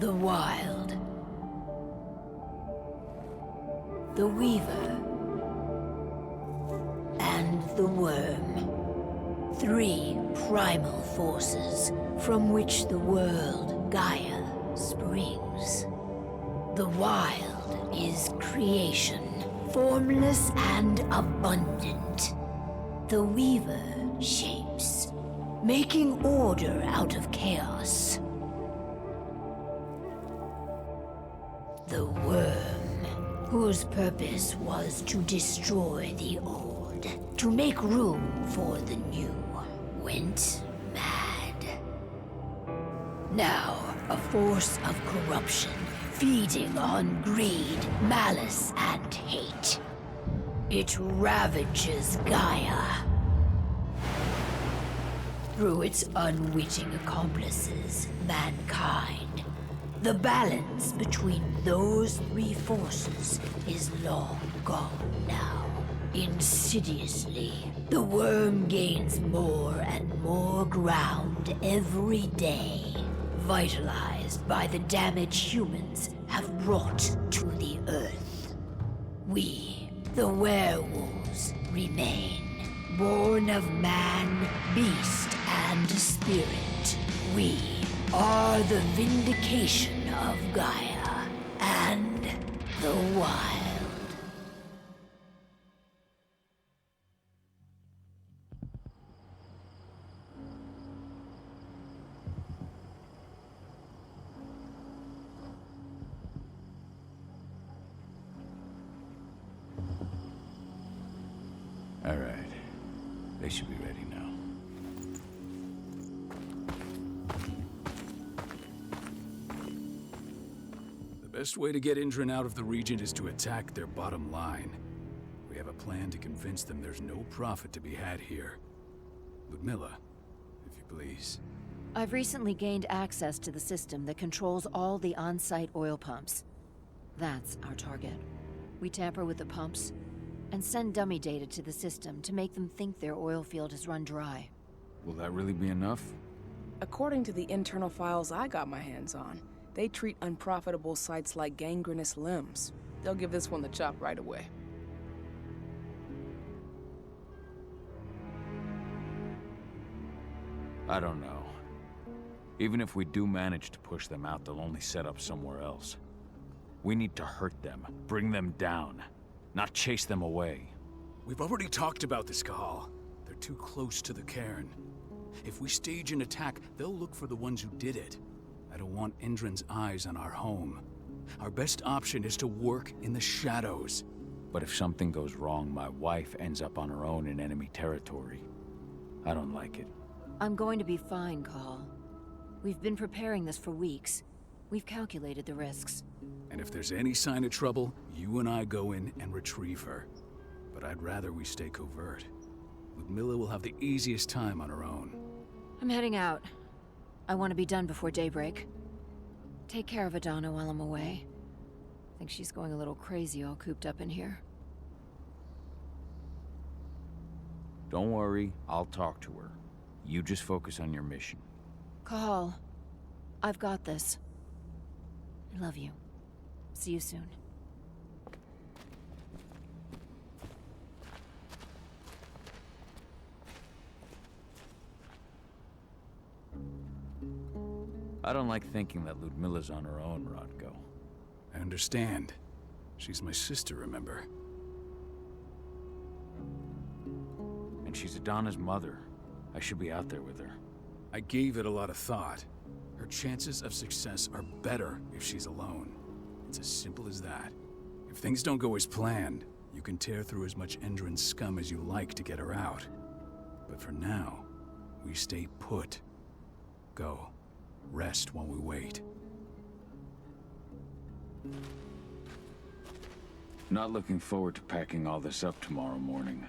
The Wild. The Weaver. And the Worm. 3 primal forces from which the world Gaia springs. The Wild is creation, formless and abundant. The Weaver shapes, making order out of chaos. The Worm, whose purpose was to destroy the old, to make room for the new, went mad. Now, a force of corruption, feeding on greed, malice, and hate. It ravages Gaia. Through its unwitting accomplices, mankind, the balance between those 3 forces is long gone now. Insidiously, the Worm gains more and more ground every day, vitalized by the damage humans have brought to the Earth. We, the werewolves, remain, born of man, beast, and spirit. We are the vindication of Gaia and the Wild. All right. They should be ready now. The best way to get Indran out of the region is to attack their bottom line. We have a plan to convince them there's no profit to be had here. Ludmilla, if you please. I've recently gained access to the system that controls all the on-site oil pumps. That's our target. We tamper with the pumps and send dummy data to the system to make them think their oil field has run dry. Will that really be enough? According to the internal files I got my hands on, they treat unprofitable sites like gangrenous limbs. They'll give this one the chop right away. I don't know. Even if we do manage to push them out, they'll only set up somewhere else. We need to hurt them, bring them down, not chase them away. We've already talked about this, Kahal. They're too close to the cairn. If we stage an attack, they'll look for the ones who did it. I don't want Endron's eyes on our home. Our best option is to work in the shadows. But if something goes wrong, my wife ends up on her own in enemy territory. I don't like it. I'm going to be fine, Call. We've been preparing this for weeks. We've calculated the risks. And if there's any sign of trouble, you and I go in and retrieve her. But I'd rather we stay covert. Ludmilla will have the easiest time on her own. I'm heading out. I want to be done before daybreak. Take care of Adana while I'm away. I think she's going a little crazy all cooped up in here. Don't worry, I'll talk to her. You just focus on your mission. Call. I've got this. I love you. See you soon. I don't like thinking that Ludmilla's on her own, Rodko. I understand. She's my sister, remember? And she's Adana's mother. I should be out there with her. I gave it a lot of thought. Her chances of success are better if she's alone. It's as simple as that. If things don't go as planned, you can tear through as much Endron scum as you like to get her out. But for now, we stay put. Go. Rest while we wait. Not looking forward to packing all this up tomorrow morning.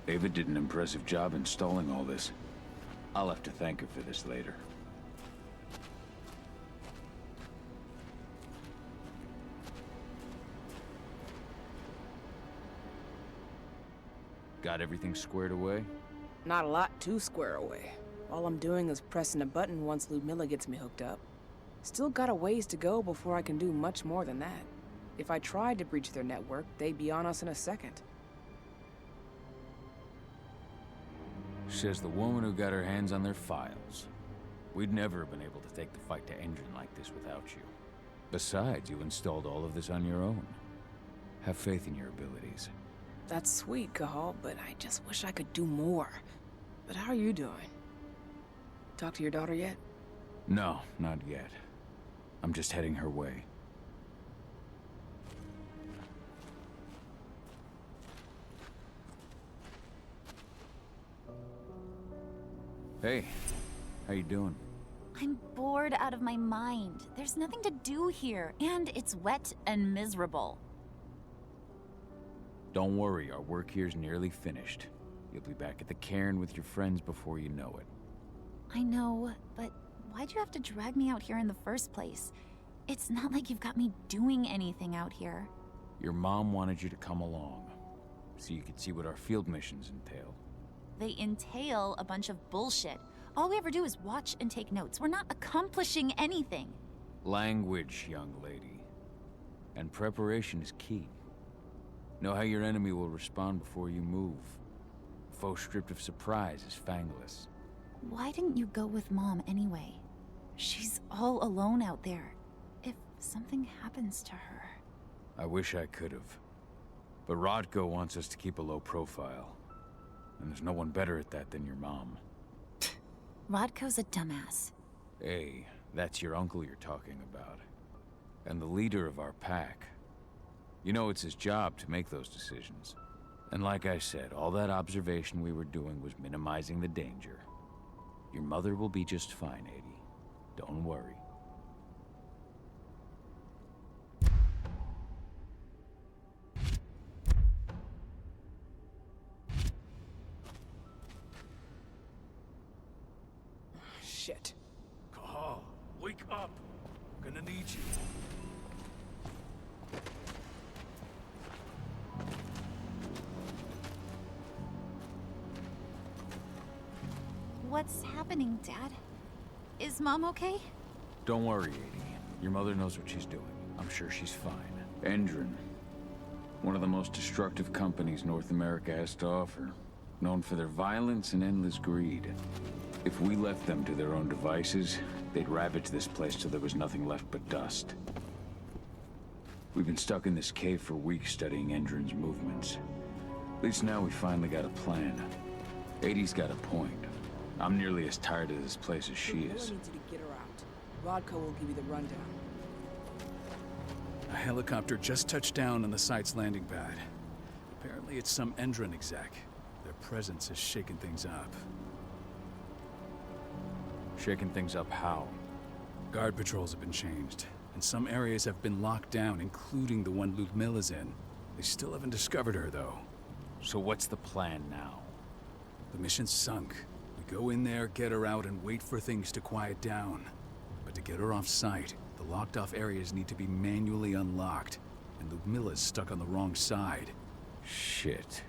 Ava did an impressive job installing all this. I'll have to thank her for this later. Got everything squared away? Not a lot to square away. All I'm doing is pressing a button once Ludmilla gets me hooked up. Still got a ways to go before I can do much more than that. If I tried to breach their network, they'd be on us in a second. Says the woman who got her hands on their files. We'd never have been able to take the fight to Endron like this without you. Besides, you installed all of this on your own. Have faith in your abilities. That's sweet, Cahal, but I just wish I could do more. But how are you doing? Talk to your daughter yet? No, not yet. I'm just heading her way. Hey, how you doing? I'm bored out of my mind. There's nothing to do here, and it's wet and miserable. Don't worry, our work here's nearly finished. You'll be back at the cairn with your friends before you know it. I know, but why'd you have to drag me out here in the first place? It's not like you've got me doing anything out here. Your mom wanted you to come along, so you could see what our field missions entail. They entail a bunch of bullshit. All we ever do is watch and take notes. We're not accomplishing anything. Language, young lady. And preparation is key. Know how your enemy will respond before you move. A faux script of surprise is fangless. Why didn't you go with Mom anyway? She's all alone out there. If something happens to her... I wish I could have. But Rodko wants us to keep a low profile. And there's no one better at that than your mom. Rodko's a dumbass. Hey, that's your uncle you're talking about. And the leader of our pack. You know it's his job to make those decisions. And like I said, all that observation we were doing was minimizing the danger. Your mother will be just fine, Adie. Don't worry. Shit. Cahal, wake up! I'm gonna need you. What's happening, Dad? Is Mom okay? Don't worry, Adie. Your mother knows what she's doing. I'm sure she's fine. Endron. One of the most destructive companies North America has to offer. Known for their violence and endless greed. If we left them to their own devices, they'd ravage this place till there was nothing left but dust. We've been stuck in this cave for weeks studying Endron's movements. At least now we finally got a plan. Adie's got a point. I'm nearly as tired of this place as she Ludmilla is. needs you to get her out. Rodko will give you the rundown. A helicopter just touched down on the site's landing pad. Apparently it's some Endron exec. Their presence has shaken things up. Shaking things up how? Guard patrols have been changed, and some areas have been locked down, including the one Ludmilla's in. They still haven't discovered her, though. So what's the plan now? The mission's sunk. We go in there, get her out, and wait for things to quiet down. But to get her off site, the locked-off areas need to be manually unlocked, and Ludmilla's stuck on the wrong side. Shit.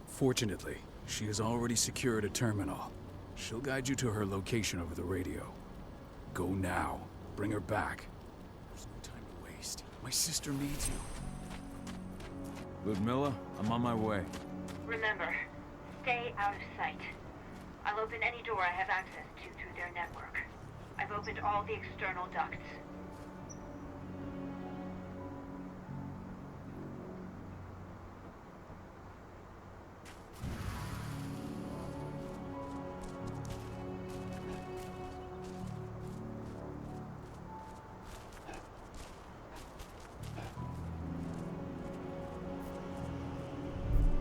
Fortunately, she has already secured a terminal. She'll guide you to her location over the radio. Go now. Bring her back. There's no time to waste. My sister needs you. Ludmilla, I'm on my way. Remember, stay out of sight. I'll open any door I have access to through their network. I've opened all the external ducts.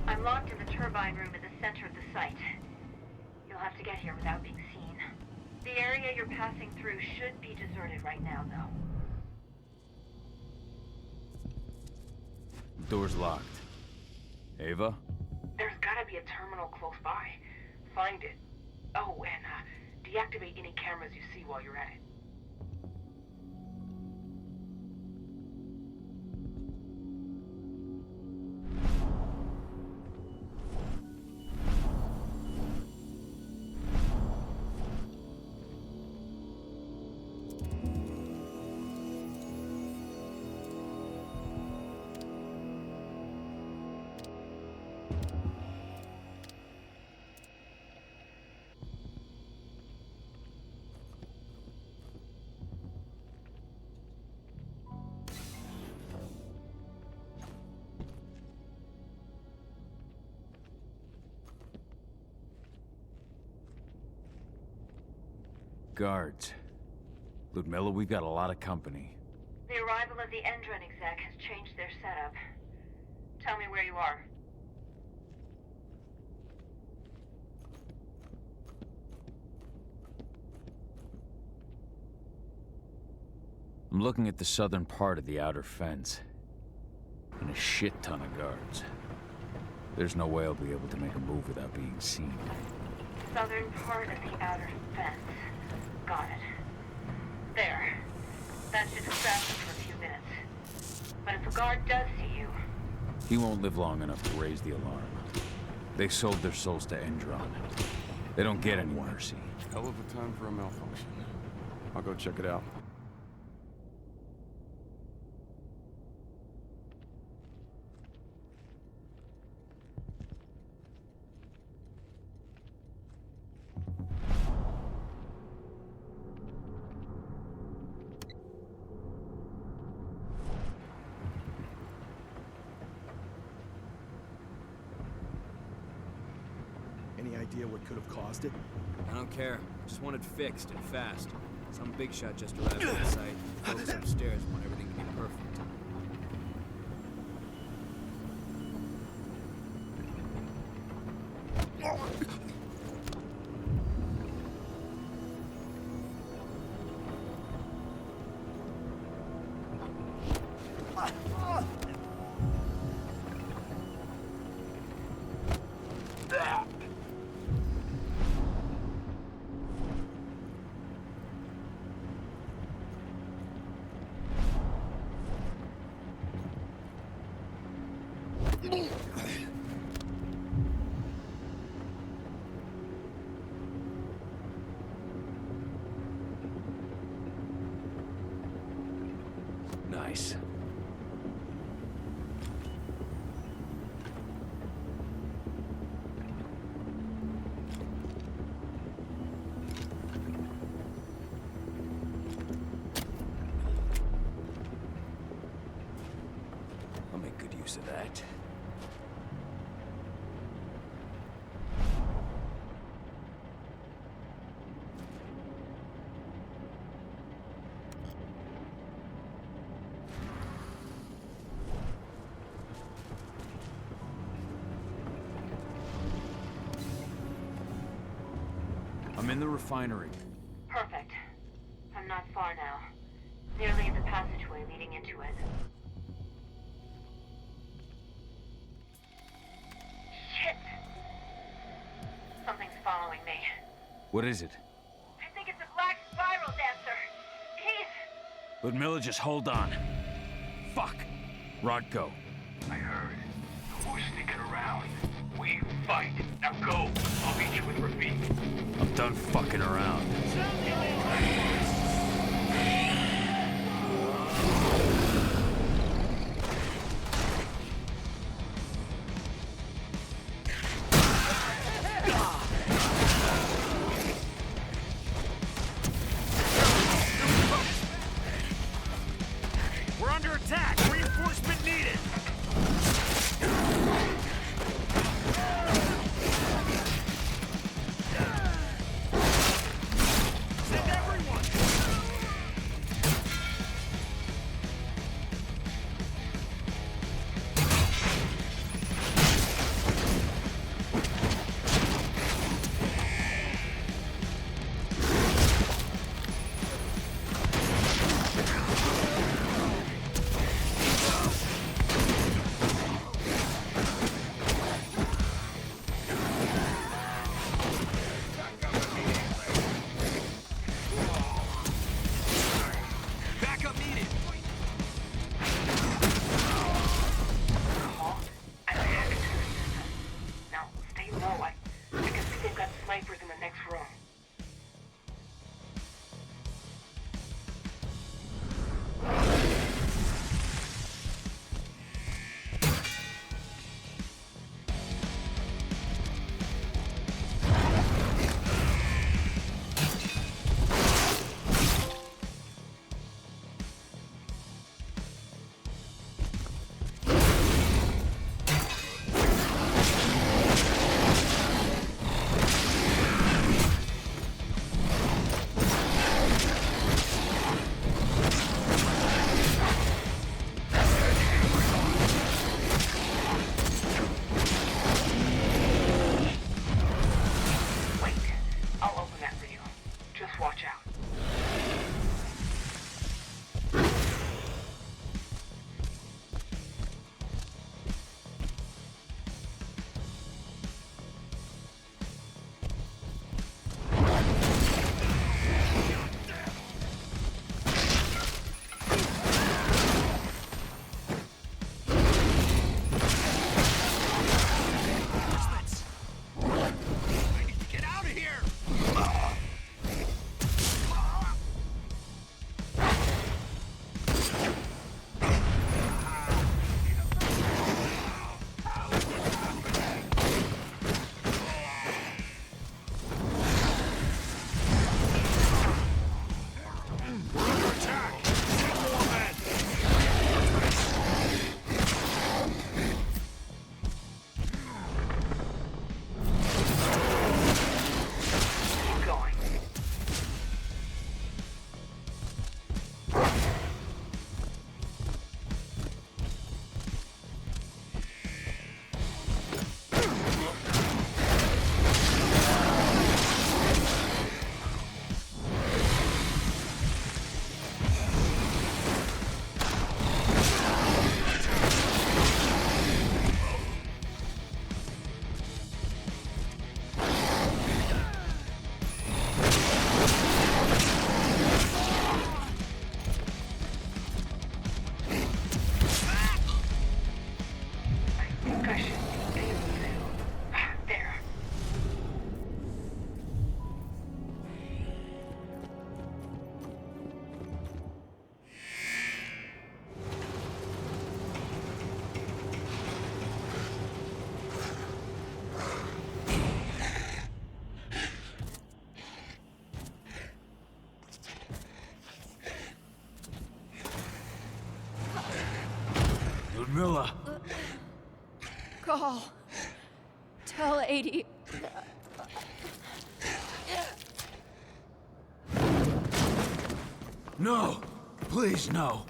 I'm locked in the turbine room at the center of the site. You'll have to get here without being seen. The area you're passing through should be deserted right now, though. Door's locked. Ava? There's gotta be a terminal close by. Find it. Oh, and deactivate any cameras you see while you're at it. Guards. Ludmilla, we've got a lot of company. The arrival of the Endron exec has changed their setup. Tell me where you are. I'm looking at the southern part of the outer fence. And a shit ton of guards. There's no way I'll be able to make a move without being seen. Southern part of the outer fence. Got it. There. That should distract them for a few minutes. But if a guard does see you... He won't live long enough to raise the alarm. They sold their souls to Endron. They don't get any mercy. Hell of a time for a malfunction. I'll go check it out. Any idea what could have caused it? I don't care. Just want it fixed and fast. Some big shot just arrived at the site. Folks upstairs want everything to be perfect. Nice. I'll make good use of that. the refinery. Perfect. I'm not far now. Nearly in the passageway leading into it. Shit! Something's following me. What is it? I think it's a black spiral dancer. He's... Ludmilla, just hold on. Fuck! Rodko. I heard. Who's sneaking around? We fight. Now go. I'll meet you with Rafik. I'm done fucking around. We're under attack. Reinforcement needed. Send everyone. Backup needed. I'm hacked to the system. Now, stay low. I can see they've got snipers in the next room. Wait, I'll open that for you. Just watch out. I need to get out of here. We're under attack. Send more men. Keep going. I think I should be able to. There. Ludmilla! Call. Tell 80. No! Please, no!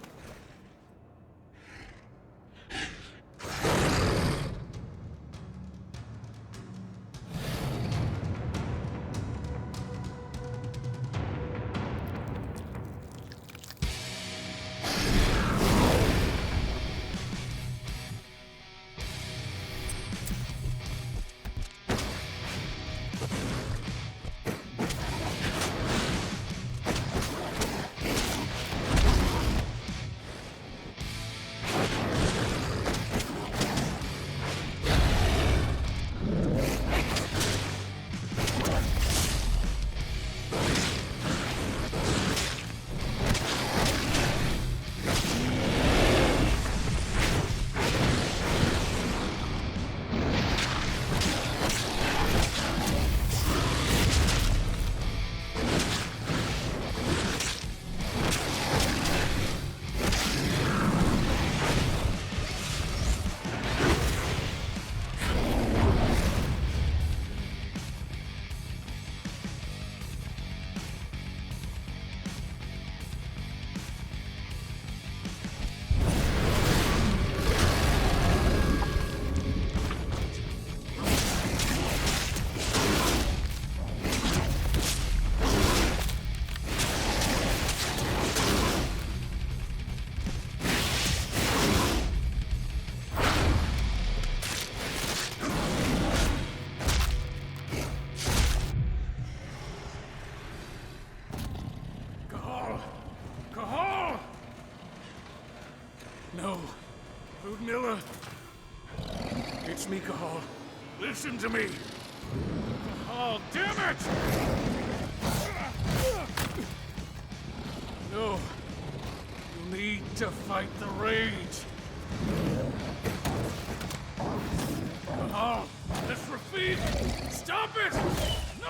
touch me, Cahal. Listen to me. Cahal, damn it! No. You need to fight the rage. Cahal, that's Rafik! Stop it! No!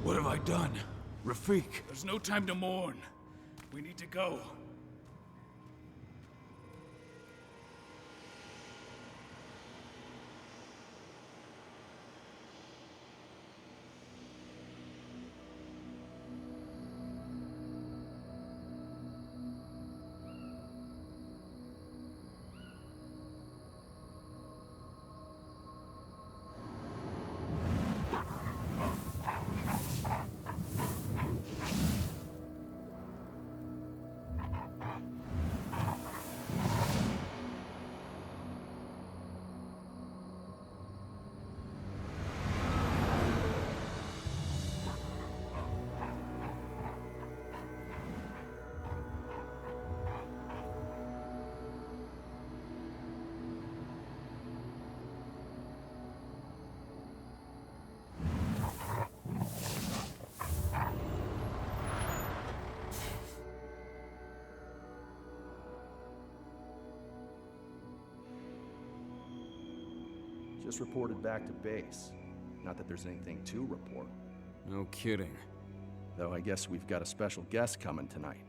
What have I done? Rafik. There's no time to mourn. We need to go. Just reported back to base. Not that there's anything to report. No kidding. Though I guess we've got a special guest coming tonight.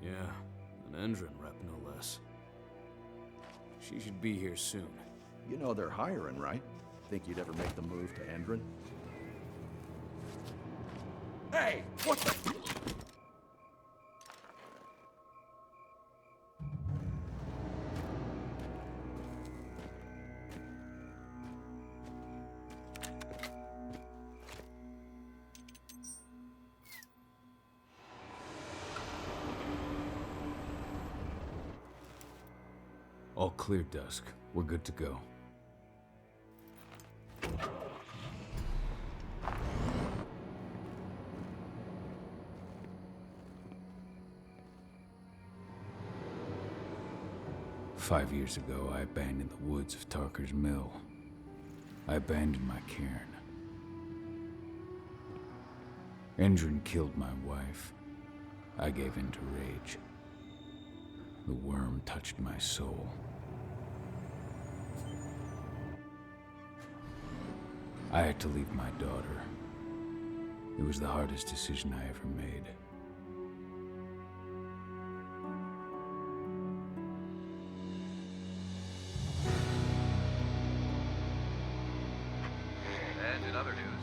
Yeah, an Endron rep no less. She should be here soon. You know they're hiring, right? Think you'd ever make the move to Endron? Hey! What the... All clear, Dusk. We're good to go. Five years ago, I abandoned the woods of Tarker's Mill. I abandoned my cairn. Endron killed my wife. I gave in to rage. The worm touched my soul. I had to leave my daughter. It was the hardest decision I ever made. And in other news,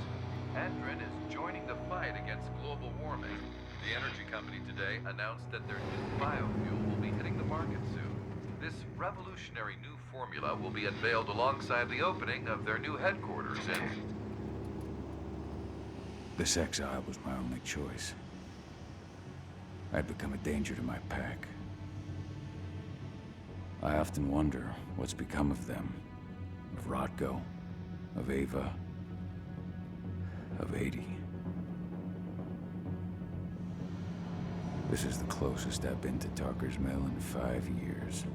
Endron is joining the fight against global warming. The energy company today announced that their new biofuel will be hitting the market soon. This revolutionary new formula will be unveiled alongside the opening of their new headquarters in... This exile was my only choice. I'd become a danger to my pack. I often wonder what's become of them. Of Rotko, of Ava, of 80. This is the closest I've been to Tarker's Mill in 5 years.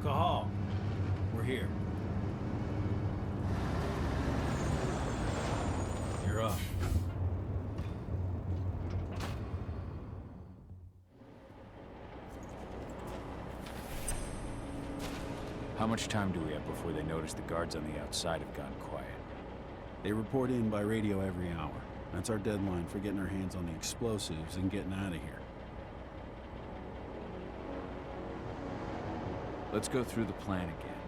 Cahal, we're here. You're up. How much time do we have before they notice the guards on the outside have gone quiet? They report in by radio every hour. That's our deadline for getting our hands on the explosives and getting out of here. Let's go through the plan again,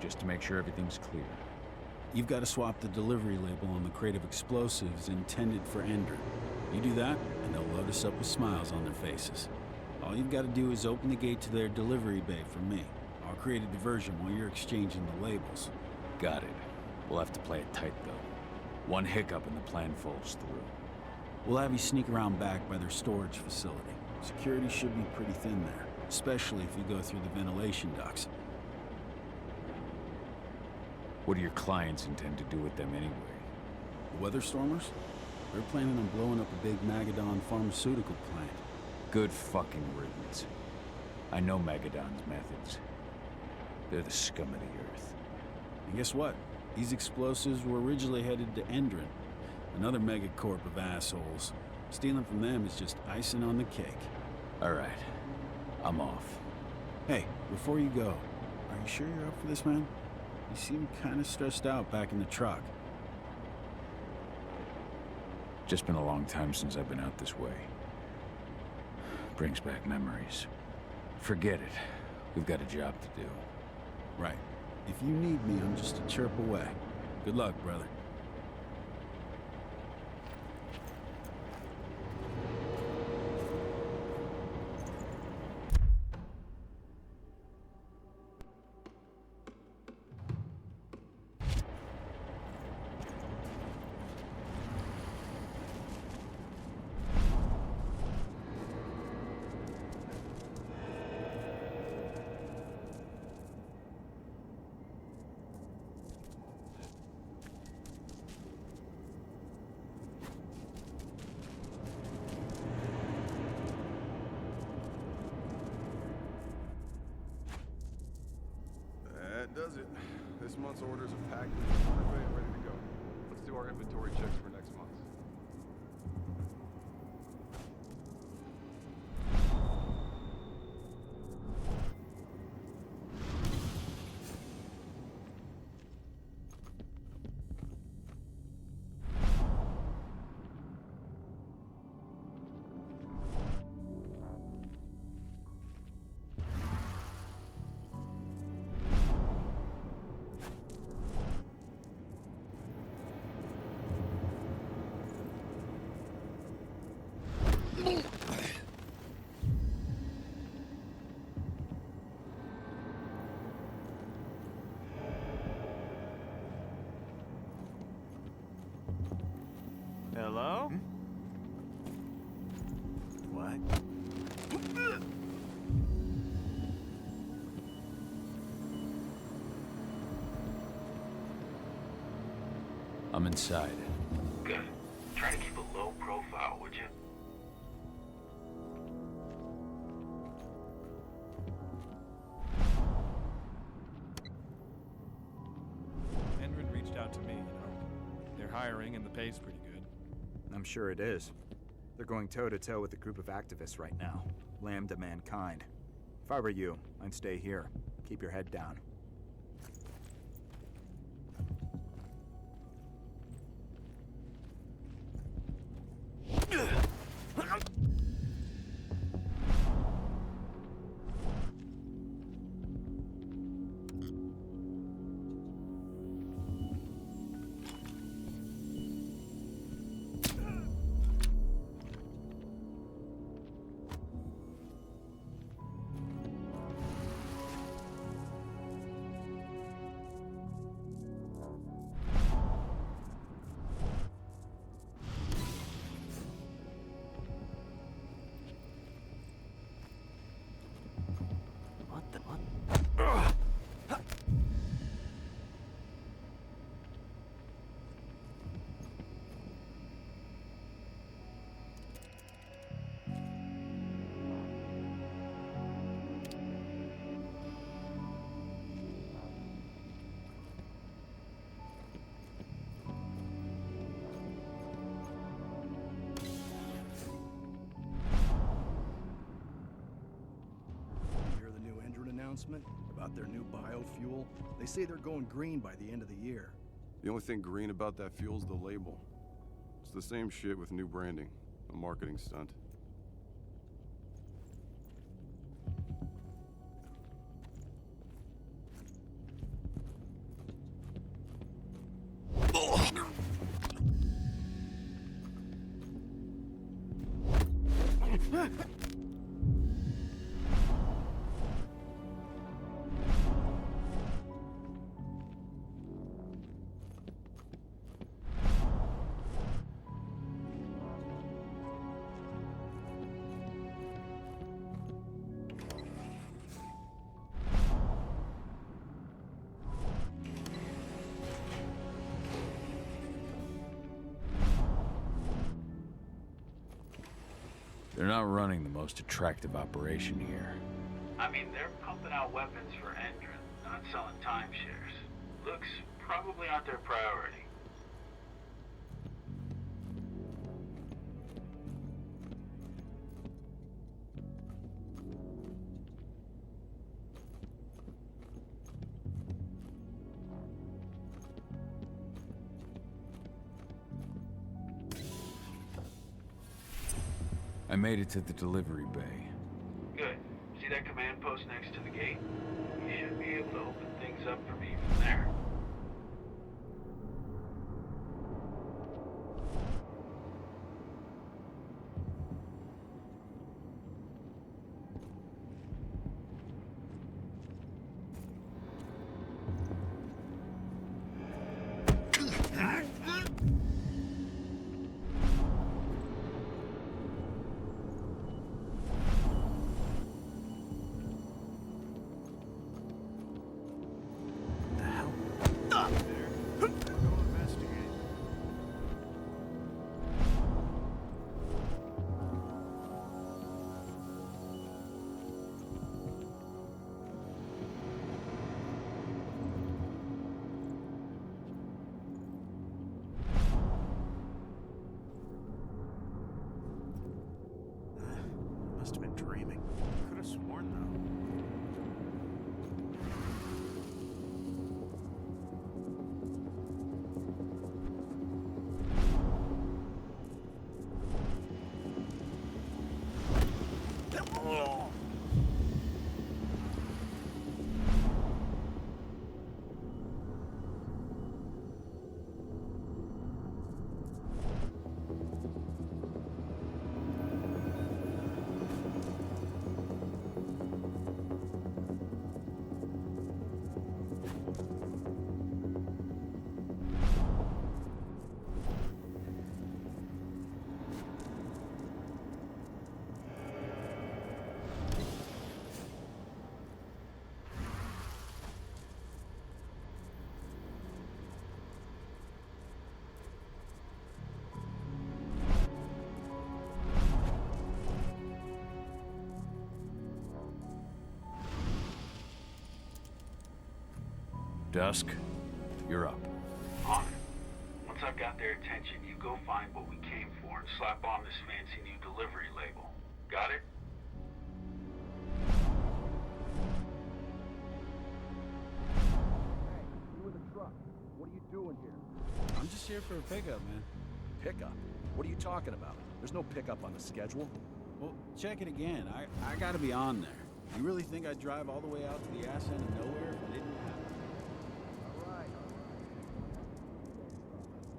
just to make sure everything's clear. You've got to swap the delivery label on the crate of explosives intended for Endron. You do that, and they'll load us up with smiles on their faces. All you've got to do is open the gate to their delivery bay for me. I'll create a diversion while you're exchanging the labels. Got it. We'll have to play it tight, though. One hiccup and the plan falls through. We'll have you sneak around back by their storage facility. Security should be pretty thin there, especially if you go through the ventilation ducts. What do your clients intend to do with them anyway? The Weather Stormers? They're planning on blowing up a big Magadon pharmaceutical plant. Good fucking riddance. I know Magadon's methods. They're the scum of the earth. And guess what? These explosives were originally headed to Endron, another megacorp of assholes. Stealing from them is just icing on the cake. All right. I'm off. Hey, before you go, are you sure you're up for this, man? You seem kind of stressed out back in the truck. Just been a long time since I've been out this way. Brings back memories. Forget it. We've got a job to do. Right. If you need me, I'm just a chirp away. Good luck, brother. That does it. This month's orders are packed in the order bay and ready to go. Let's do our inventory checks for next month. Hello? What? I'm inside. Good. Try to keep a low profile, would you? Endron reached out to me, you know. They're hiring and the pay's pretty good. I'm sure it is. They're going toe-to-toe with a group of activists right now. Lambda mankind. If I were you, I'd stay here. Keep your head down. Announcement about their new biofuel. They say they're going green by the end of the year. The only thing green about that fuel's the label. It's the same shit with new branding. A marketing stunt. They're not running the most attractive operation here. I mean, they're pumping out weapons for Endron, not selling timeshares. Looks probably aren't their priority. I made it to the delivery bay. Good. See that command post next to the gate? You should be able to open things up for me from there. Must have been dreaming. Could have sworn, though. Dusk, you're up. On it. Once I've got their attention, you go find what we came for and slap on this fancy new delivery label. Got it? Hey, you in the truck. What are you doing here? I'm just here for a pickup, man. Pickup? What are you talking about? There's no pickup on the schedule. Well, check it again. I gotta be on there. You really think I'd drive all the way out to the ass end of nowhere if it didn't happen? All right.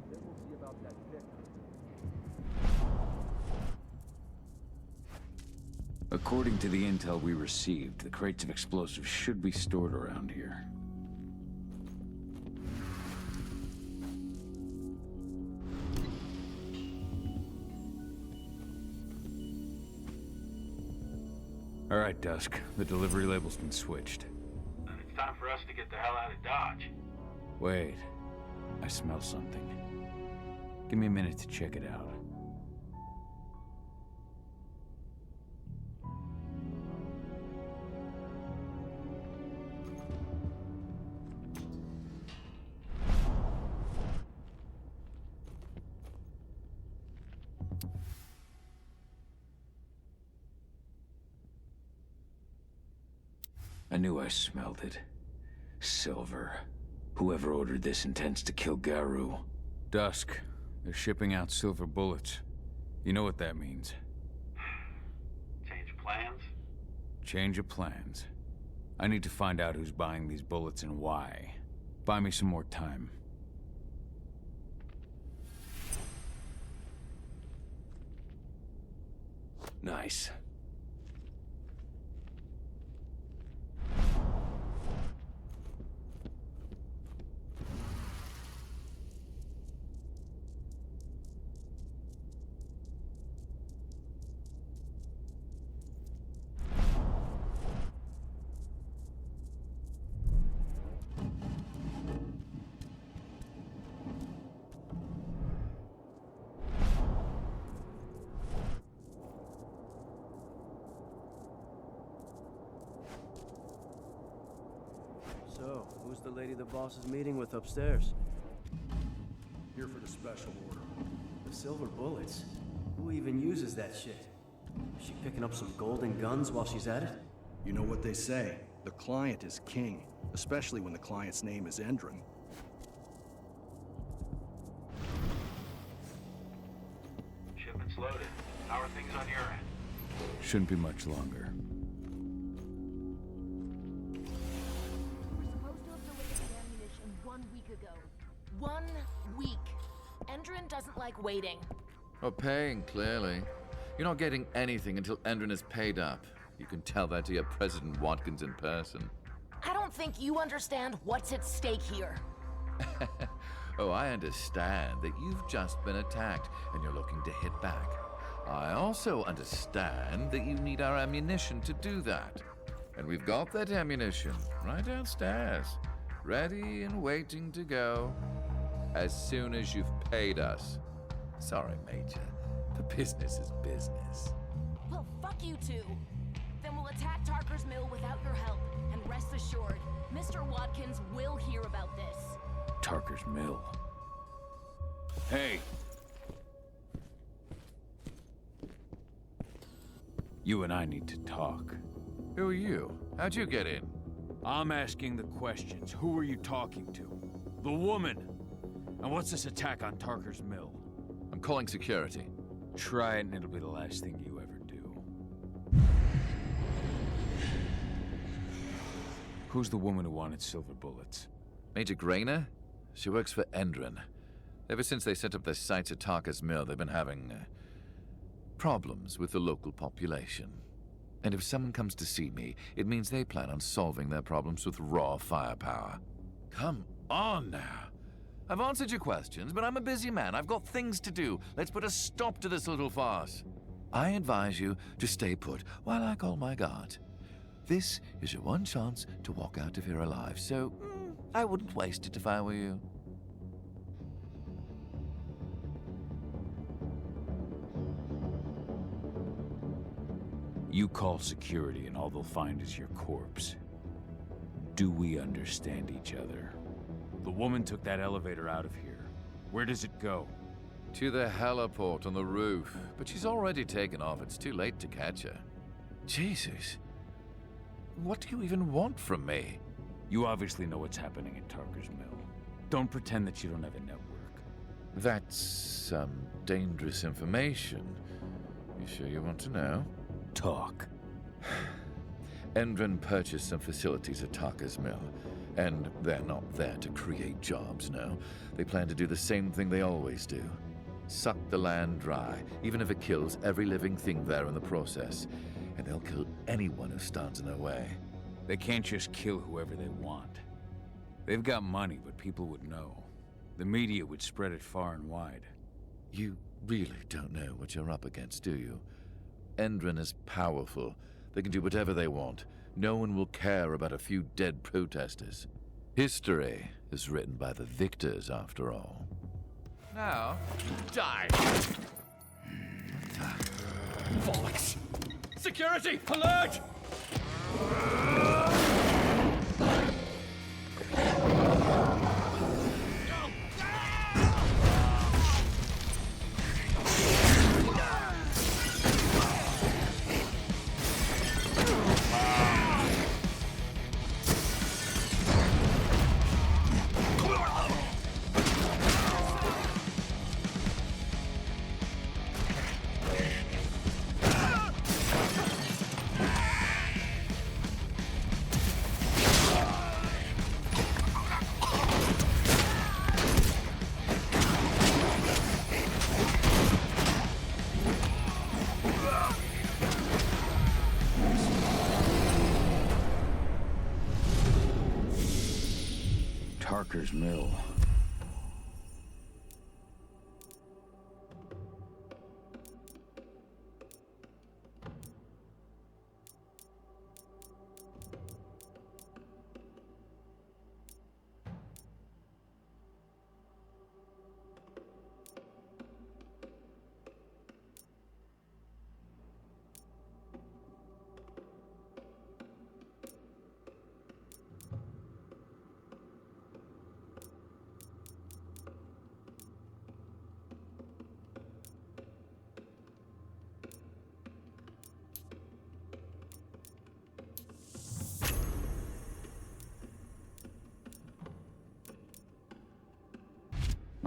Then we'll see about that pickup. According to the intel we received, the crates of explosives should be stored around here. All right, Dusk. The delivery label's been switched. Then it's time for us to get the hell out of Dodge. Wait. I smell something. Give me a minute to check it out. I knew I smelled it. Silver. Whoever ordered this intends to kill Garu. Dusk. They're shipping out silver bullets. You know what that means. Change plans? Change of plans. I need to find out who's buying these bullets and why. Buy me some more time. Nice. So, who's the lady the boss is meeting with upstairs? Here for the special order. The silver bullets? Who even uses that shit? Is she picking up some golden guns while she's at it? You know what they say. The client is king, especially when the client's name is Endron. Shipment's loaded. How are things on your end? Shouldn't be much longer. We were supposed to have delivered the ammunition 1 week ago. 1 week. Endron doesn't like waiting. Oh, paying, clearly. You're not getting anything until Endron is paid up. You can tell that to your President Watkins in person. I don't think you understand what's at stake here. Oh, I understand that you've just been attacked and you're looking to hit back. I also understand that you need our ammunition to do that. And we've got that ammunition right downstairs, ready and waiting to go as soon as you've paid us. Sorry, Major, but business is business. Well, fuck you two. Then we'll attack Tarker's Mill without your help. And rest assured, Mr. Watkins will hear about this. Tarker's Mill. Hey! You and I need to talk. Who are you? How'd you get in? I'm asking the questions. Who are you talking to? The woman! And what's this attack on Tarker's Mill? I'm calling security. Try it and it'll be the last thing you ever do. Who's the woman who wanted silver bullets? Major Grainer? She works for Endron. Ever since they set up their sights at Tarker's Mill, they've been having problems with the local population. And if someone comes to see me, it means they plan on solving their problems with raw firepower. Come on now. I've answered your questions, but I'm a busy man. I've got things to do. Let's put a stop to this little farce. I advise you to stay put while I call my guard. This is your one chance to walk out of here alive, so I wouldn't waste it if I were you. You call security and all they'll find is your corpse. Do we understand each other? The woman took that elevator out of here. Where does it go? To the heliport on the roof. But she's already taken off. It's too late to catch her. Jesus. What do you even want from me? You obviously know what's happening at Tarker's Mill. Don't pretend that you don't have a network. That's some dangerous information. You sure you want to know? Talk. Endron purchased some facilities at Tarker's Mill. And they're not there to create jobs, no. They plan to do the same thing they always do. Suck the land dry, even if it kills every living thing there in the process. And they'll kill anyone who stands in their way. They can't just kill whoever they want. They've got money, but people would know. The media would spread it far and wide. You really don't know what you're up against, do you? Endron is powerful. They can do whatever they want. No one will care about a few dead protesters. History is written by the victors, after all. Now, die! Bollocks! Security! Alert! Tarker's Mill.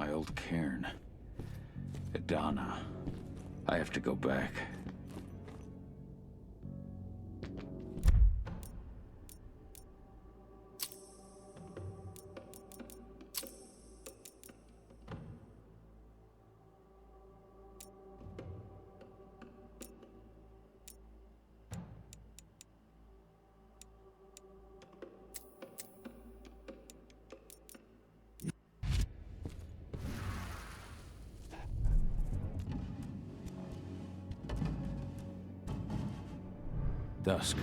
My old cairn. Adana. I have to go back. Dusk.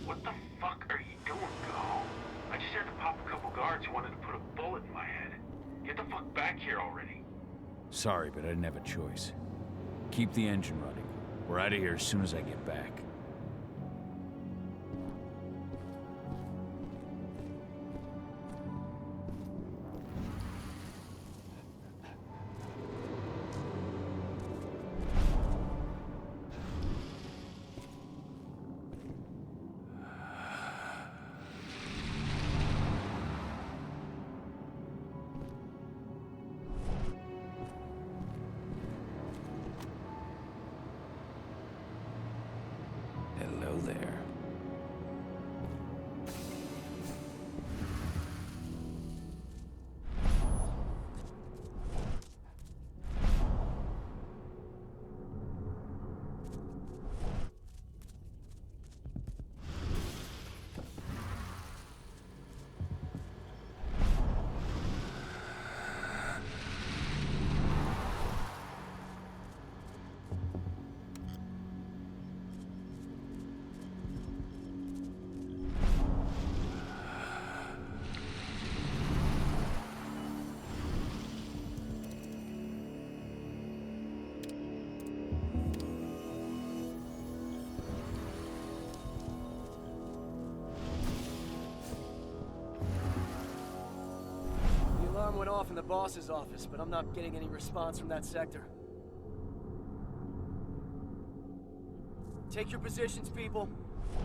What the fuck are you doing, Go? I just had to pop a couple guards who wanted to put a bullet in my head. Get the fuck back here already. Sorry, but I didn't have a choice. Keep the engine running. We're out of here as soon as I get back. Hello there. The alarm went off in the boss's office, but I'm not getting any response from that sector. Take your positions, people.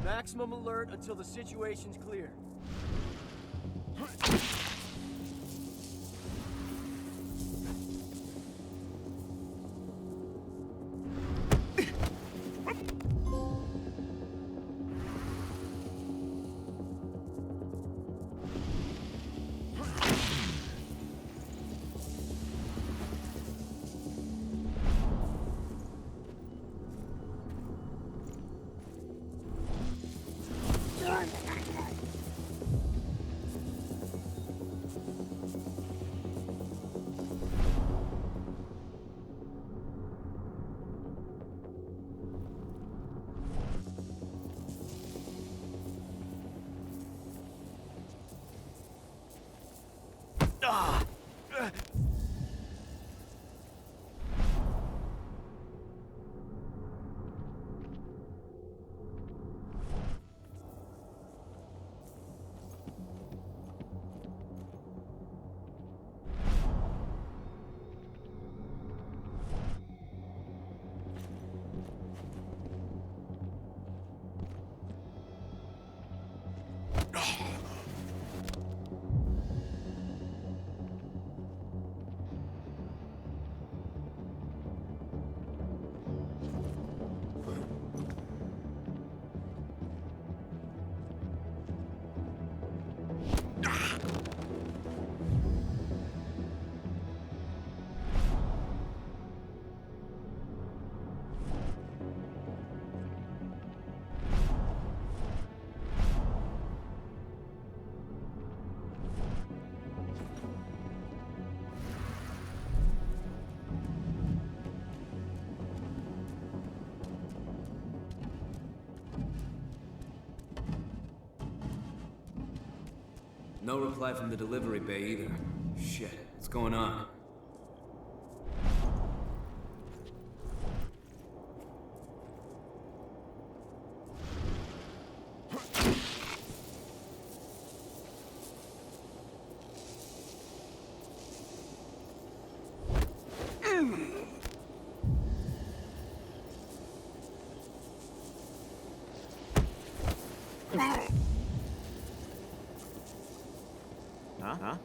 Maximum alert until the situation's clear. No reply from the delivery bay either. Shit, what's going on? Huh?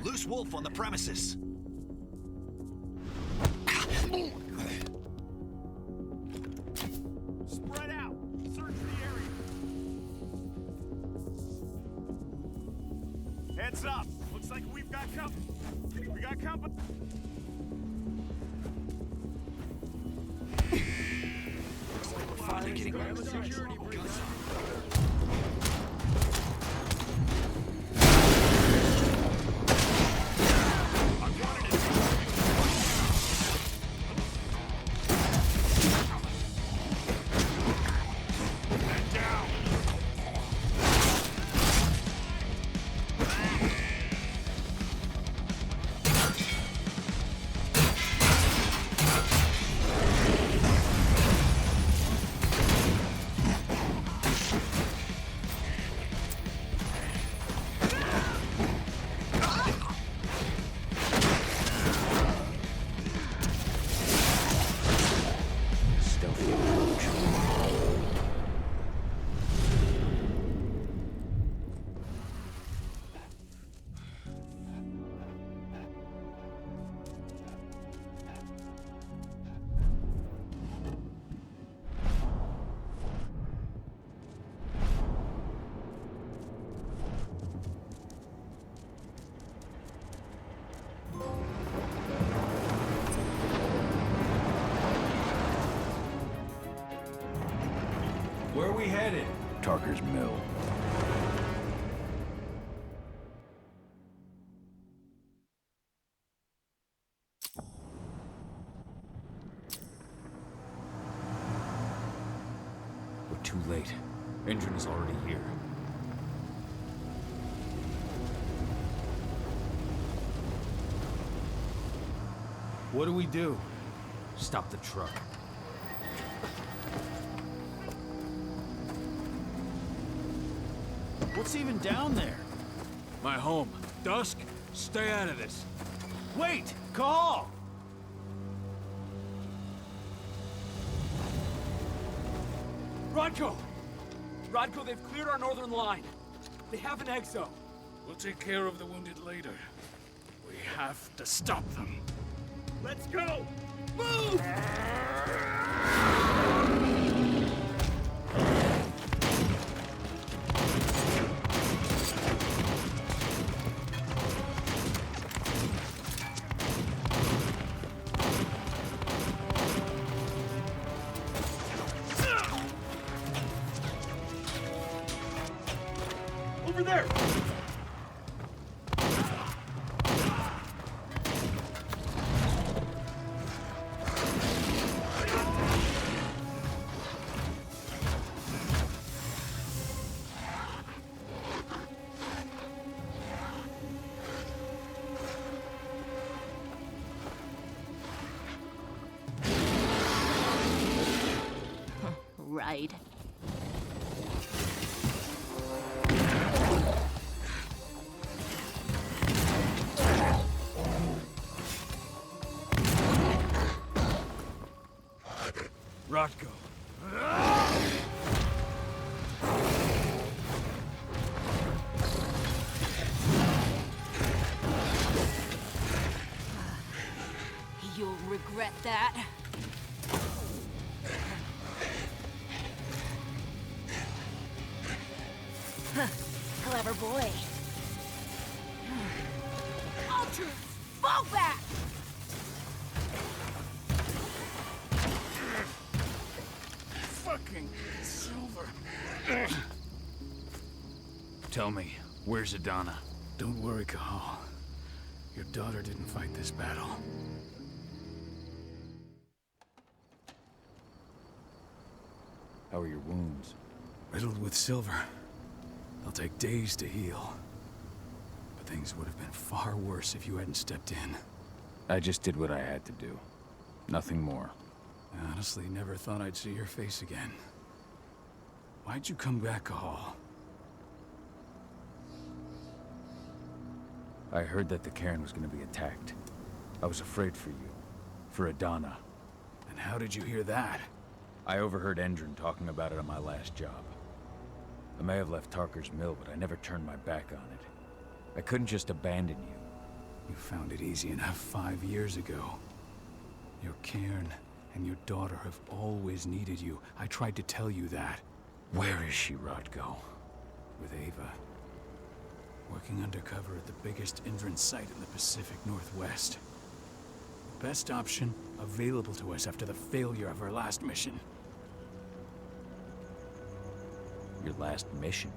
Loose wolf on the premises. Spread out. Search the area. Heads up. Looks like we've got company. We got company. Looks like we're finally getting rid of the security breach. Where are we headed? Tarker's Mill. We're too late. Engine is already here. What do we do? Stop the truck. What's even down there? My home. Dusk, stay out of this. Wait! Call! Rodko! Rodko, they've cleared our northern line. They have an exo. We'll take care of the wounded later. We have to stop them. Let's go! Move! Over there! Right. Rodko. You'll regret that. Clever boy. Ultra, fall back! Fucking Silver. Tell me, where's Adana? Don't worry, Cahal. Your daughter didn't fight this battle. How are your wounds? Riddled with silver. They'll take days to heal. But things would have been far worse if you hadn't stepped in. I just did what I had to do. Nothing more. I honestly never thought I'd see your face again. Why'd you come back, Cahal? I heard that the cairn was gonna be attacked. I was afraid for you. For Adana. And how did you hear that? I overheard Endron talking about it on my last job. I may have left Tarker's mill, but I never turned my back on it. I couldn't just abandon you. You found it easy enough 5 years ago. Your cairn and your daughter have always needed you. I tried to tell you that. Where is she, Rodko? With Ava. Working undercover at the biggest Indran site in the Pacific Northwest. The best option available to us after the failure of our last mission. Your last mission?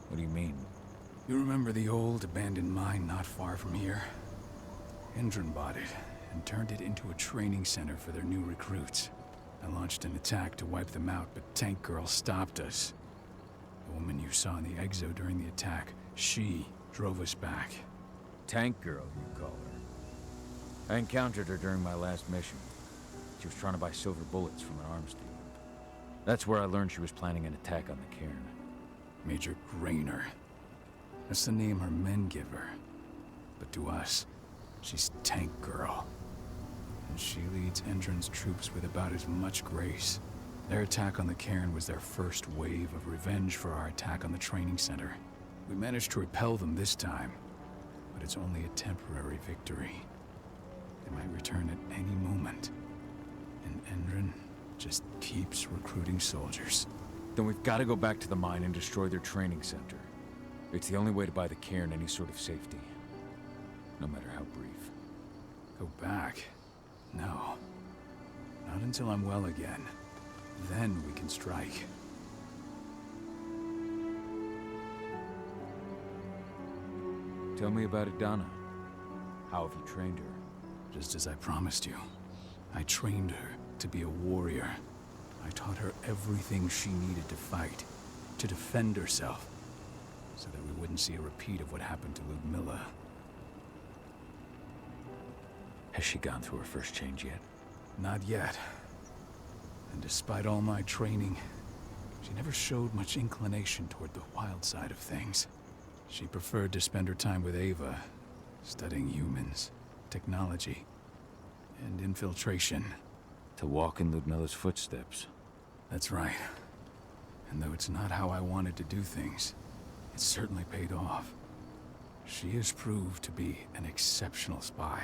What do you mean? You remember the old abandoned mine not far from here? Indran bought it and turned it into a training center for their new recruits. I launched an attack to wipe them out, but Tank Girl stopped us. The woman you saw in the exo during the attack, she drove us back. Tank Girl, you call her. I encountered her during my last mission. She was trying to buy silver bullets from an arms dealer. That's where I learned she was planning an attack on the cairn. Major Grainer. That's the name her men give her. But to us, she's Tank Girl. And she leads Endron's troops with about as much grace. Their attack on the cairn was their first wave of revenge for our attack on the training center. We managed to repel them this time, but it's only a temporary victory. They might return at any moment. And Endron just keeps recruiting soldiers. Then we've got to go back to the mine and destroy their training center. It's the only way to buy the cairn any sort of safety. No matter how brief. Go back? No. Not until I'm well again. Then we can strike. Tell me about Adana. How have you trained her? Just as I promised you. I trained her to be a warrior. I taught her everything she needed to fight, to defend herself, so that we wouldn't see a repeat of what happened to Ludmilla. Has she gone through her first change yet? Not yet. And despite all my training, she never showed much inclination toward the wild side of things. She preferred to spend her time with Ava, studying humans, technology, and infiltration. To walk in Ludmilla's footsteps. That's right. And though it's not how I wanted to do things, it certainly paid off. She has proved to be an exceptional spy.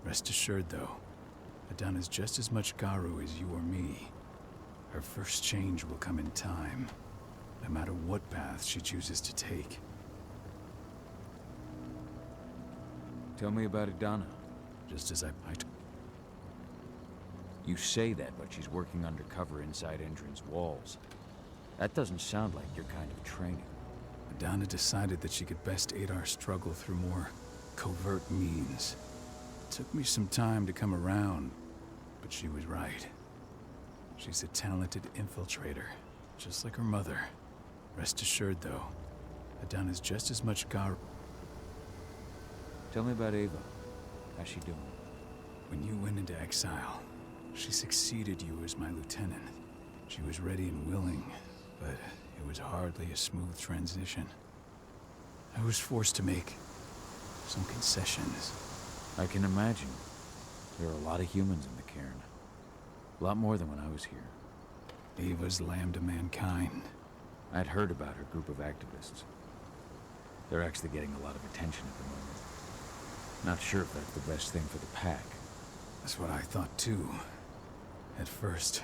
Rest assured, though, Adana's just as much Garu as you or me. Her first change will come in time, no matter what path she chooses to take. Tell me about Adana. Just as I You say that, but she's working undercover inside Endron's walls. That doesn't sound like your kind of training. Adana decided that she could best aid our struggle through more covert means. It took me some time to come around, but she was right. She's a talented infiltrator, just like her mother. Rest assured, though, Adana's just as much Garu. Tell me about Ava. How's she doing? When you went into exile, she succeeded you as my lieutenant. She was ready and willing, but it was hardly a smooth transition. I was forced to make some concessions. I can imagine. There are a lot of humans in the cairn. A lot more than when I was here. Ava's Lambda Mankind. I'd heard about her group of activists. They're actually getting a lot of attention at the moment. Not sure if that's the best thing for the pack. That's what I thought too, at first.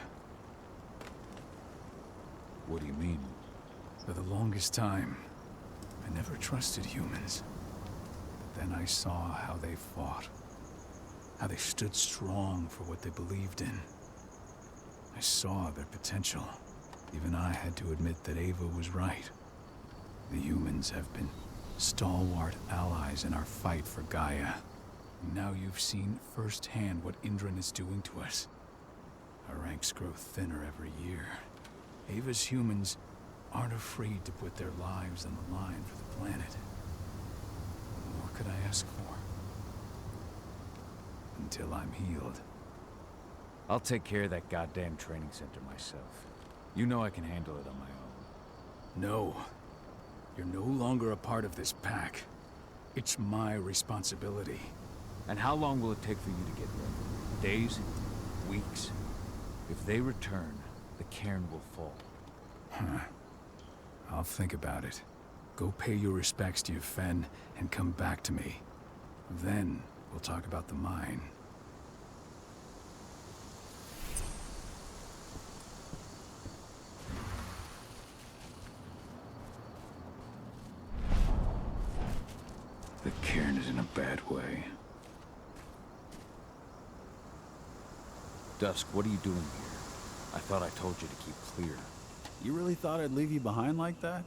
What do you mean? For the longest time, I never trusted humans. But then I saw how they fought. How they stood strong for what they believed in. I saw their potential. Even I had to admit that Ava was right. The humans have been stalwart allies in our fight for Gaia. And now you've seen firsthand what Indran is doing to us. Our ranks grow thinner every year. Ava's humans aren't afraid to put their lives on the line for the planet. What more could I ask for? Until I'm healed. I'll take care of that goddamn training center myself. You know I can handle it on my own. No. You're no longer a part of this pack. It's my responsibility. And how long will it take for you to get ready? Days? Weeks? If they return, the cairn will fall. Huh. I'll think about it. Go pay your respects to your Fen and come back to me. Then we'll talk about the mine. The cairn is in a bad way. Dusk, what are you doing here? I thought I told you to keep clear. You really thought I'd leave you behind like that?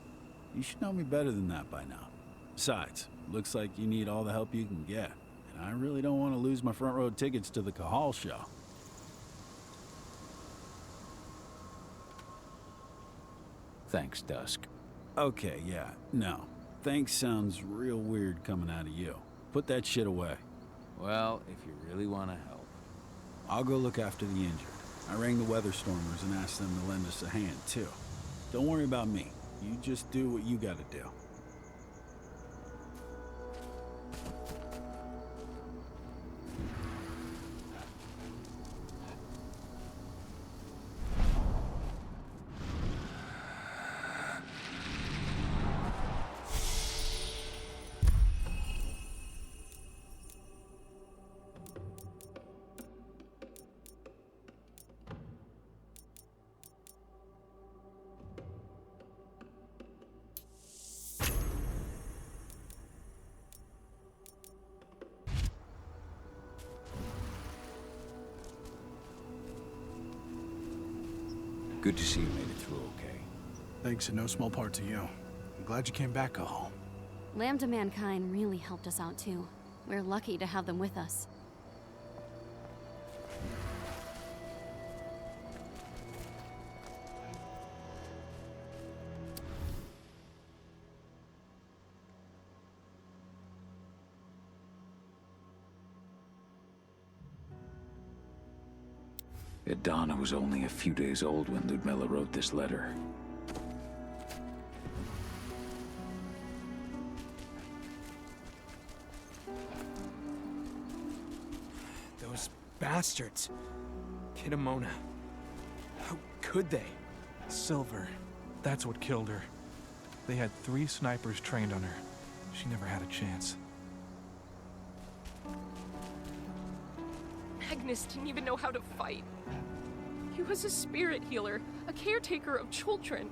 You should know me better than that by now. Besides, looks like you need all the help you can get. And I really don't want to lose my front row tickets to the Cahal show. Thanks, Dusk. Okay, yeah, no. Thanks sounds real weird coming out of you. Put that shit away. Well, if you really want to help. I'll go look after the injured. I rang the weather stormers and asked them to lend us a hand, too. Don't worry about me. You just do what you gotta do. Good to see you made it through okay. Thanks in no small part to you. I'm glad you came back, Cahal. Lambda Mankind really helped us out too. We're lucky to have them with us. Adana was only a few days old when Ludmilla wrote this letter. Those bastards. Kidamona. How could they? Silver. That's what killed her. They had 3 snipers trained on her. She never had a chance. Magnus didn't even know how to fight. He was a spirit healer, a caretaker of children.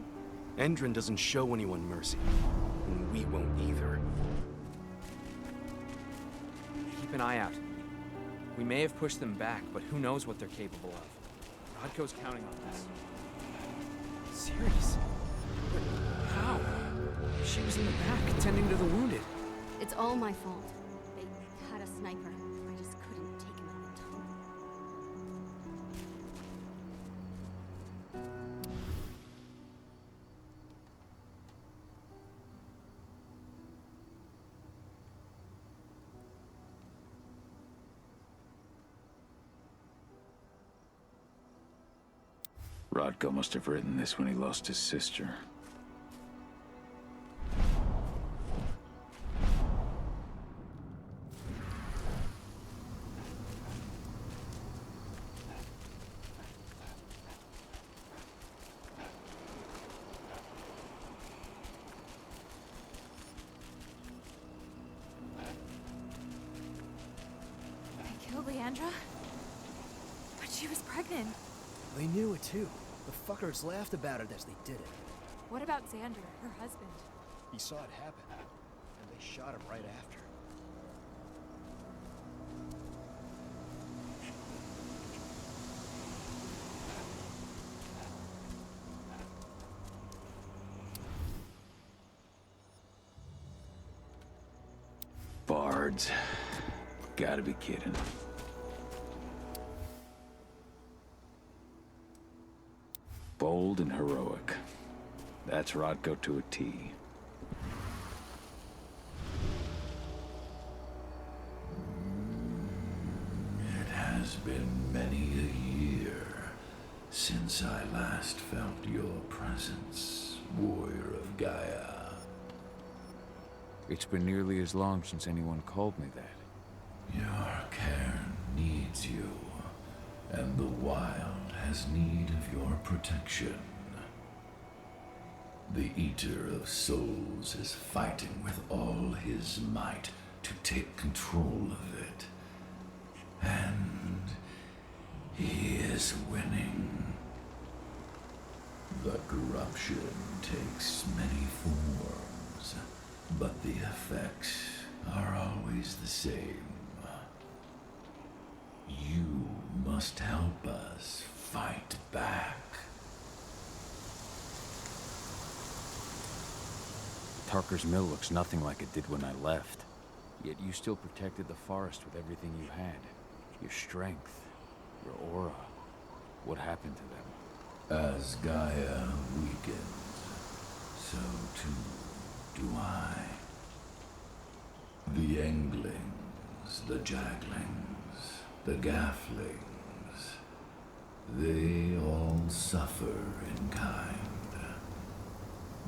Endrin doesn't show anyone mercy. And we won't either. Keep an eye out. We may have pushed them back, but who knows what they're capable of. Rodko's counting on us. Serious? But how? She was in the back, tending to the wounded. It's all my fault. They had a sniper. I just couldn't take him out in time. Rodko must have written this when he lost his sister. They killed Leandra? But she was pregnant. They knew it too. The fuckers laughed about it as they did it. What about Xander, her husband? He saw it happen, and they shot him right after. Bards. Gotta be kidding. Bold and heroic. That's Rodko to a T. It has been many a year since I last felt your presence, warrior of Gaia. It's been nearly as long since anyone called me that. Your cairn needs you, and the wild has need of your protection. The Eater of Souls is fighting with all his might to take control of it. And he is winning. The corruption takes many forms, but the effects are always the same. You must help us fight back. Tarker's Mill looks nothing like it did when I left. Yet you still protected the forest with everything you had. Your strength, your aura. What happened to them? As Gaia weakens, so too do I. The Englings, the Jaglings, the Gafflings, they all suffer in kind.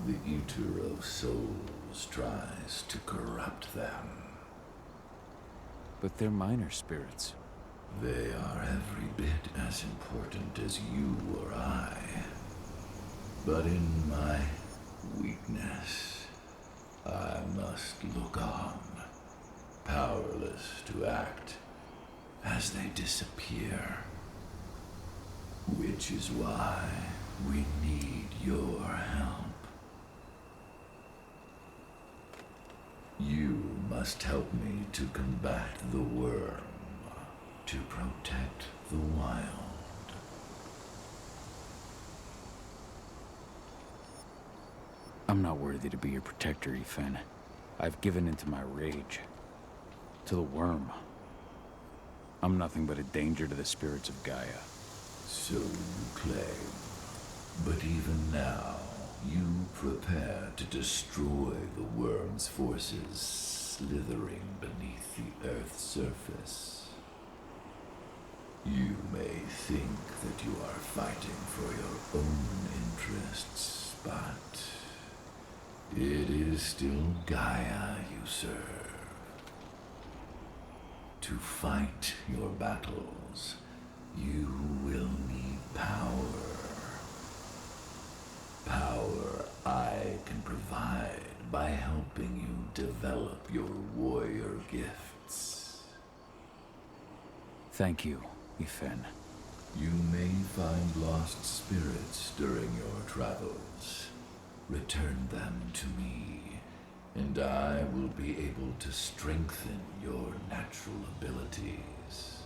The Eater of Souls tries to corrupt them. But they're minor spirits. They are every bit as important as you or I. But in my weakness, I must look on, powerless to act as they disappear. Which is why we need your help. You must help me to combat the worm, to protect the wild. I'm not worthy to be your protector, Ethan. I've given into my rage. To the worm. I'm nothing but a danger to the spirits of Gaia. So you claim. But even now, you prepare to destroy the worm's forces slithering beneath the Earth's surface. You may think that you are fighting for your own interests, but it is still Gaia you serve. To fight your battles, you will need power. Power develop your warrior gifts. Thank you, Ifen. You may find lost spirits during your travels. Return them to me, and I will be able to strengthen your natural abilities.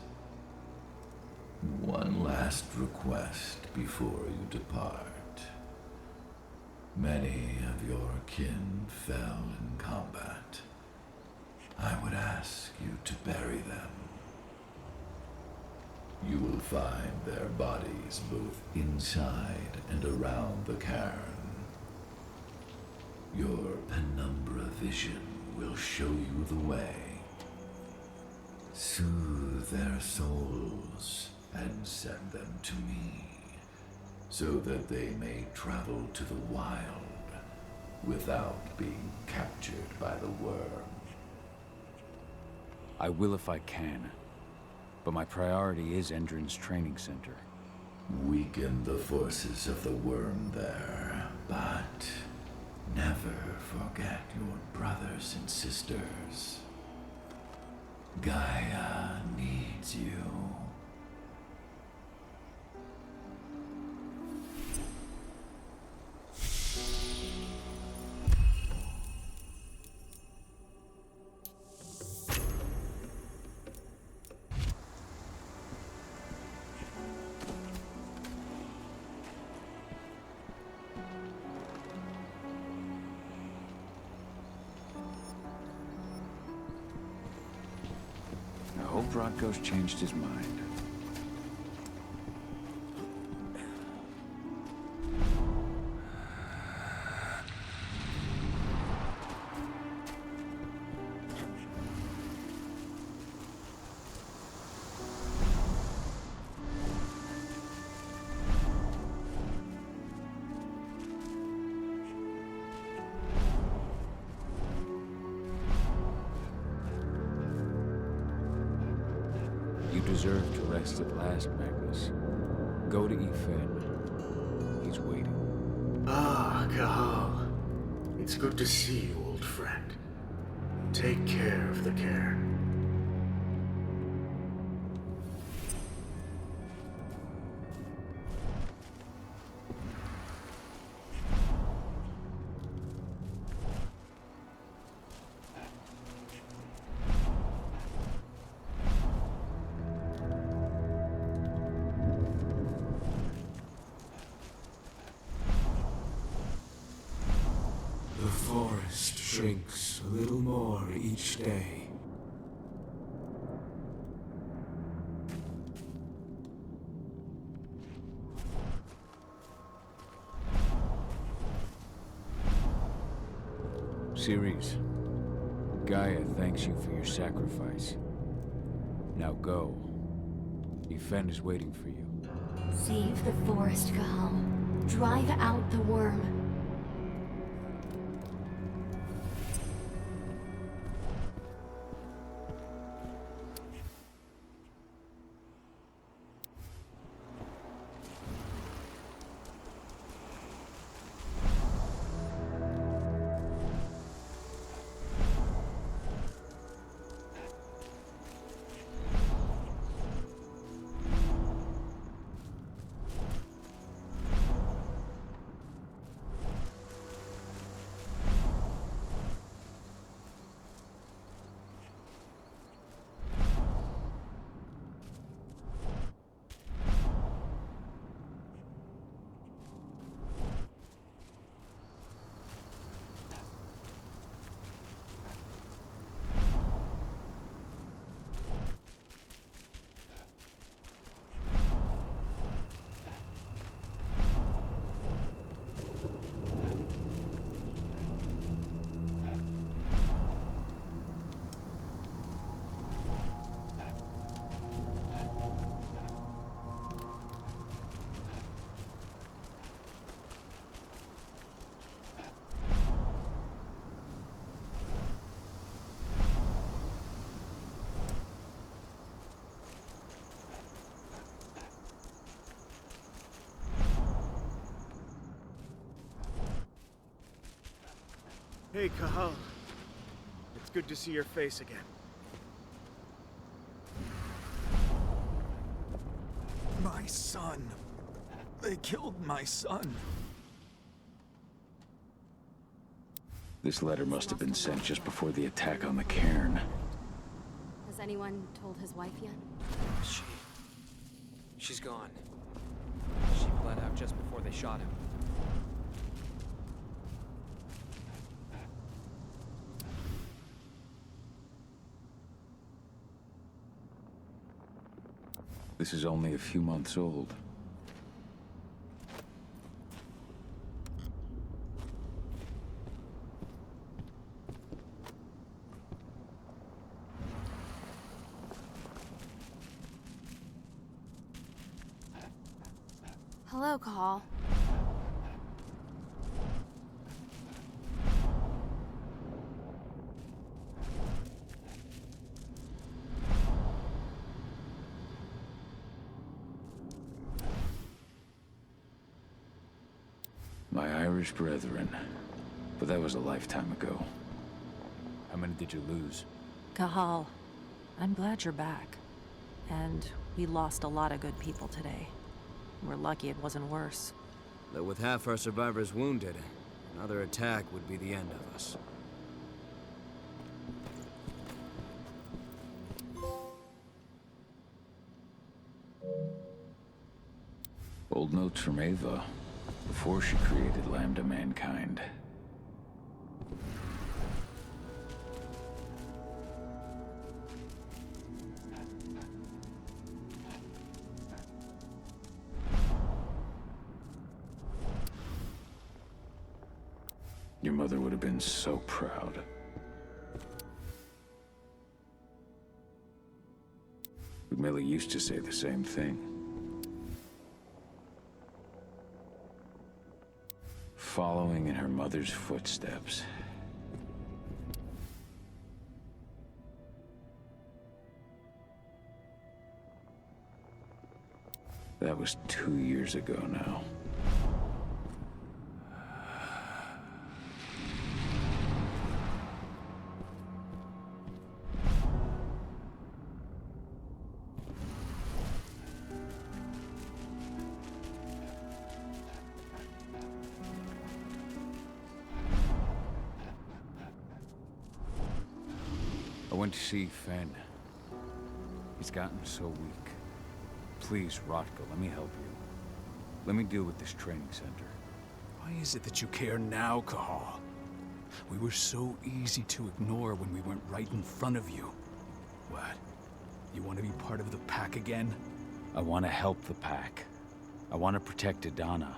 One last request before you depart. Many of your kin fell in combat. I would ask you to bury them. You will find their bodies both inside and around the cairn. Your penumbra vision will show you the way. Soothe their souls and send them to me, so that they may travel to the wild without being captured by the worm. I will if I can, but my priority is Endron's training center. Weaken the forces of the worm there, but never forget your brothers and sisters. Gaia needs you. I hope Rodko's changed his mind. You deserve to rest at last, Magnus. Go to Ifen. He's waiting. Ah, Cahal. It's good to see you, old friend. Take care of the cairn. The forest shrinks a little more each day. Ceres, Gaia thanks you for your sacrifice. Now go. Ifen is waiting for you. Save the forest, Cahal. Drive out the worm. Hey, Cahal. good to see your face again. My son. They killed my son. This letter must have been sent just before the attack on the cairn. Has anyone told his wife yet? She's gone. She bled out just before they shot him. This is only a few months old. Hello, Call. My Irish brethren. But that was a lifetime ago. How many did you lose? Cahal, I'm glad you're back. And we lost a lot of good people today. We're lucky it wasn't worse. Though with half our survivors wounded, another attack would be the end of us. Old notes from Ava, before she created Lambda Mankind. Your mother would have been so proud. Millie used to say the same thing. Following in her mother's footsteps. That was 2 years ago now. I went to see Fenn. He's gotten so weak. Please, Rotko, let me help you. Let me deal with this training center. Why is it that you care now, Cahal? We were so easy to ignore when we went right in front of you. What? You want to be part of the pack again? I want to help the pack. I want to protect Adana.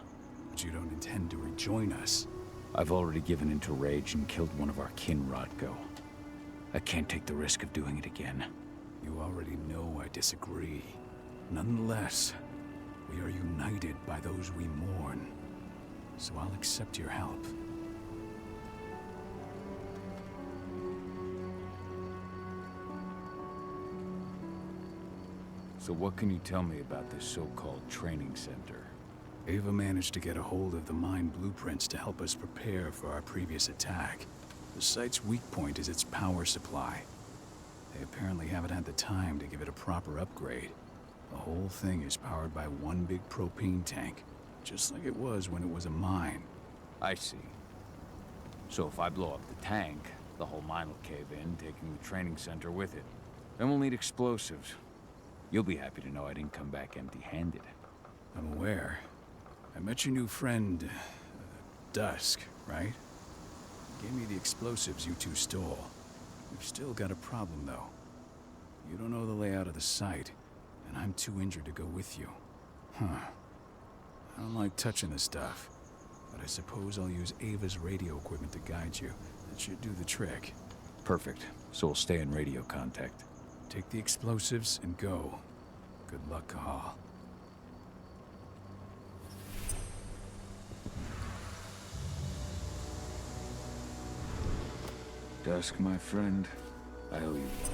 But you don't intend to rejoin us. I've already given into rage and killed one of our kin, Rotko. I can't take the risk of doing it again. You already know I disagree. Nonetheless, we are united by those we mourn. So I'll accept your help. So what can you tell me about this so-called training center? Ava managed to get a hold of the mine blueprints to help us prepare for our previous attack. The site's weak point is its power supply. They apparently haven't had the time to give it a proper upgrade. The whole thing is powered by one big propane tank, just like it was when it was a mine. I see. So if I blow up the tank, the whole mine will cave in, taking the training center with it. Then we'll need explosives. You'll be happy to know I didn't come back empty-handed. I'm aware. I met your new friend, Dusk, right? Gave me the explosives you two stole. We've still got a problem, though. You don't know the layout of the site, and I'm too injured to go with you. Huh. I don't like touching this stuff, but I suppose I'll use Ava's radio equipment to guide you. That should do the trick. Perfect. So we'll stay in radio contact. Take the explosives and go. Good luck, Cahal. Dusk, my friend, I owe you one.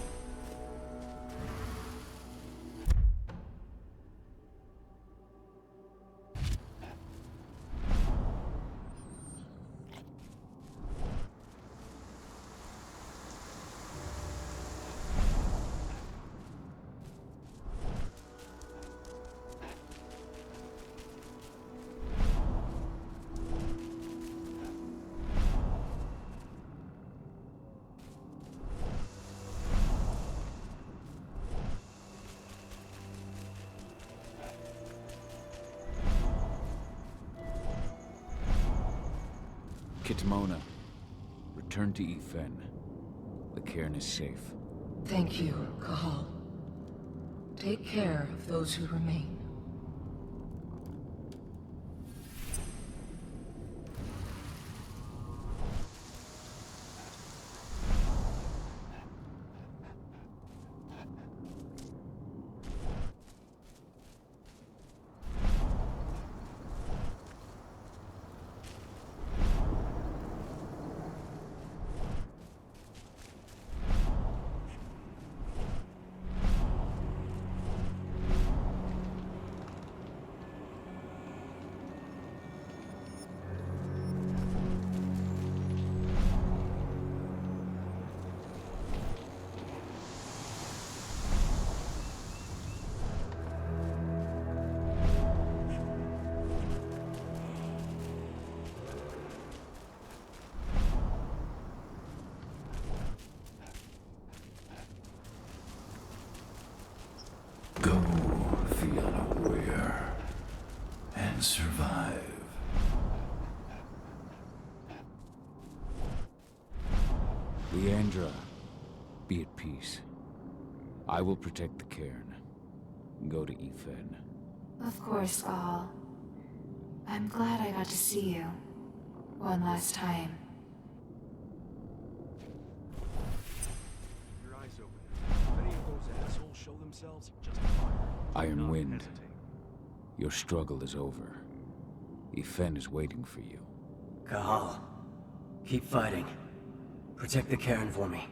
Kitamona, return to Efen. The cairn is safe. Thank you, Kahal. Take care of those who remain. Go the unaware and survive. Leandra, be at peace. I will protect the cairn. Go to Efen. Of course, Gaul. I'm glad I got to see you. One last time. Your eyes open. If any of those assholes show themselves, just fire. Iron Wind, your struggle is over. Efen is waiting for you. Kahal, keep fighting. Protect the cairn for me.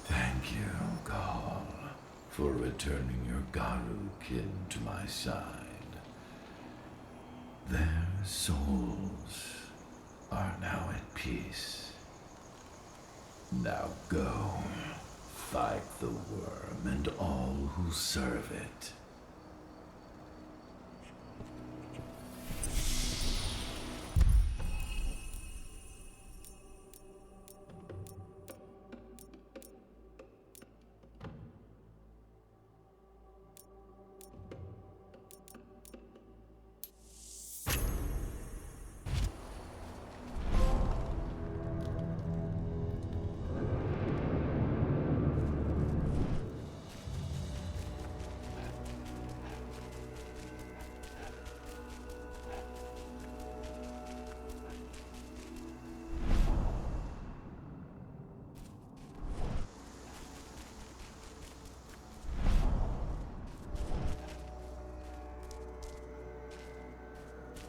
Thank you, Gaul, for returning your Garu kin to my side. Their souls are now at peace. Now go, fight the worm and all who serve it.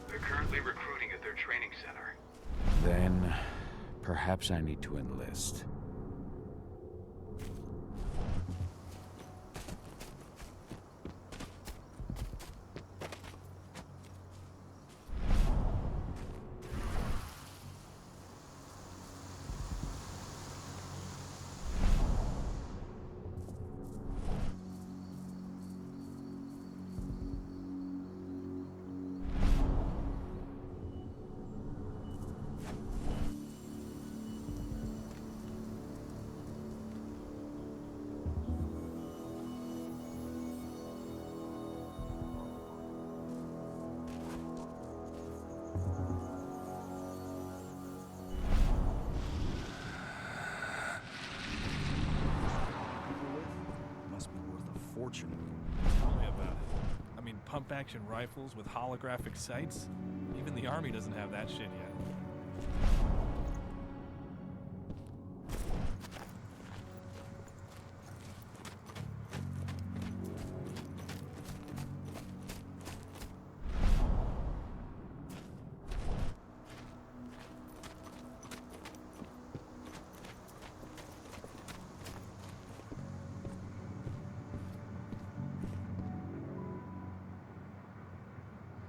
They're currently recruiting at their training center. Then, perhaps I need to enlist. Must be worth a fortune. Tell me about it. I mean, pump-action rifles with holographic sights? Even the army doesn't have that shit yet.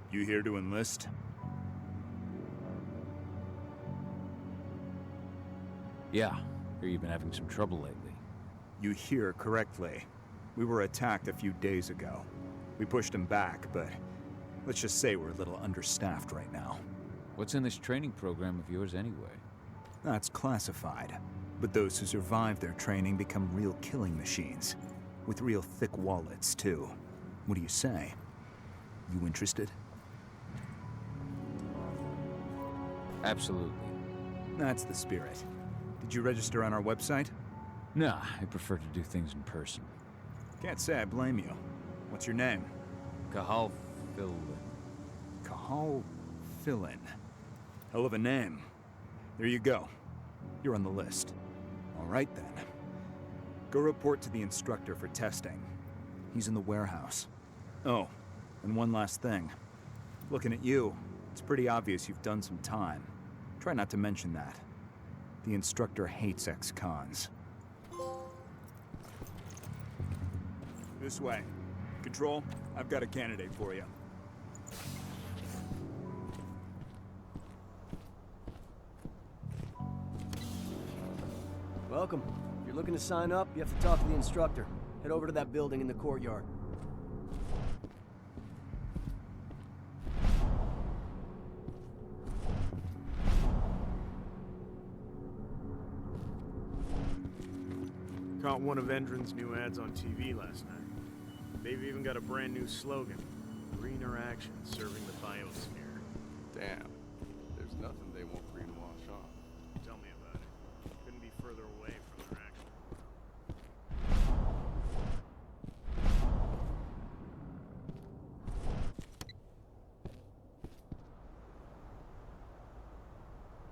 You here to enlist? Yeah, hear you've been having some trouble lately. You hear correctly. We were attacked a few days ago. We pushed them back, but let's just say we're a little understaffed right now. What's in this training program of yours anyway? That's classified. But those who survive their training become real killing machines. With real thick wallets, too. What do you say? You interested? Absolutely. That's the spirit. Did you register on our website? Nah, I prefer to do things in person. Can't say I blame you. What's your name? Cahal Fillin. Cahal Fillin. Hell of a name. There you go. You're on the list. All right, then. Go report to the instructor for testing. He's in the warehouse. Oh, and one last thing. Looking at you, it's pretty obvious you've done some time. Try not to mention that. The instructor hates ex-cons. This way. Control, I've got a candidate for you. Welcome. If you're looking to sign up, you have to talk to the instructor. Head over to that building in the courtyard. Caught one of Endron's new ads on TV last night. They've even got a brand new slogan. Greener action serving the biosphere. Damn. There's nothing they won't greenwash on. Tell me about it. Couldn't be further away from their action.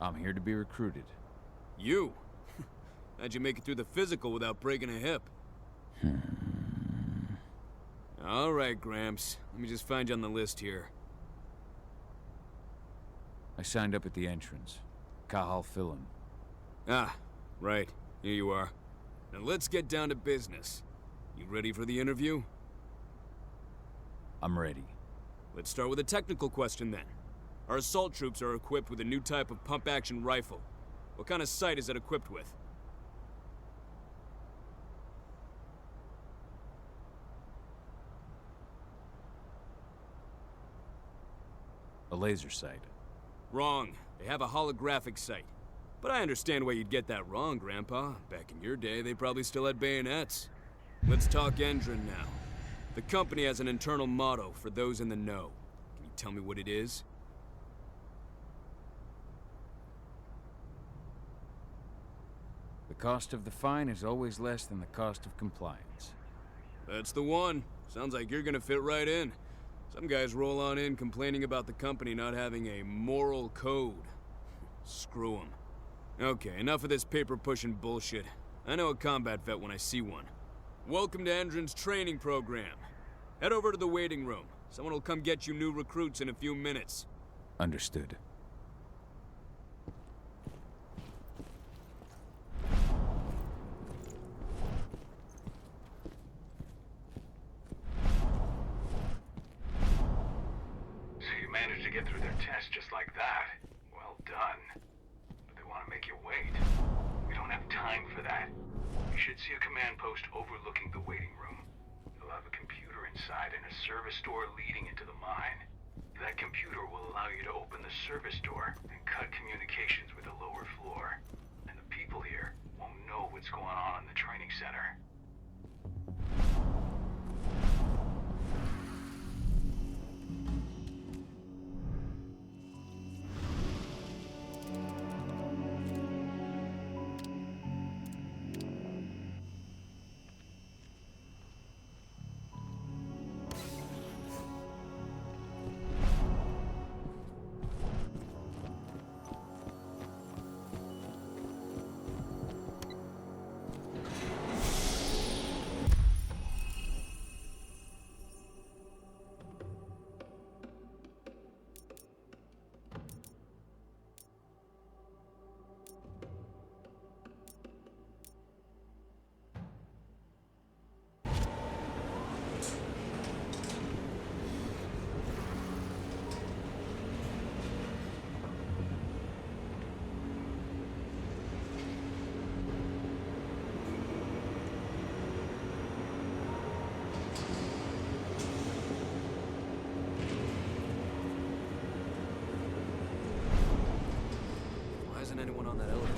I'm here to be recruited. You? How'd you make it through the physical without breaking a hip? All right, Gramps. Let me just find you on the list here. I signed up at the entrance. Cahal Fillin. Ah, right. Here you are. Now let's get down to business. You ready for the interview? I'm ready. Let's start with a technical question then. Our assault troops are equipped with a new type of pump-action rifle. What kind of sight is it equipped with? A laser sight. Wrong. They have a holographic sight. But I understand why you'd get that wrong, Grandpa. Back in your day, they probably still had bayonets. Let's talk Endron now. The company has an internal motto for those in the know. Can you tell me what it is? The cost of the fine is always less than the cost of compliance. That's the one. Sounds like you're gonna fit right in. Some guys roll on in complaining about the company not having a moral code. Screw them. Okay, enough of this paper-pushing bullshit. I know a combat vet when I see one. Welcome to Endron's training program. Head over to the waiting room. Someone will come get you new recruits in a few minutes. Understood. Managed to get through their test just like that. Well done. But they want to make you wait. We don't have time for that. You should see a command post overlooking the waiting room. It'll have a computer inside and a service door leading into the mine. That computer will allow you to open the service door and cut communications with the lower floor. And the people here won't know what's going on in the training center. wasn't anyone on that elevator.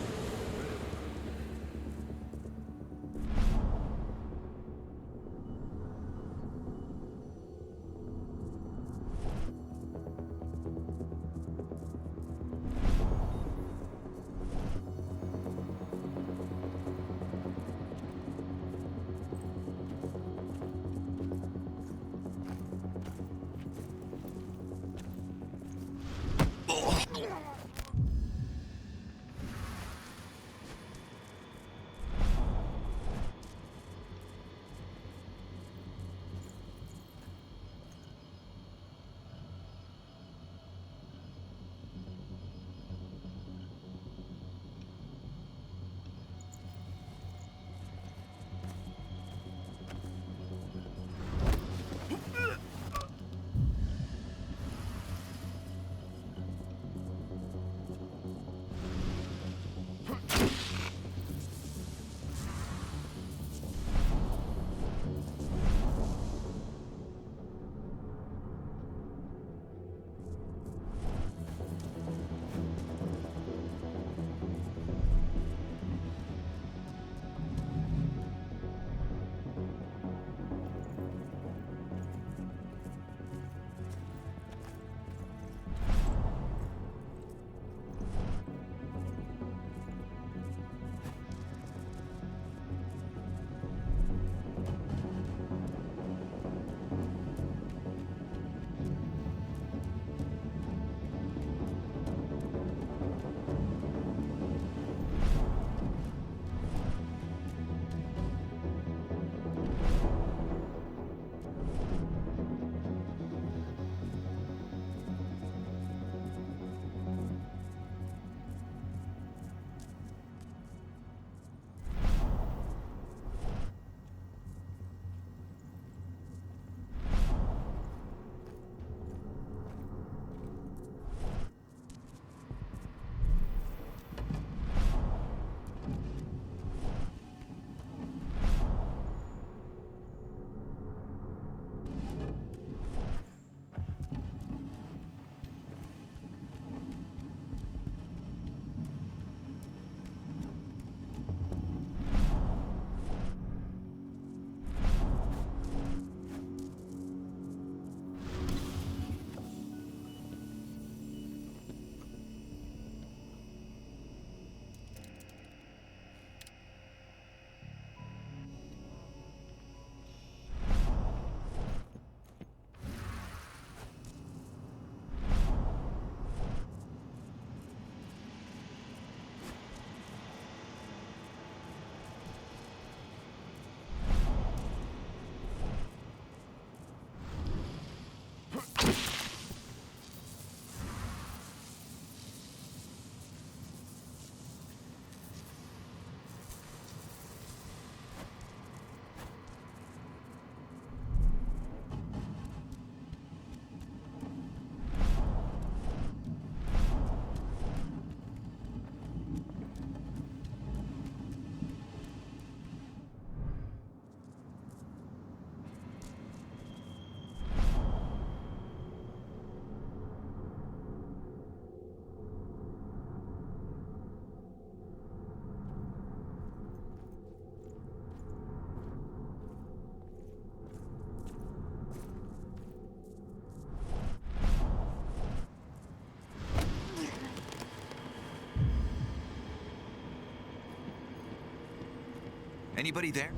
Anybody there?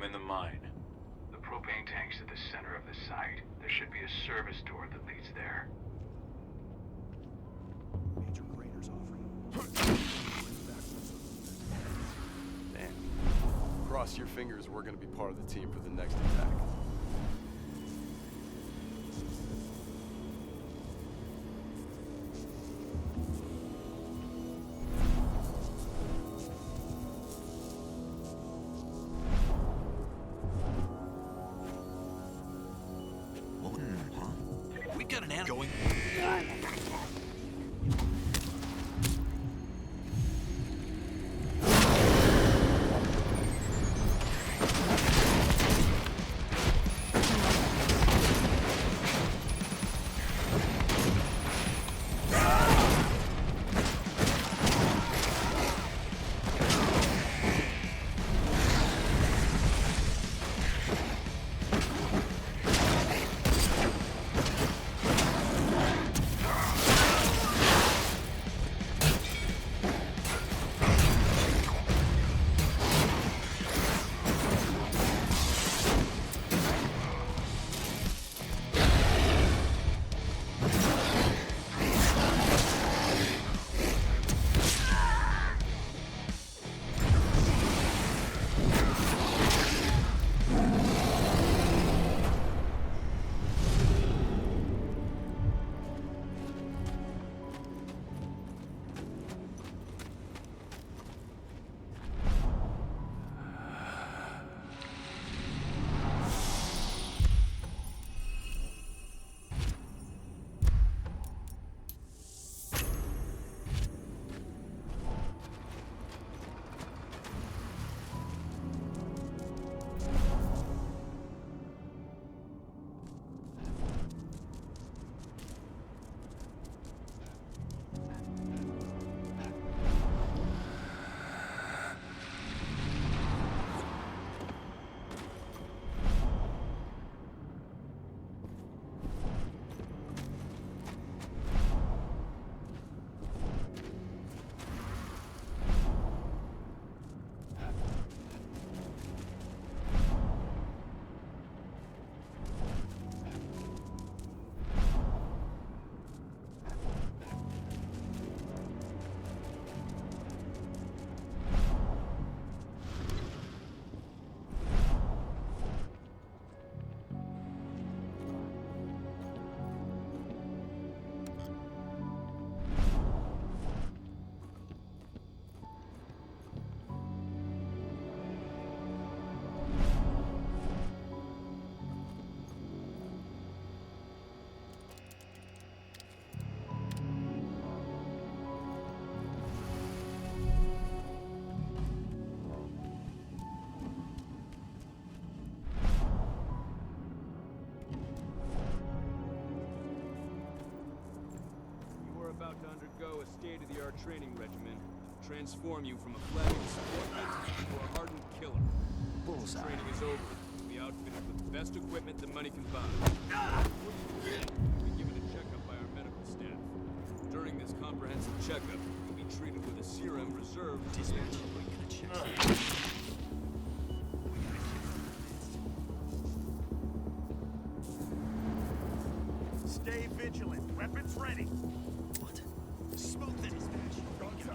I'm in the mine. The propane tank's at the center of the site. There should be a service door that leads there. Major craters offering. Damn. Cross your fingers we're gonna be part of the team for the next attack. We got an animal going. About to undergo a state-of-the-art training regimen to transform you from a flagging subordinate to a hardened killer. Bullseye. Training is over. You'll be outfitted with the best equipment that money can buy. You'll be given a checkup by our medical staff. During this comprehensive checkup, you'll be treated with a serum reserved for Stay vigilant. Weapons ready. What? Smoke the dispatch. Don't get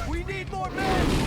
We need more men!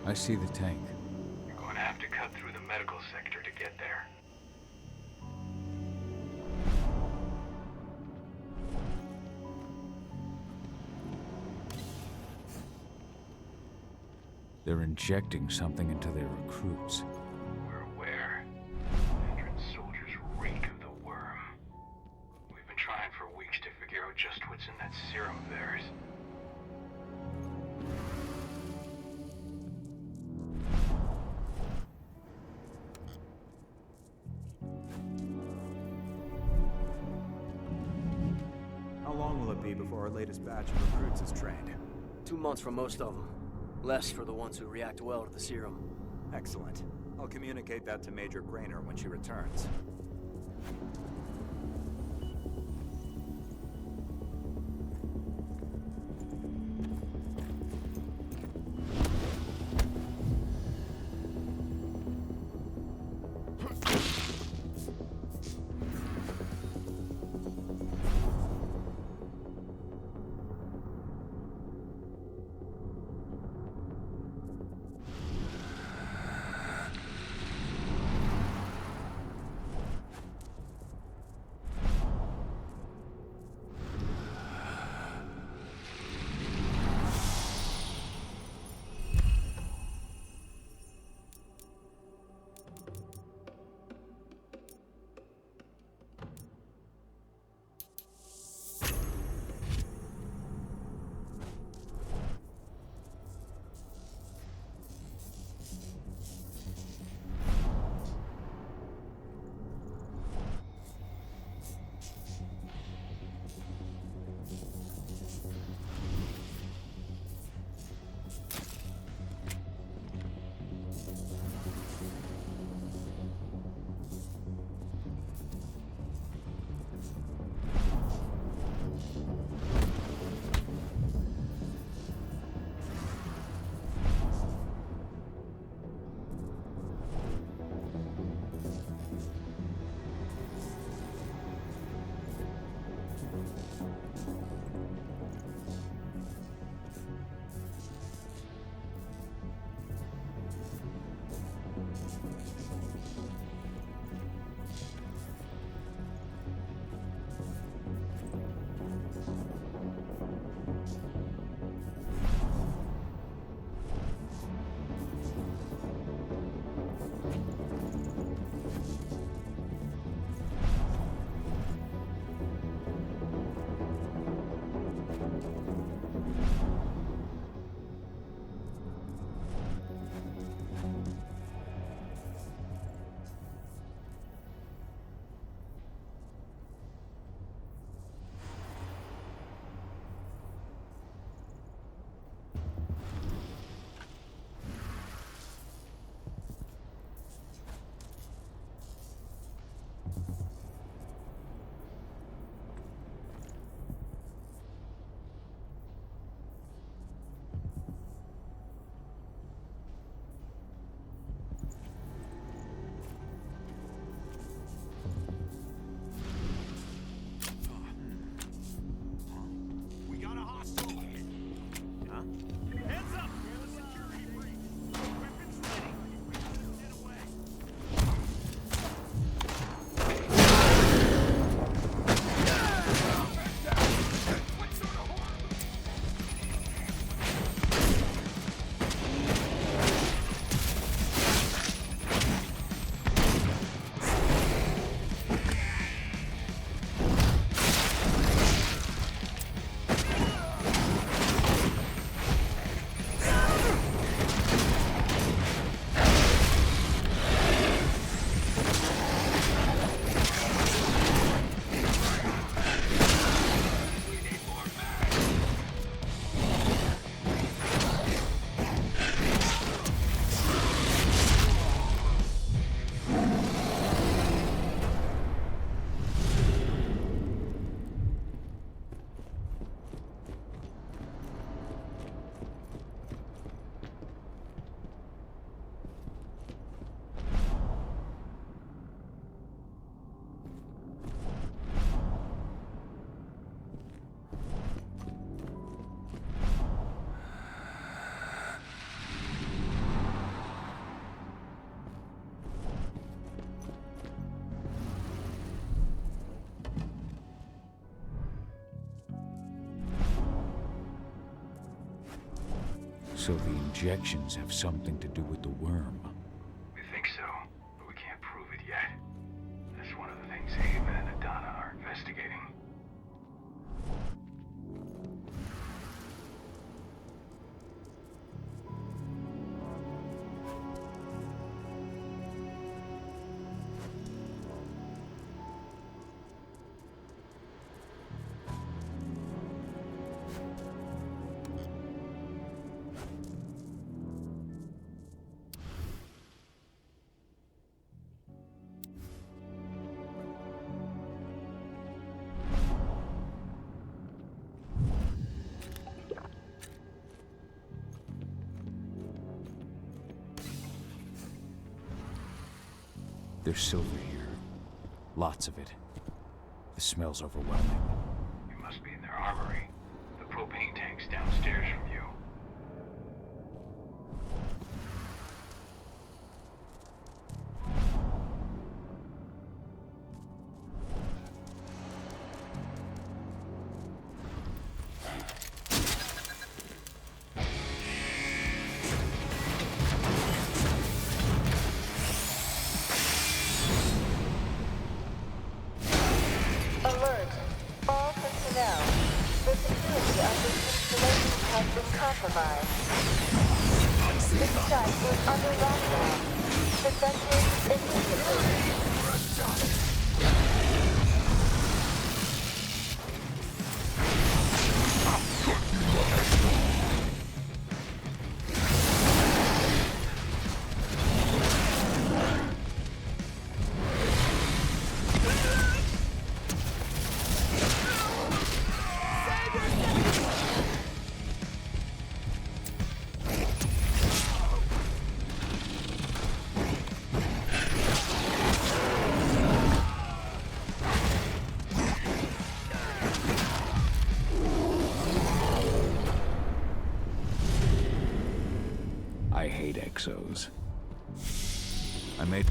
I see the tank. You're going to have to cut through the medical sector to get there. They're injecting something into their recruits. We're aware. Endron's soldiers reek of the worm. We've been trying for weeks to figure out just what's in that serum of theirs. How long will it be before our latest batch of recruits is trained? 2 months for most of them. Less for the ones who react well to the serum. Excellent. I'll communicate that to Major Grainer when she returns. So the injections have something to do with the worm. We think so, but we can't prove it yet. That's one of the things Ava and Adana are investigating. There's silver here. Lots of it. The smell's overwhelming. It must be in their armory. The propane tank's downstairs from you. Alert! All personnel. The security of this installation has been compromised. This site is under lockdown. Defenders immediately. I hate exos. I made...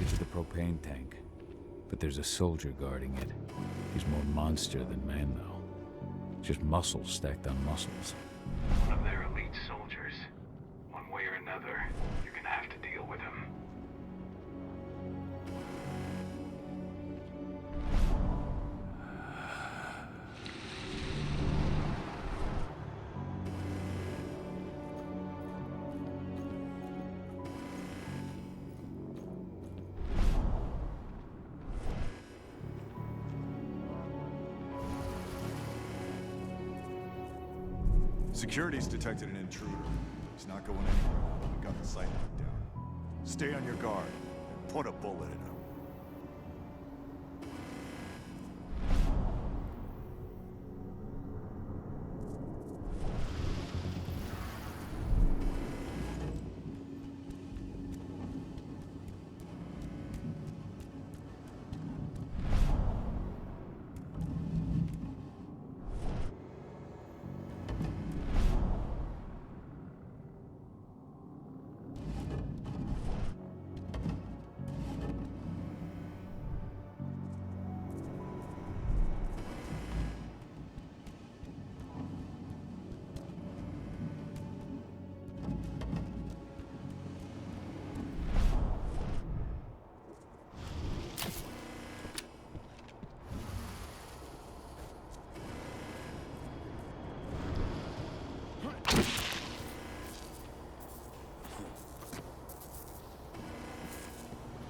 to the propane tank, but there's a soldier guarding it. He's more monster than man, though. Just muscles stacked on muscles. One of their elite soldiers. One way or another, you're gonna have to deal with him. Security's detected an intruder. He's not going anywhere. We've got the site locked down. Stay on your guard and put a bullet in him.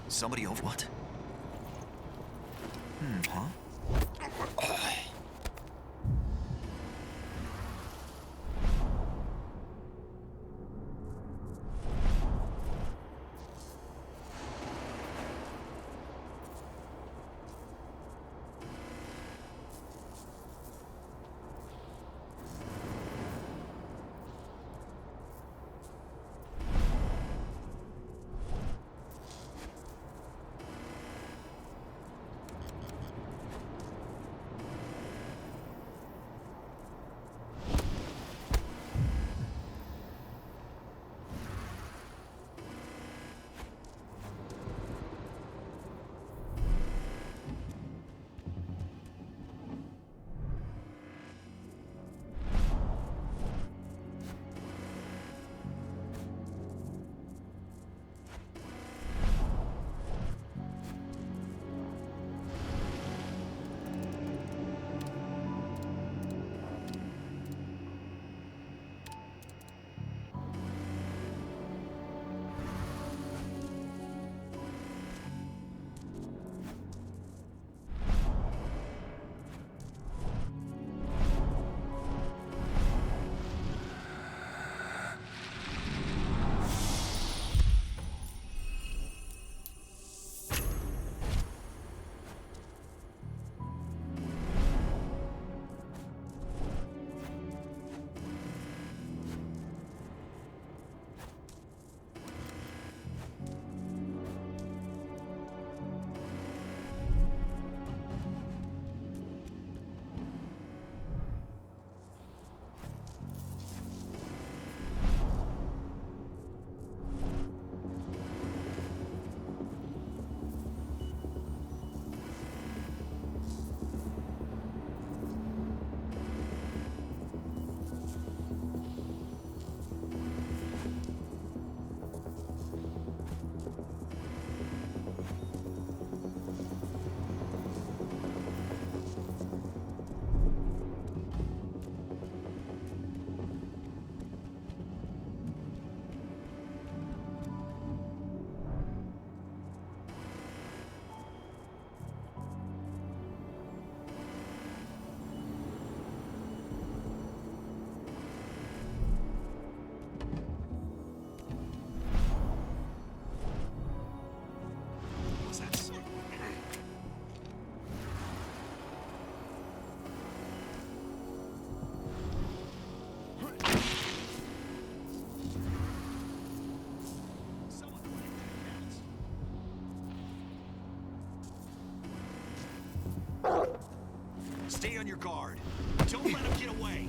Somebody over what? Huh? Stay on your guard. Don't let him get away.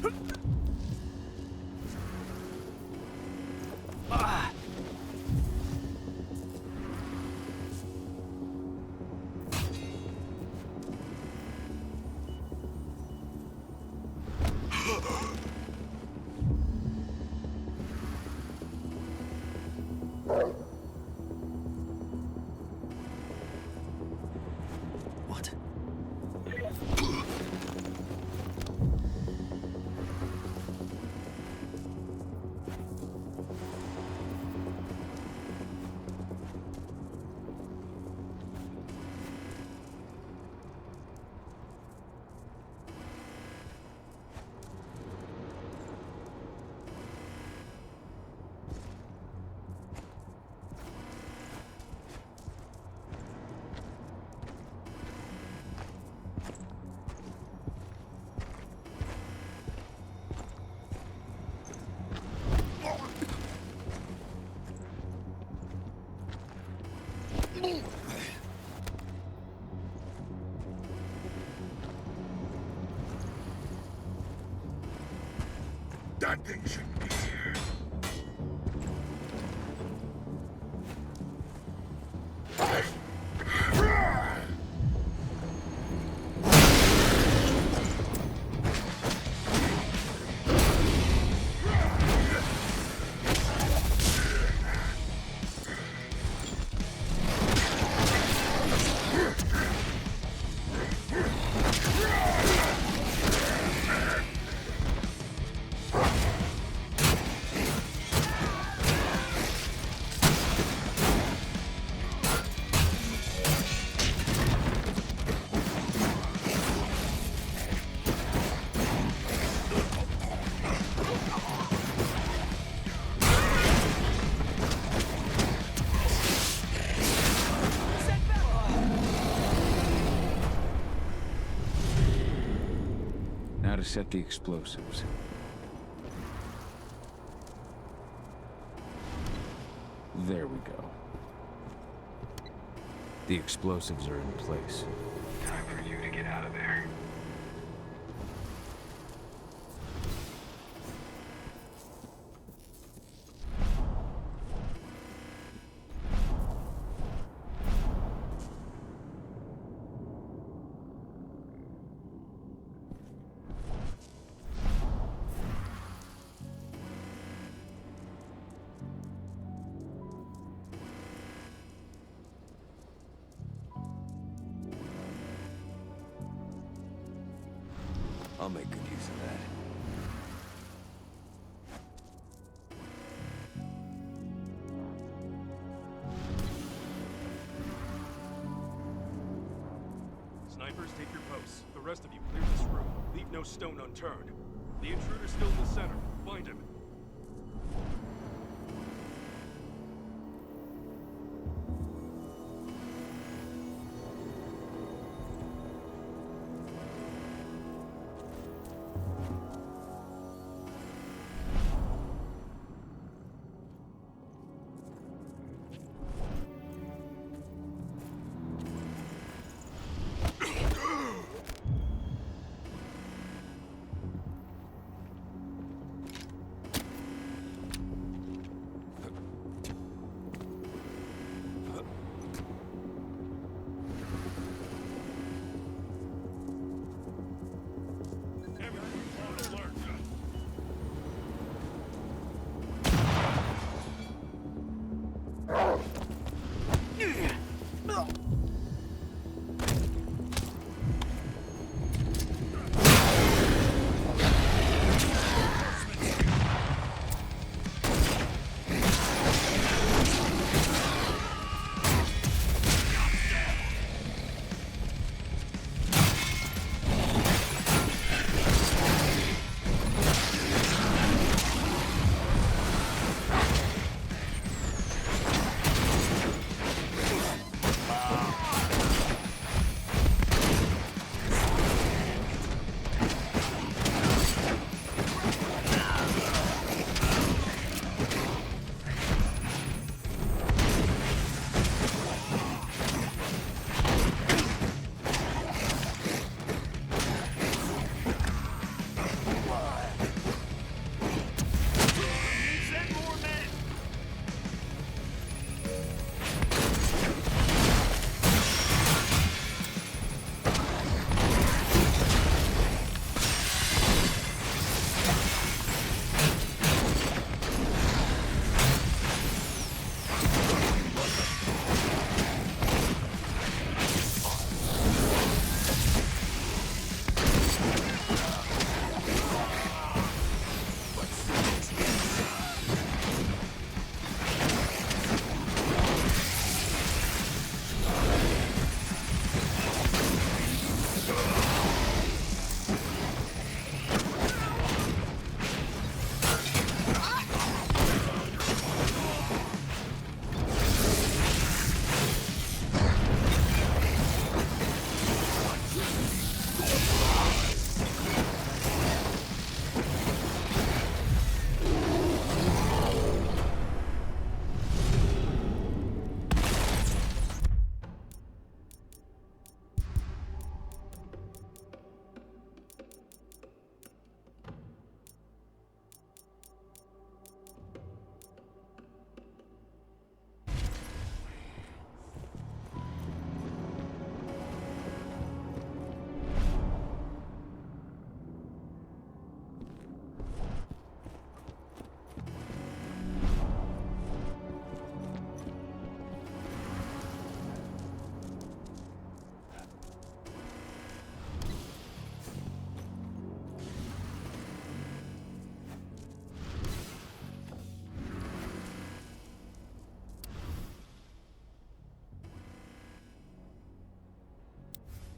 What? That thing shouldn't be here. Now to set the explosives. There we go. The explosives are in place. Time for you to get out of there. I'll make good use of that. Snipers, take your posts. The rest of you, clear this room. Leave no stone unturned. The intruder's still in the center. Find him.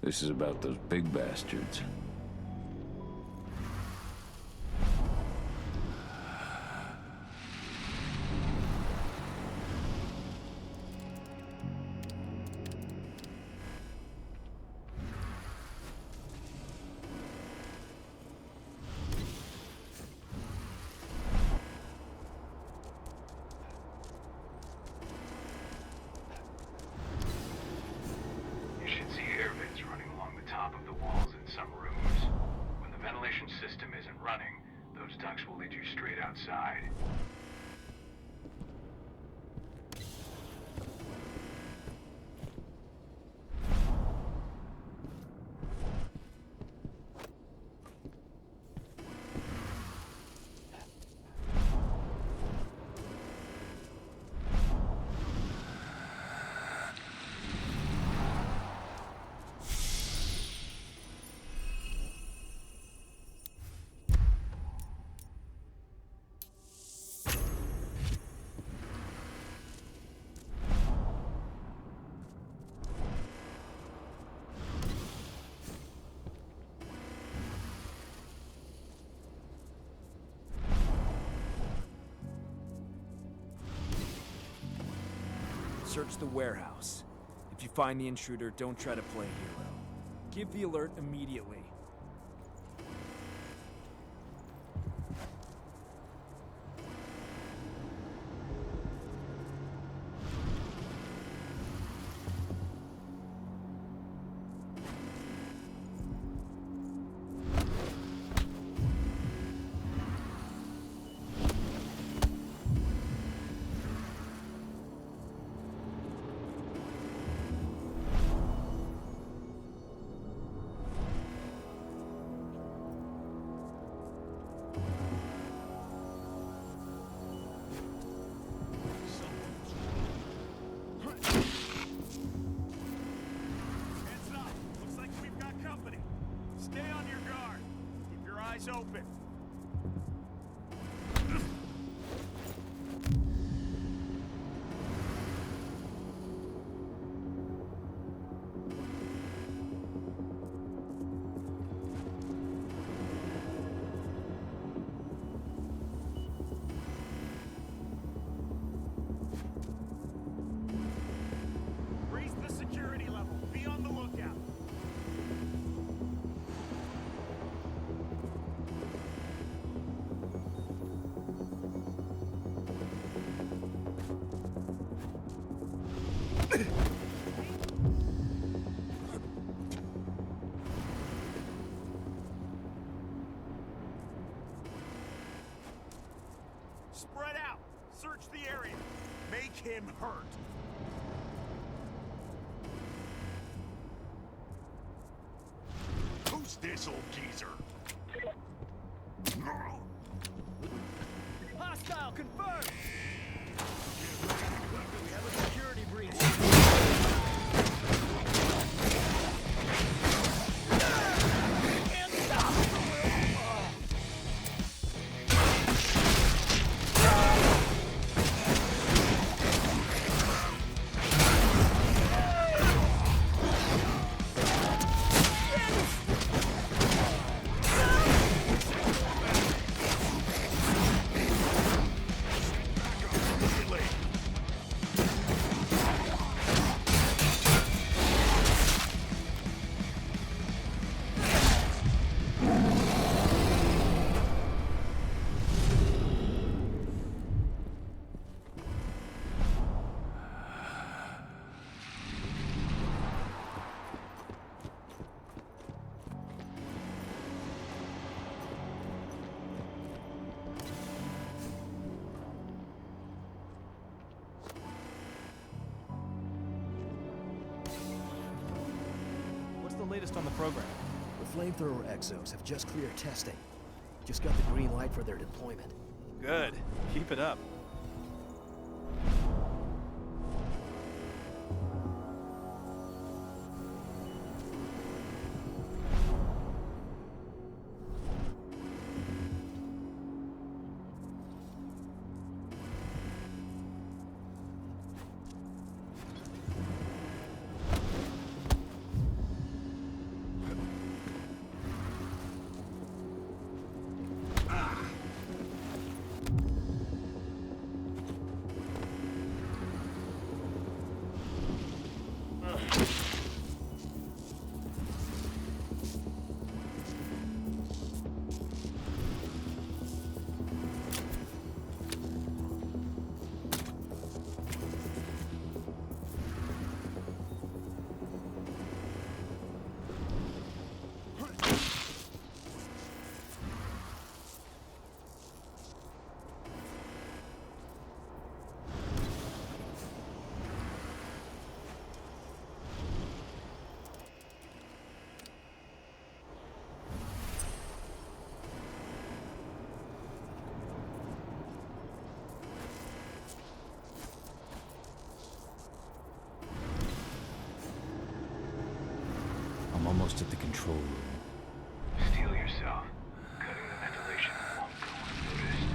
This is about those big bastards. You should see air vents running along the top of the walls in some rooms. When the ventilation system isn't running, those ducts will lead you straight outside. Search the warehouse. If you find the intruder, don't try to play hero. Give the alert immediately. Open. Raise the security level. Be on the lookout. Spread out. Search the area. Make him hurt. Who's this old geezer? Hostile confirmed. We have a security breach. Latest on the program. The flamethrower exos have just cleared testing. Just got the green light for their deployment. Good. Keep it up. almost at the control room. Steel yourself. Cutting the ventilation won't go unnoticed.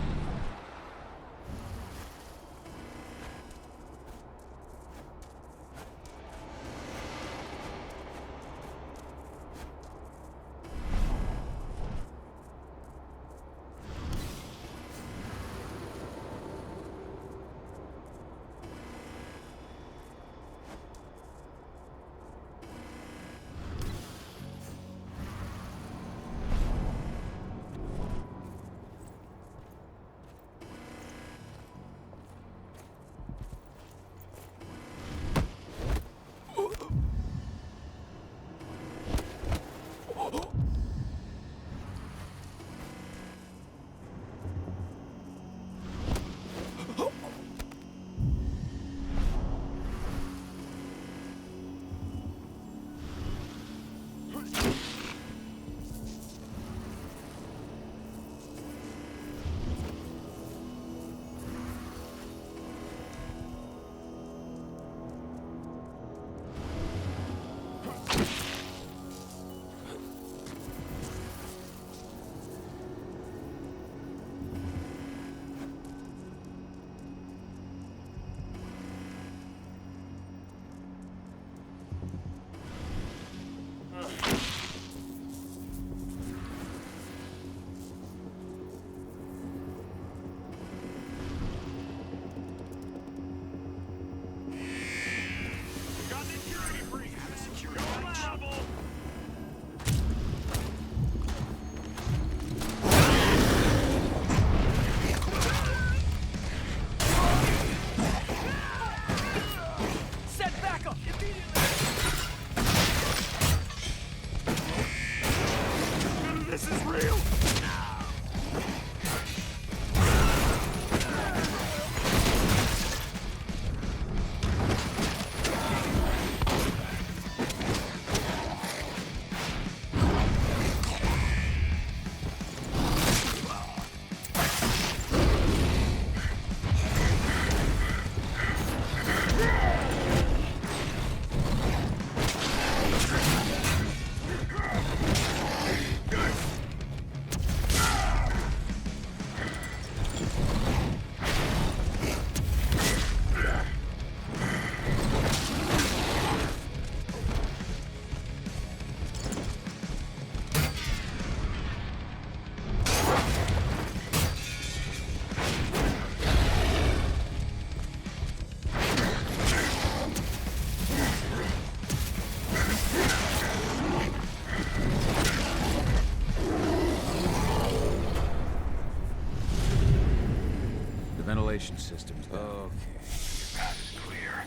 Ventilation systems down. Okay. Your path is clear.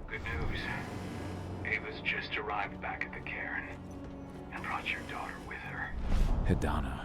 Good news. Ava's just arrived back at the cairn and brought your daughter with her. Hidana.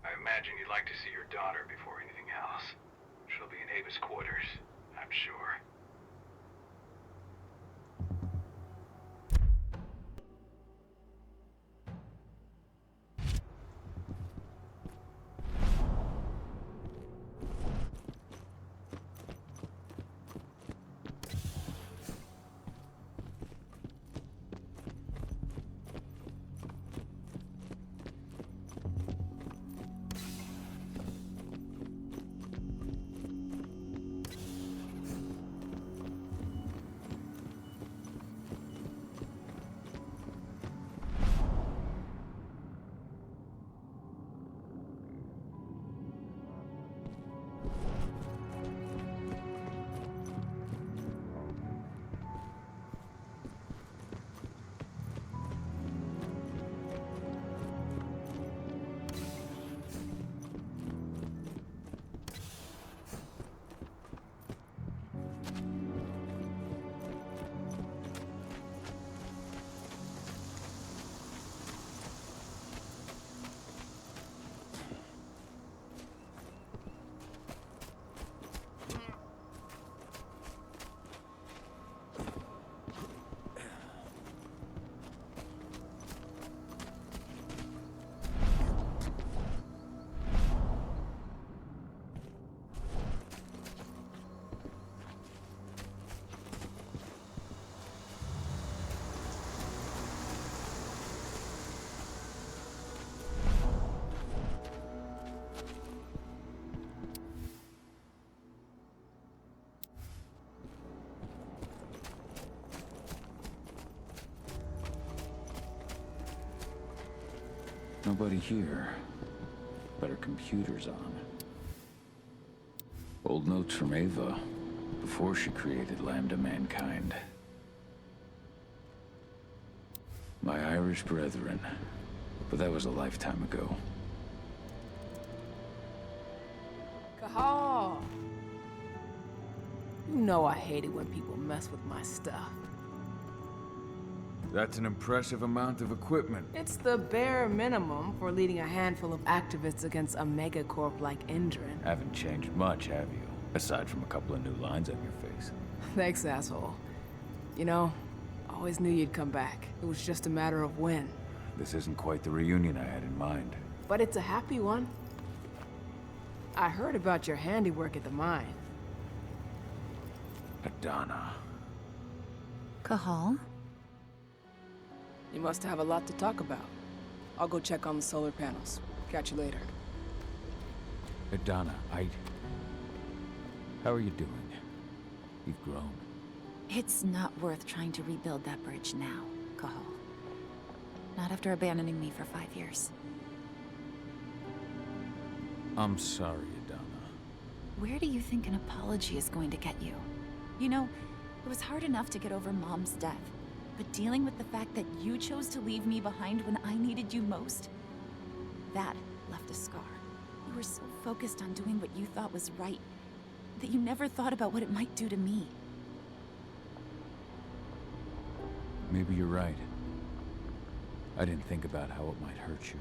I imagine you'd like to see your daughter before anything else. She'll be in Ava's quarters, I'm sure. Nobody here. But her computer's on. Old notes from Ava, before she created Lambda Mankind. My Irish brethren. But that was a lifetime ago. Cahal! You know I hate it when people mess with my stuff. That's an impressive amount of equipment. It's the bare minimum for leading a handful of activists against a megacorp like Indran. Haven't changed much, have you? Aside from a couple of new lines on your face. Thanks, asshole. You know, I always knew you'd come back. It was just a matter of when. This isn't quite the reunion I had in mind. But it's a happy one. I heard about your handiwork at the mine. Adana. Cahal? You must have a lot to talk about. I'll go check on the solar panels. Catch you later. Adana, how are you doing? You've grown. It's not worth trying to rebuild that bridge now, Cahal. Not after abandoning me for 5 years. I'm sorry, Adana. Where do you think an apology is going to get you? You know, it was hard enough to get over Mom's death, but dealing with the fact that you chose to leave me behind when I needed you most, that left a scar. You were so focused on doing what you thought was right, that you never thought about what it might do to me. Maybe you're right. I didn't think about how it might hurt you.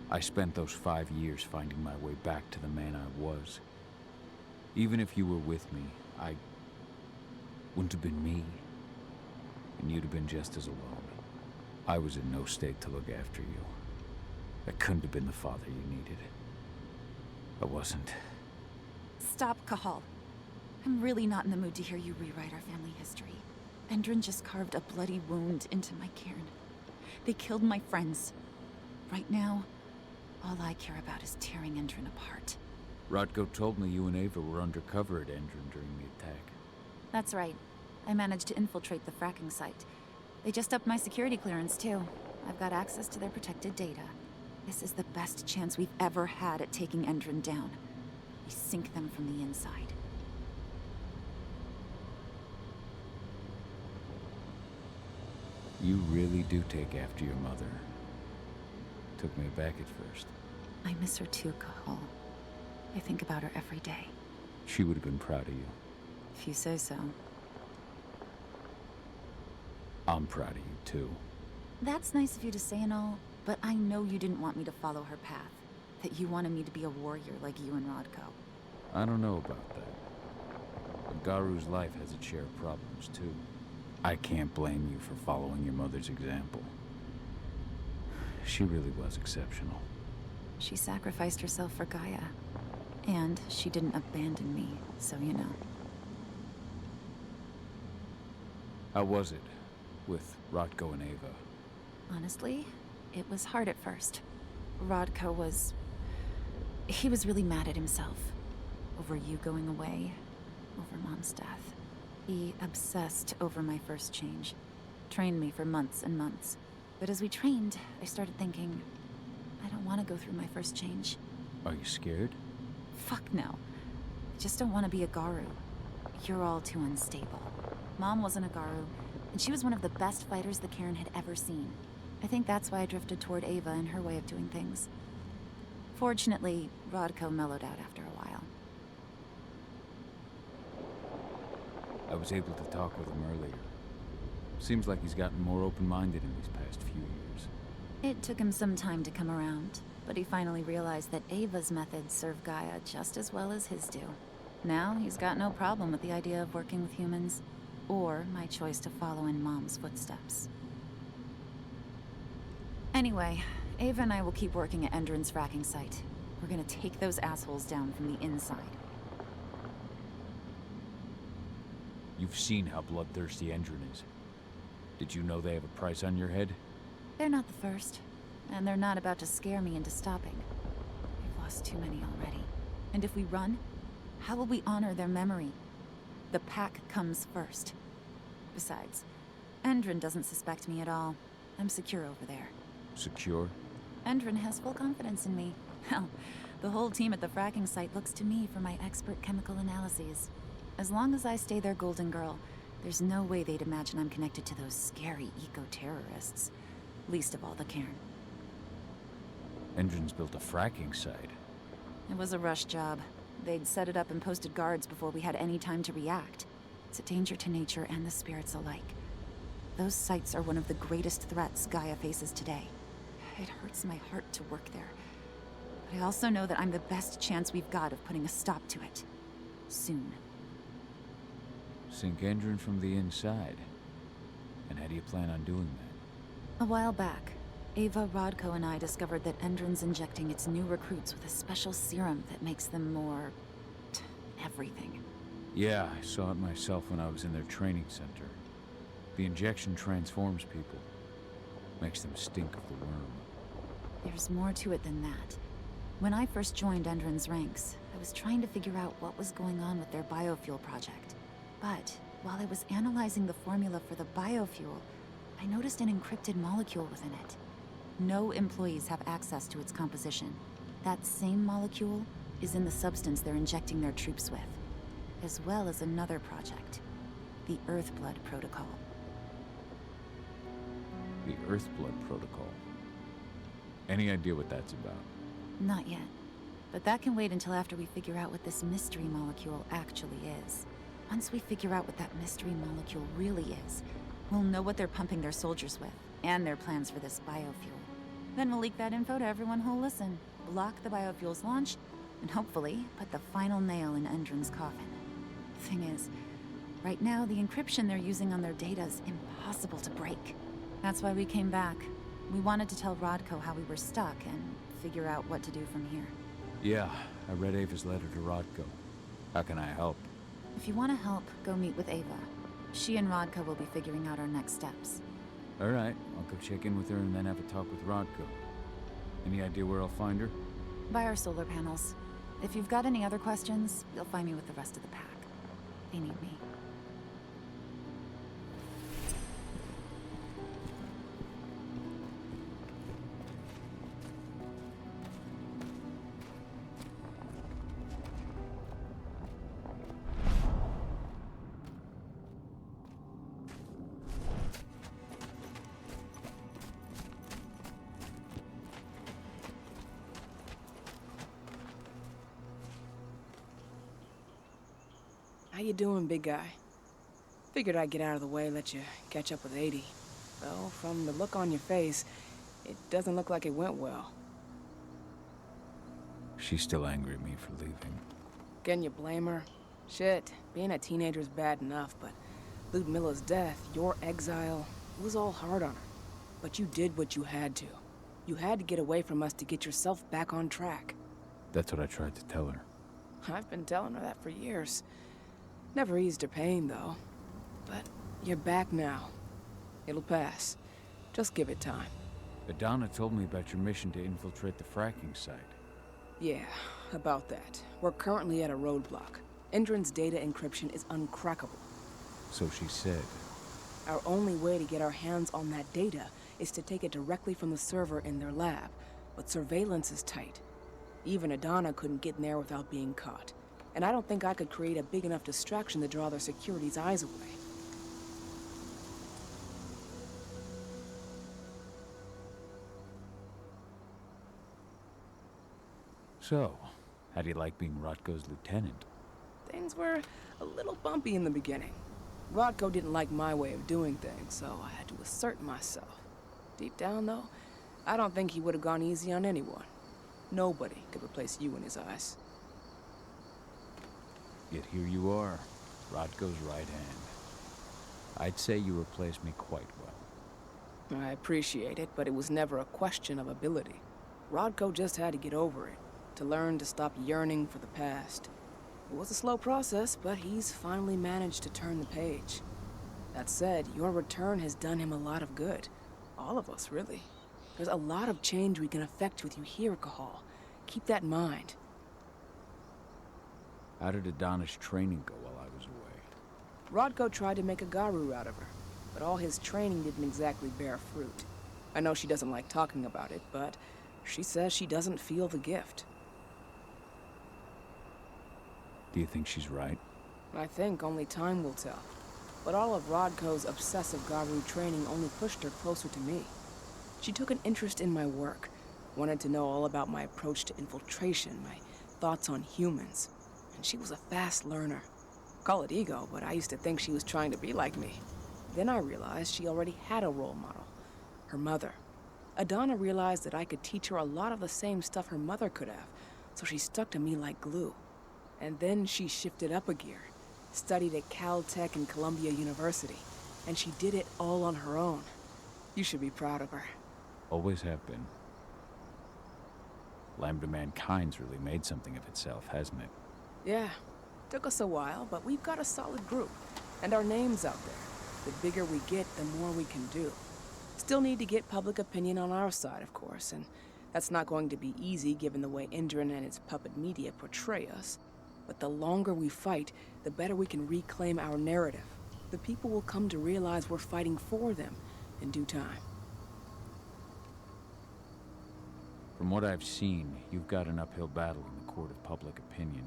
I spent those 5 years finding my way back to the man I was. Even if you were with me, I wouldn't have been me. And you'd have been just as alone. I was in no state to look after you. I couldn't have been the father you needed. I wasn't. Stop, Cahal. I'm really not in the mood to hear you rewrite our family history. Endrin just carved a bloody wound into my cairn. They killed my friends. Right now, all I care about is tearing Endrin apart. Rodko told me you and Ava were undercover at Endrin during the attack. That's right. I managed to infiltrate the fracking site. They just upped my security clearance, too. I've got access to their protected data. This is the best chance we've ever had at taking Endrin down. We sink them from the inside. You really do take after your mother. Took me aback at first. I miss her too, Cahal. I think about her every day. She would have been proud of you. If you say so. I'm proud of you, too. That's nice of you to say and all, but I know you didn't want me to follow her path. That you wanted me to be a warrior like you and Rodko. I don't know about that. But Garu's life has its share of problems, too. I can't blame you for following your mother's example. She really was exceptional. She sacrificed herself for Gaia. And she didn't abandon me, so you know. How was it with Rodko and Ava? Honestly, it was hard at first. Rodko was... he was really mad at himself. Over you going away. Over Mom's death. He obsessed over my first change. Trained me for months and months. But as we trained, I started thinking, I don't want to go through my first change. Are you scared? Fuck no. I just don't want to be a Garu. You're all too unstable. Mom wasn't a Garu, and she was one of the best fighters the Cairn had ever seen. I think that's why I drifted toward Ava and her way of doing things. Fortunately, Rodko mellowed out after a while. I was able to talk with him earlier. Seems like he's gotten more open-minded in these past few years. It took him some time to come around, but he finally realized that Ava's methods serve Gaia just as well as his do. Now he's got no problem with the idea of working with humans, or my choice to follow in Mom's footsteps. Anyway, Ava and I will keep working at Endrin's fracking site. We're gonna take those assholes down from the inside. You've seen how bloodthirsty Endrin is. Did you know they have a price on your head? They're not the first, and they're not about to scare me into stopping. We've lost too many already. And if we run, how will we honor their memory? The pack comes first. Besides, Endrin doesn't suspect me at all. I'm secure over there. Secure? Endrin has full confidence in me. Hell, the whole team at the fracking site looks to me for my expert chemical analyses. As long as I stay their golden girl, there's no way they'd imagine I'm connected to those scary eco-terrorists. Least of all the Cairn. Endrin's built a fracking site. It was a rush job. They'd set it up and posted guards before we had any time to react. It's a danger to nature and the spirits alike. Those sites are one of the greatest threats Gaia faces today. It hurts my heart to work there. But I also know that I'm the best chance we've got of putting a stop to it. Soon. Sink Endrin from the inside. And how do you plan on doing that? A while back, Ava, Rodko, and I discovered that Endrin's injecting its new recruits with a special serum that makes them more... everything. Yeah, I saw it myself when I was in their training center. The injection transforms people. Makes them stink of the worm. There's more to it than that. When I first joined Endrin's ranks, I was trying to figure out what was going on with their biofuel project. But while I was analyzing the formula for the biofuel, I noticed an encrypted molecule within it. No employees have access to its composition. That same molecule is in the substance they're injecting their troops with, as well as another project, the Earthblood Protocol. The Earthblood Protocol. Any idea what that's about? Not yet. But that can wait until after we figure out what this mystery molecule actually is. Once we figure out what that mystery molecule really is, we'll know what they're pumping their soldiers with, and their plans for this biofuel. Then we'll leak that info to everyone who'll listen, block the biofuel's launch, and hopefully put the final nail in Endrin's coffin. The thing is, right now the encryption they're using on their data's impossible to break. That's why we came back. We wanted to tell Rodko how we were stuck and figure out what to do from here. Yeah, I read Ava's letter to Rodko. How can I help? If you want to help, go meet with Ava. She and Rodko will be figuring out our next steps. Alright, I'll go check in with her and then have a talk with Rodko. Any idea where I'll find her? By our solar panels. If you've got any other questions, you'll find me with the rest of the pack. They need me. How you doing, big guy? Figured I'd get out of the way, let you catch up with 80. Though, from the look on your face, it doesn't look like it went well. She's still angry at me for leaving. Can you blame her? Shit, being a teenager's bad enough, but Ludmilla's death, your exile, it was all hard on her. But you did what you had to. You had to get away from us to get yourself back on track. That's what I tried to tell her. I've been telling her that for years. Never eased her pain, though. But you're back now. It'll pass. Just give it time. Adana told me about your mission to infiltrate the fracking site. Yeah, about that. We're currently at a roadblock. Endrin's data encryption is uncrackable. So she said. Our only way to get our hands on that data is to take it directly from the server in their lab. But surveillance is tight. Even Adana couldn't get in there without being caught. And I don't think I could create a big enough distraction to draw their security's eyes away. So, how do you like being Rodko's lieutenant? Things were a little bumpy in the beginning. Rodko didn't like my way of doing things, so I had to assert myself. Deep down, though, I don't think he would have gone easy on anyone. Nobody could replace you in his eyes. Yet here you are, Rodko's right hand. I'd say you replaced me quite well. I appreciate it, but it was never a question of ability. Rodko just had to get over it, to learn to stop yearning for the past. It was a slow process, but he's finally managed to turn the page. That said, your return has done him a lot of good. All of us, really. There's a lot of change we can effect with you here, Cahal. Keep that in mind. How did Adana's training go while I was away? Rodko tried to make a Garu out of her, but all his training didn't exactly bear fruit. I know she doesn't like talking about it, but She says she doesn't feel the gift. Do you think she's right? I think only time will tell. But all of Rodko's obsessive Garu training only pushed her closer to me. She took an interest in my work, wanted to know all about my approach to infiltration, my thoughts on humans. And she was a fast learner. Call it ego, but I used to think she was trying to be like me. Then I realized she already had a role model, her mother. Adana realized that I could teach her a lot of the same stuff her mother could have, so she stuck to me like glue. And then she shifted up a gear, studied at Caltech and Columbia University, and she did it all on her own. You should be proud of her. Always have been. Lambda Mankind's really made something of itself, hasn't it? Yeah, took us a while, but we've got a solid group, and our name's out there. The bigger we get, the more we can do. Still need to get public opinion on our side, of course, and that's not going to be easy given the way Indran and its puppet media portray us. But the longer we fight, the better we can reclaim our narrative. The people will come to realize we're fighting for them in due time. From what I've seen, you've got an uphill battle in the court of public opinion.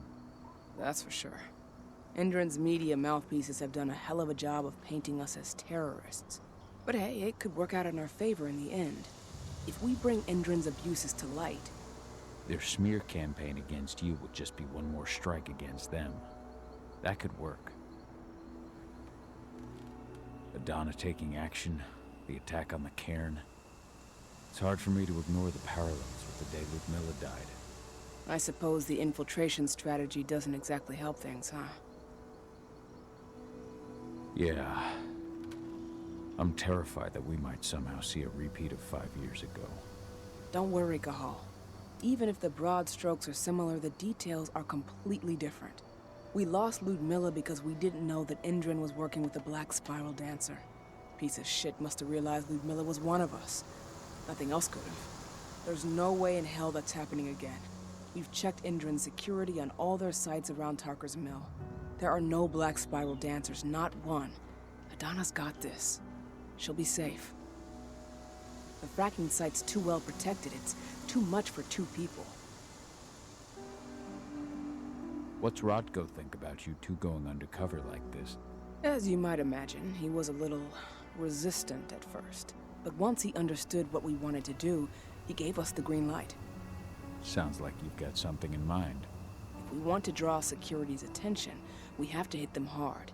That's for sure. Indran's media mouthpieces have done a hell of a job of painting us as terrorists. But hey, it could work out in our favor in the end. If we bring Indran's abuses to light... Their smear campaign against you would just be one more strike against them. That could work. Adana taking action, the attack on the cairn. It's hard for me to ignore the parallels with the day Ludmilla died. I suppose the infiltration strategy doesn't exactly help things, huh? Yeah. I'm terrified that we might somehow see a repeat of 5 years ago. Don't worry, Cahal. Even if the broad strokes are similar, the details are completely different. We lost Ludmilla because we didn't know that Indran was working with the Black Spiral Dancer. Piece of shit must have realized Ludmilla was one of us. Nothing else could have. There's no way in hell that's happening again. We've checked Indran's security on all their sites around Tarker's Mill. There are no Black Spiral Dancers, not one. Adana's got this. She'll be safe. The fracking site's too well protected. It's too much for 2 people. What's Rodko think about you two going undercover like this? As you might imagine, he was a little resistant at first. But once he understood what we wanted to do, he gave us the green light. Sounds like you've got something in mind. If we want to draw security's attention, we have to hit them hard.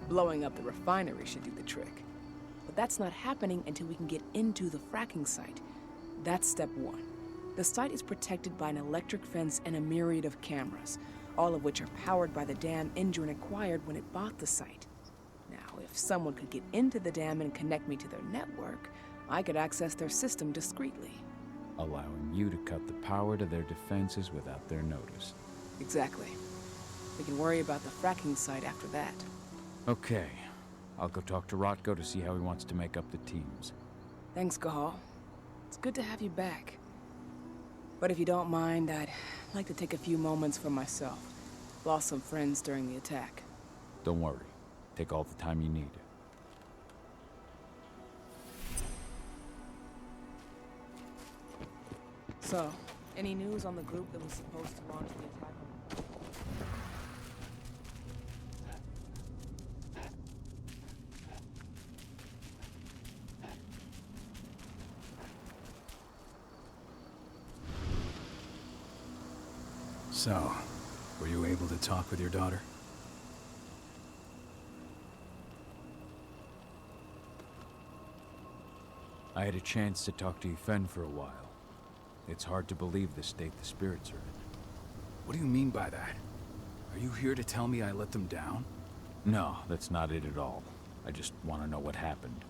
Blowing up the refinery should do the trick. But that's not happening until we can get into the fracking site. That's step 1. The site is protected by an electric fence and a myriad of cameras, all of which are powered by the dam Indran acquired when it bought the site. Now, if someone could get into the dam and connect me to their network, I could access their system discreetly. Allowing you to cut the power to their defenses without their notice. Exactly. We can worry about the fracking site after that. Okay. I'll go talk to Rodko to see how he wants to make up the teams. Thanks, Cahal. It's good to have you back. But if you don't mind, I'd like to take a few moments for myself. Lost some friends during the attack. Don't worry. Take all the time you need. So, any news on the group that was supposed to launch the attack? So, were you able to talk with your daughter? I had a chance to talk to Yfen for a while. It's hard to believe the state the spirits are in. What do you mean by that? Are you here to tell me I let them down? No, that's not it at all. I just want to know what happened.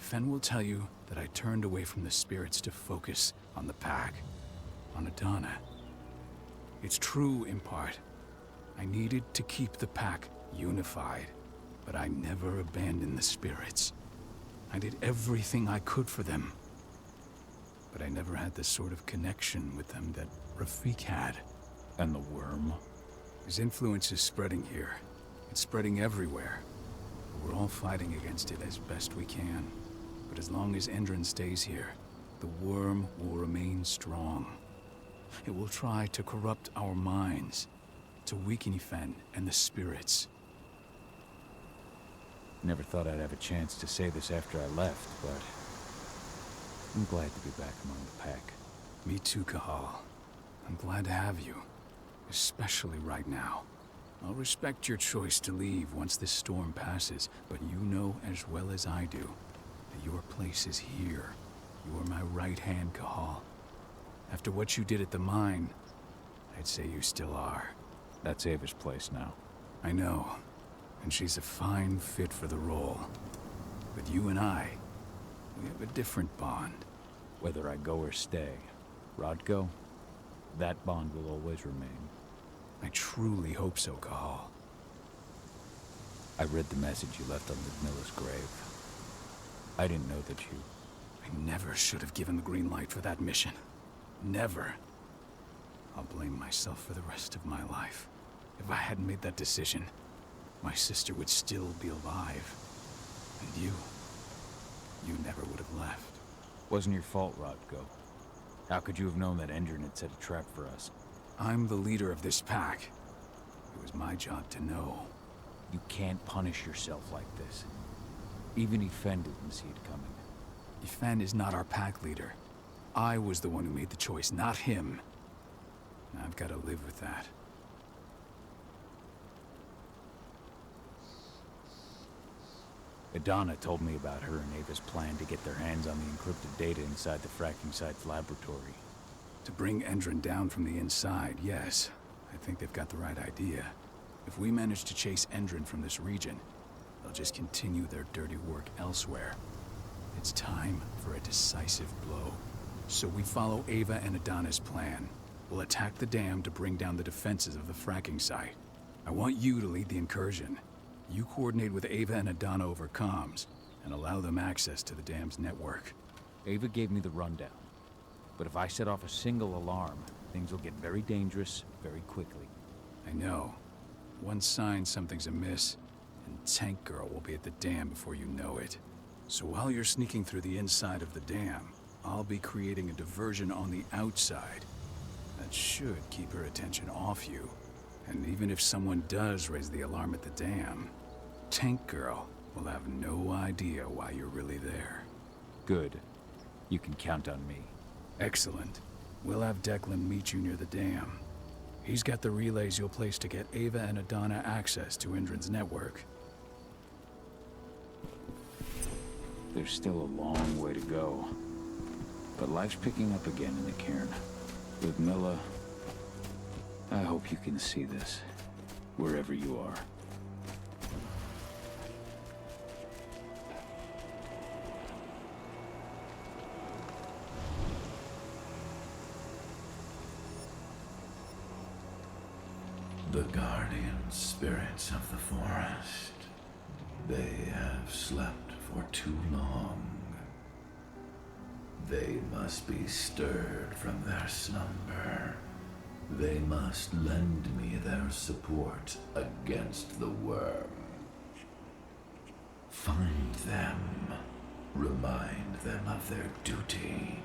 Yfen will tell you that I turned away from the spirits to focus on the pack, on Adana. It's true in part. I needed to keep the pack unified, but I never abandoned the spirits. I did everything I could for them. But I never had the sort of connection with them that Rafik had. And the worm? His influence is spreading here. It's spreading everywhere. We're all fighting against it as best we can. But as long as Endron stays here, the worm will remain strong. It will try to corrupt our minds, to weaken Yfen and the spirits. Never thought I'd have a chance to say this after I left, but I'm glad to be back among the pack. Me too, Cahal. I'm glad to have you, especially right now. I'll respect your choice to leave once this storm passes, but you know as well as I do that your place is here. You are my right hand, Cahal. After what you did at the mine, I'd say you still are. That's Ava's place now. I know, and she's a fine fit for the role. But you and I, we have a different bond. Whether I go or stay, Rodko, that bond will always remain. I truly hope so, Cahal. I read the message you left on Ludmilla's grave. I didn't know that you... I never should have given the green light for that mission. Never. I'll blame myself for the rest of my life. If I hadn't made that decision, my sister would still be alive. And you never would have left. Wasn't your fault, Rodko. How could you have known that Endron had set a trap for us? I'm the leader of this pack. It was my job to know. You can't punish yourself like this. Even Yfen didn't see it coming. Yfen is not our pack leader. I was the one who made the choice, not him. I've got to live with that. Adana told me about her and Ava's plan to get their hands on the encrypted data inside the fracking site's laboratory. To bring Endron down from the inside, yes. I think they've got the right idea. If we manage to chase Endron from this region, they'll just continue their dirty work elsewhere. It's time for a decisive blow. So we follow Ava and Adana's plan. We'll attack the dam to bring down the defenses of the fracking site. I want you to lead the incursion. You coordinate with Ava and Adana over comms, and allow them access to the dam's network. Ava gave me the rundown. But if I set off a single alarm, things will get very dangerous very quickly. I know. One sign something's amiss, and Tank Girl will be at the dam before you know it. So while you're sneaking through the inside of the dam, I'll be creating a diversion on the outside. That should keep her attention off you. And even if someone does raise the alarm at the dam, Tank Girl will have no idea why you're really there. Good. You can count on me. Excellent. We'll have Declan meet you near the dam. He's got the relays you'll place to get Ava and Adana access to Endron's network. There's still a long way to go. But life's picking up again in the cairn. Ludmilla, I hope you can see this, wherever you are. The guardian spirits of the forest. They have slept for too long. They must be stirred from their slumber. They must lend me their support against the worm. Find them, remind them of their duty,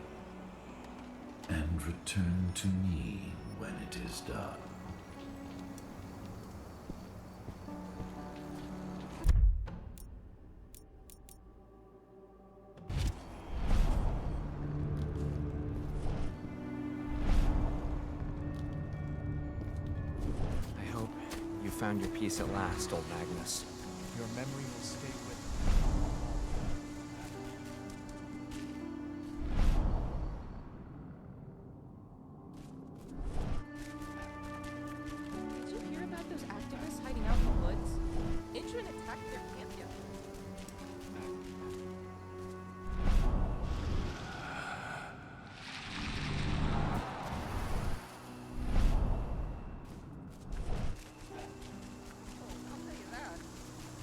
and return to me when it is done. Found your peace at last, old Magnus. Your memory will stay with you. Did you hear about those activists hiding out in the woods? Endron attacked their camp yesterday.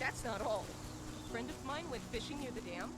That's not all. A friend of mine went fishing near the dam.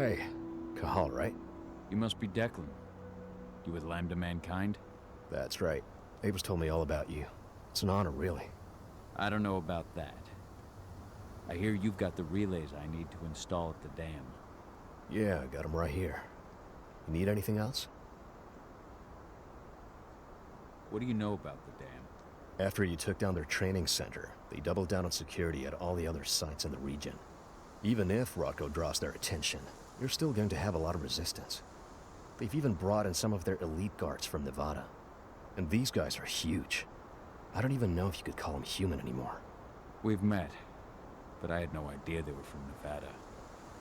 Hey, Cahal, right? You must be Declan. You with Lambda Mankind? That's right. Ava's told me all about you. It's an honor, really. I don't know about that. I hear you've got the relays I need to install at the dam. Yeah, I got them right here. You need anything else? What do you know about the dam? After you took down their training center, they doubled down on security at all the other sites in the region. Even if Rodko draws their attention, you're still going to have a lot of resistance. They've even brought in some of their elite guards from Nevada. And these guys are huge. I don't even know if you could call them human anymore. We've met, but I had no idea they were from Nevada.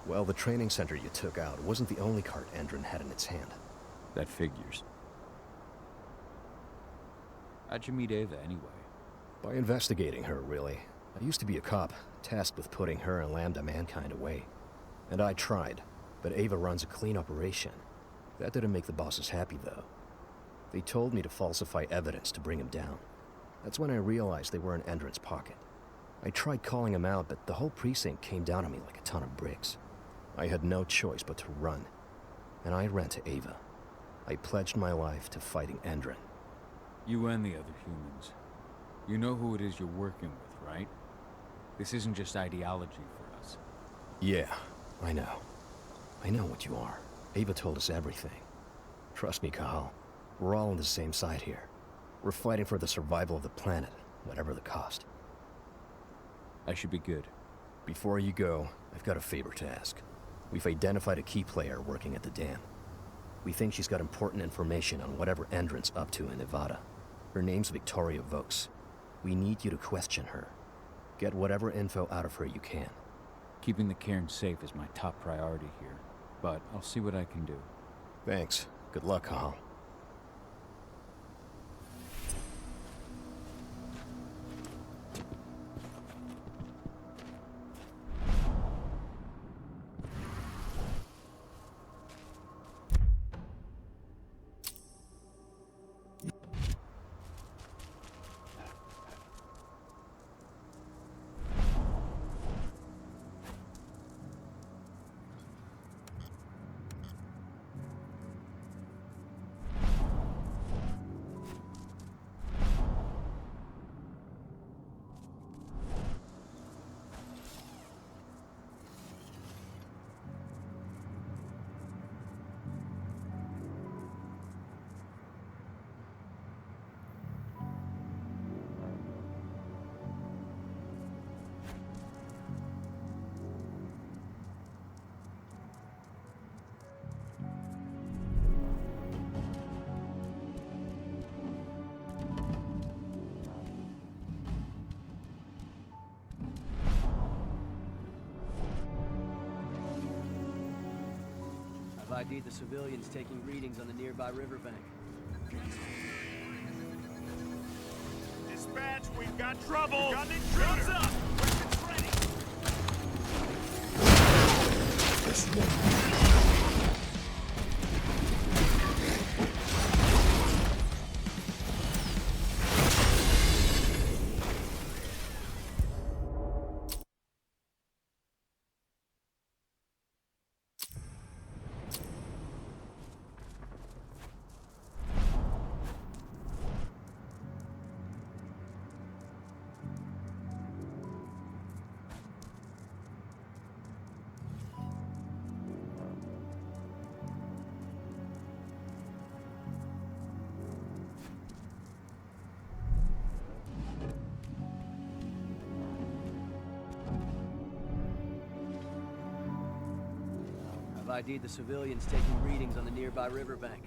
Well, the training center you took out wasn't the only card Endron had in its hand. That figures. How'd you meet Ava, anyway? By investigating her, really. I used to be a cop, tasked with putting her and Lambda Mankind away. And I tried, but Ava runs a clean operation. That didn't make the bosses happy, though. They told me to falsify evidence to bring him down. That's when I realized they were in Endron's pocket. I tried calling him out, but the whole precinct came down on me like a ton of bricks. I had no choice but to run. And I ran to Ava. I pledged my life to fighting Endron. You and the other humans. You know who it is you're working with, right? This isn't just ideology for us. Yeah, I know. I know what you are. Ava told us everything. Trust me, Cahal. We're all on the same side here. We're fighting for the survival of the planet, whatever the cost. I should be good. Before you go, I've got a favor to ask. We've identified a key player working at the dam. We think she's got important information on whatever Endron's up to in Nevada. Her name's Victoria Vokes. We need you to question her. Get whatever info out of her you can. Keeping the cairn safe is my top priority here, but I'll see what I can do. Thanks. Good luck, Cahal. I've ID'd the civilians taking readings on the nearby riverbank. Dispatch, we've got trouble! We've got an intruder! Guns up! Weapons ready! I've ID'd the civilians taking readings on the nearby riverbank.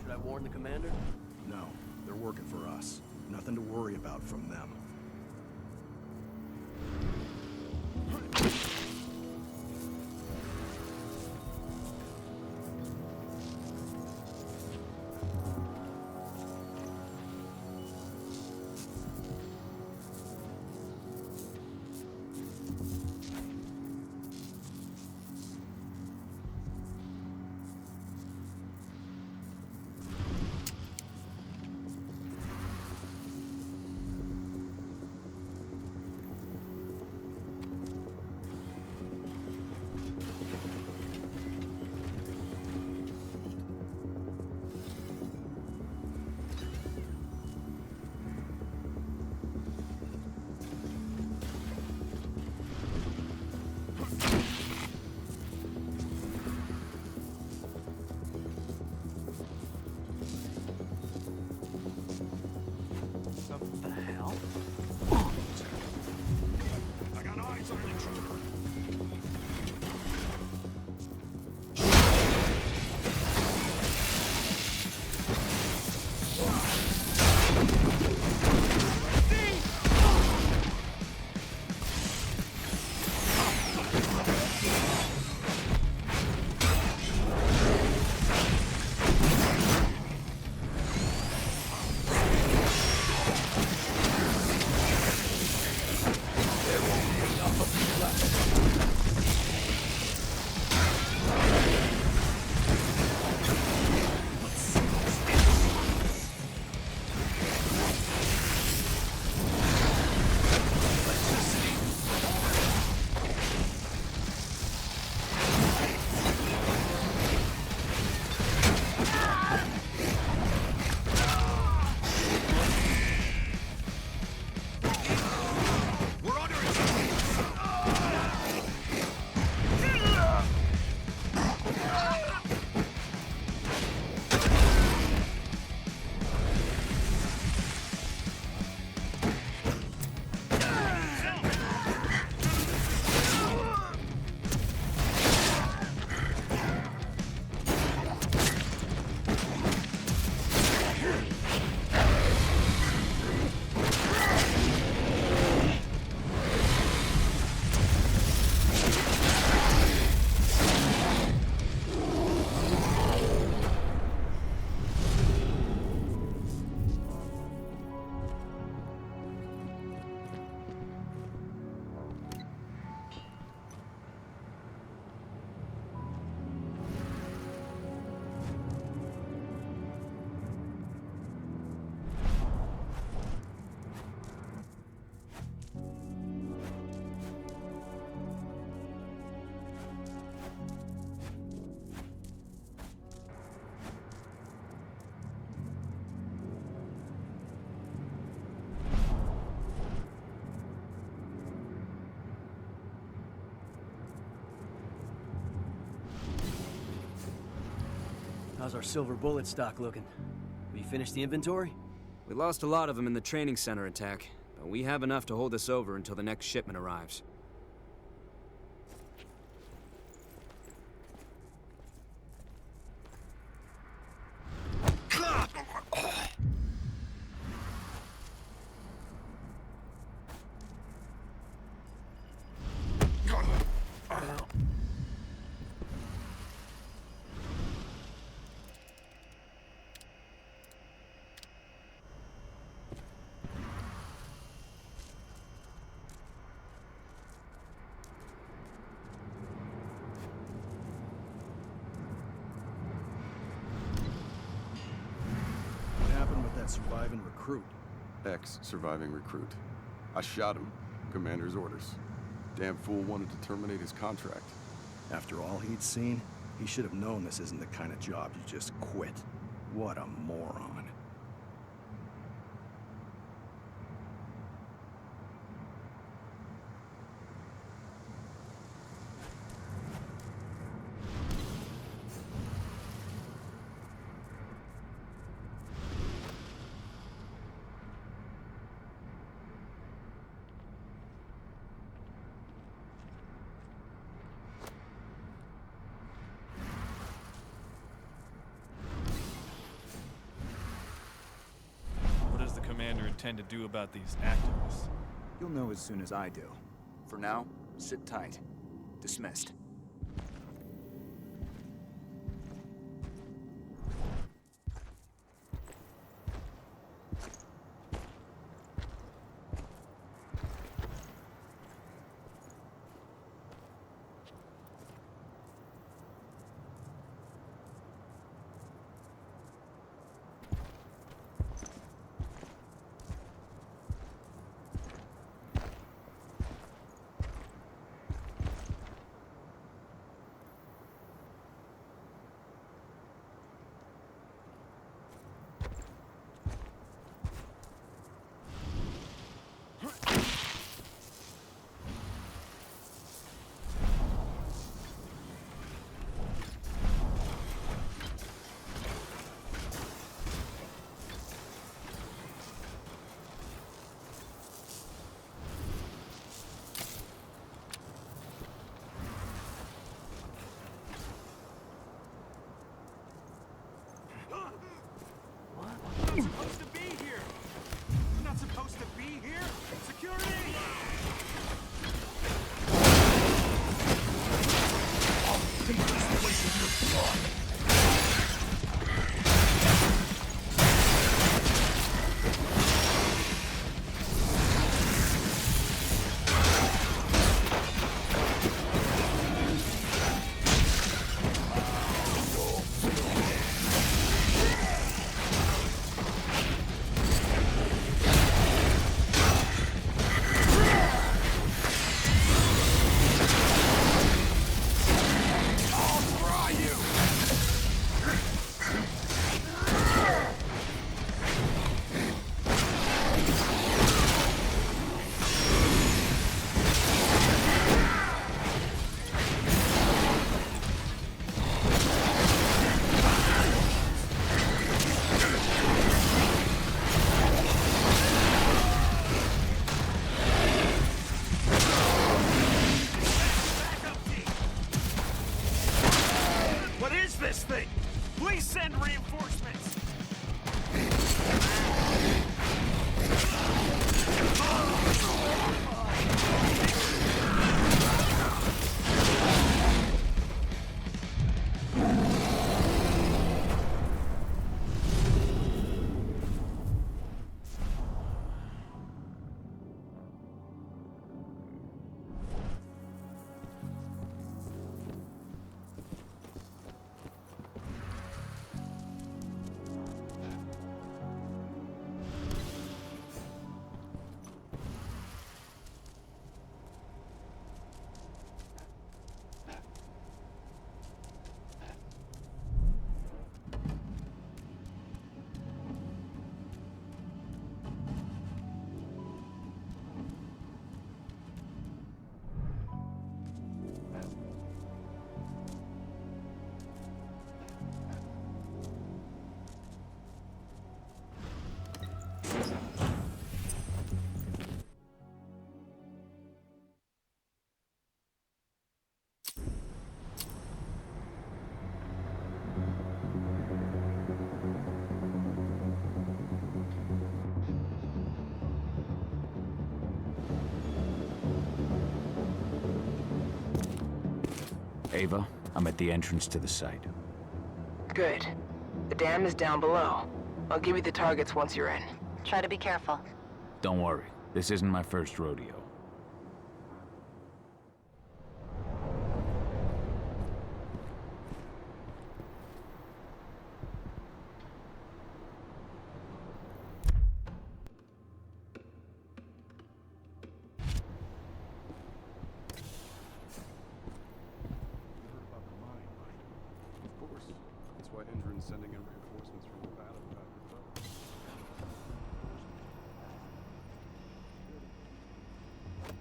Should I warn the commander? No, they're working for us. Nothing to worry about from them. How's our silver bullet stock looking? Have you finished the inventory? We lost a lot of them in the training center attack, but we have enough to hold us over until the next shipment arrives. What happened with that surviving recruit? Ex-surviving recruit. I shot him. Commander's orders. Damn fool wanted to terminate his contract. After all he'd seen, he should have known this isn't the kind of job you just quit. What a moron. What does the commander intend to do about these activists? You'll know as soon as I do. For now, sit tight. Dismissed. You're not supposed to be here! You're not supposed to be here! Security! I'll take this place in your blood! This thing! Please send reinforcements! Ava, I'm at the entrance to the site. Good. The dam is down below. I'll give you the targets once you're in. Try to be careful. Don't worry, this isn't my first rodeo. Of course. That's why Endron's sending in reinforcements from Nevada to back it up.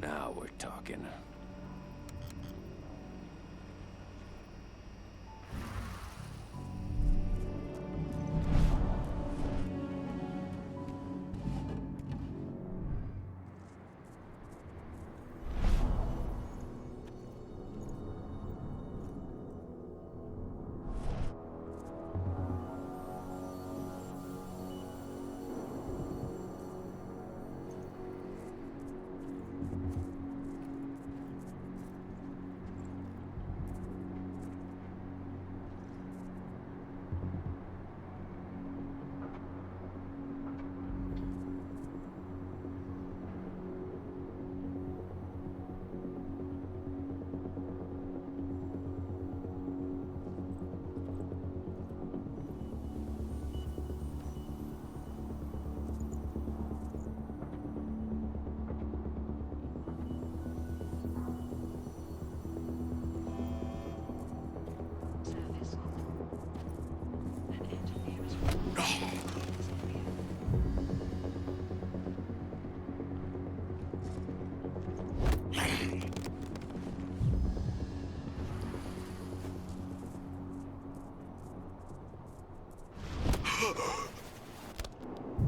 Now we're talking.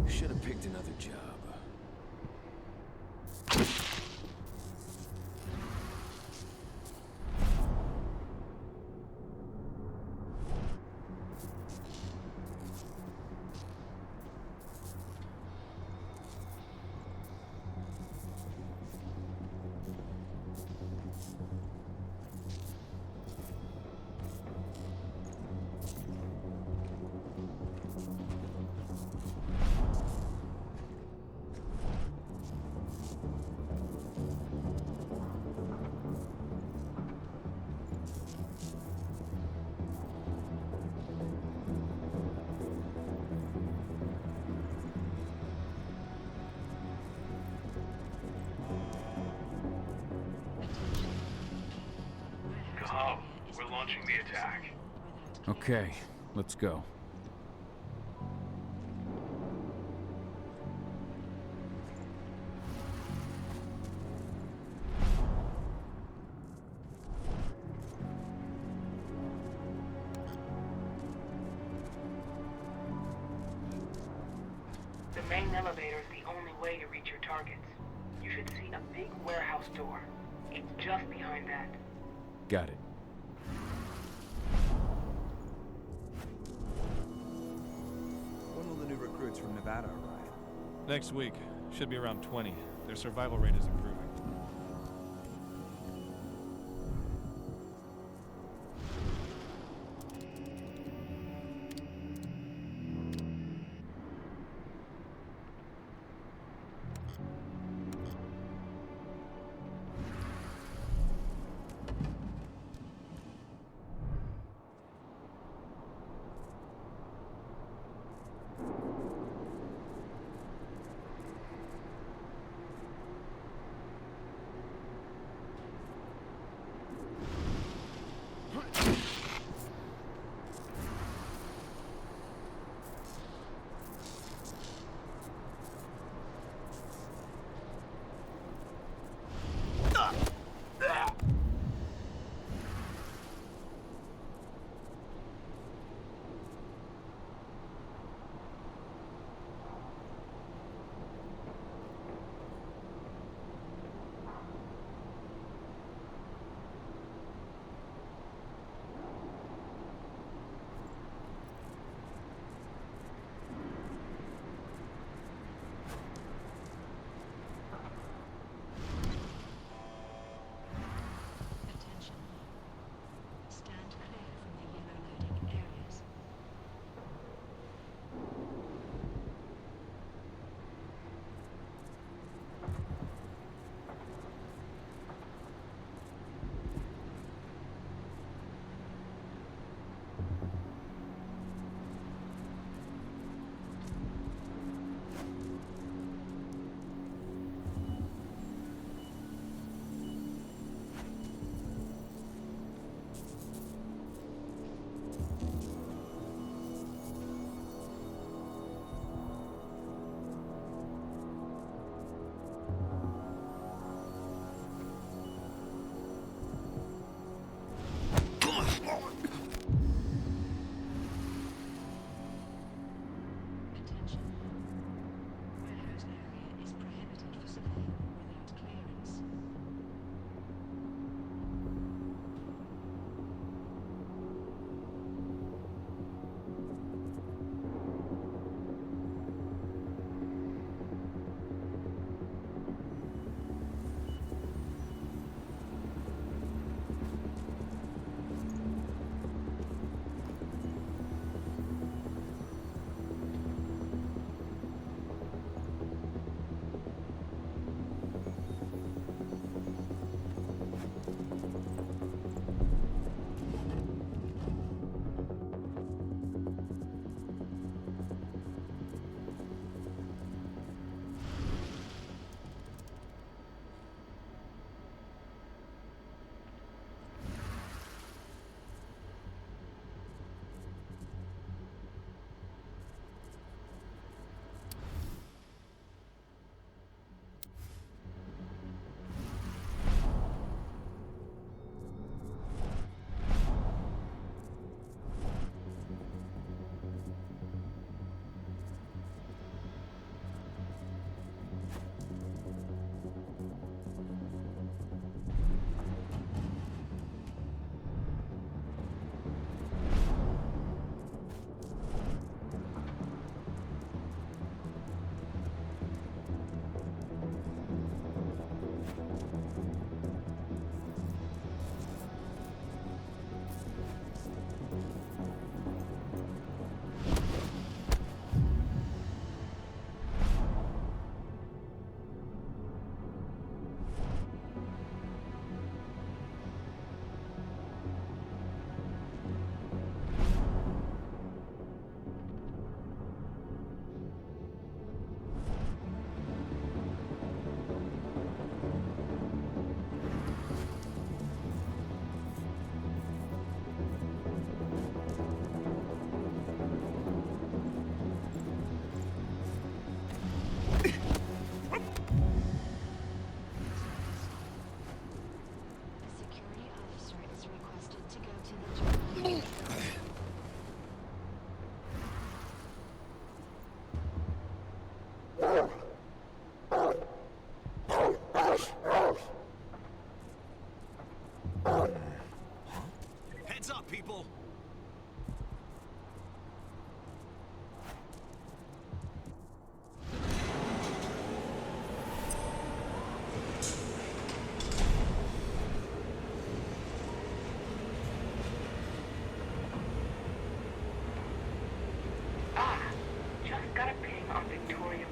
Should have picked another job. Go. We're launching the attack. Okay, let's go. The main elevator is the only way to reach your targets. You should see a big warehouse door. It's just behind that. Got it. When will the new recruits from Nevada arrive? Next week. Should be around 20. Their survival rate is improving.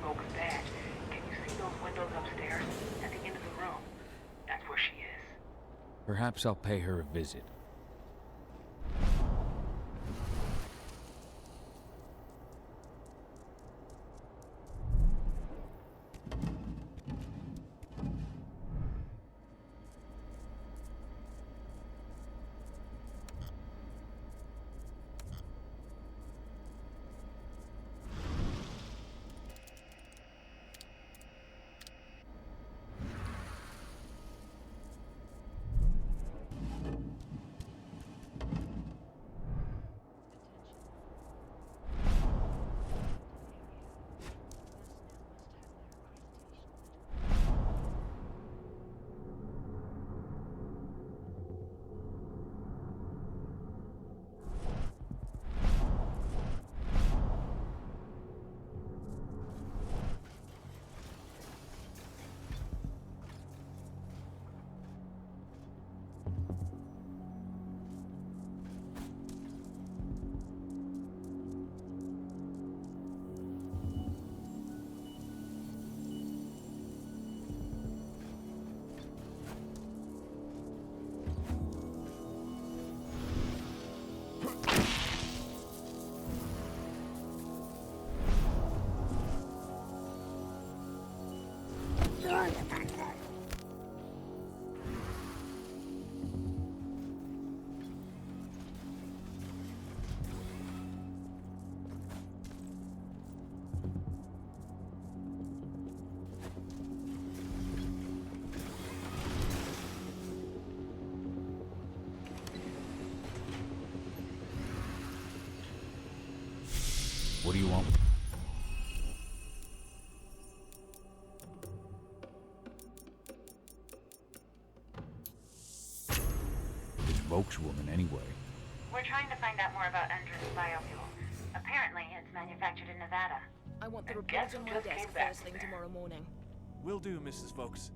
Volk's badge. Can you see those windows upstairs? At the end of the room. That's where she is. Perhaps I'll pay her a visit. What do you want? This Volk's woman, anyway. We're trying to find out more about Endron's biofuel. Apparently, it's manufactured in Nevada. I want the And report guess on who my just desk came back first thing there? tomorrow morning. Will do, Mrs. Volks.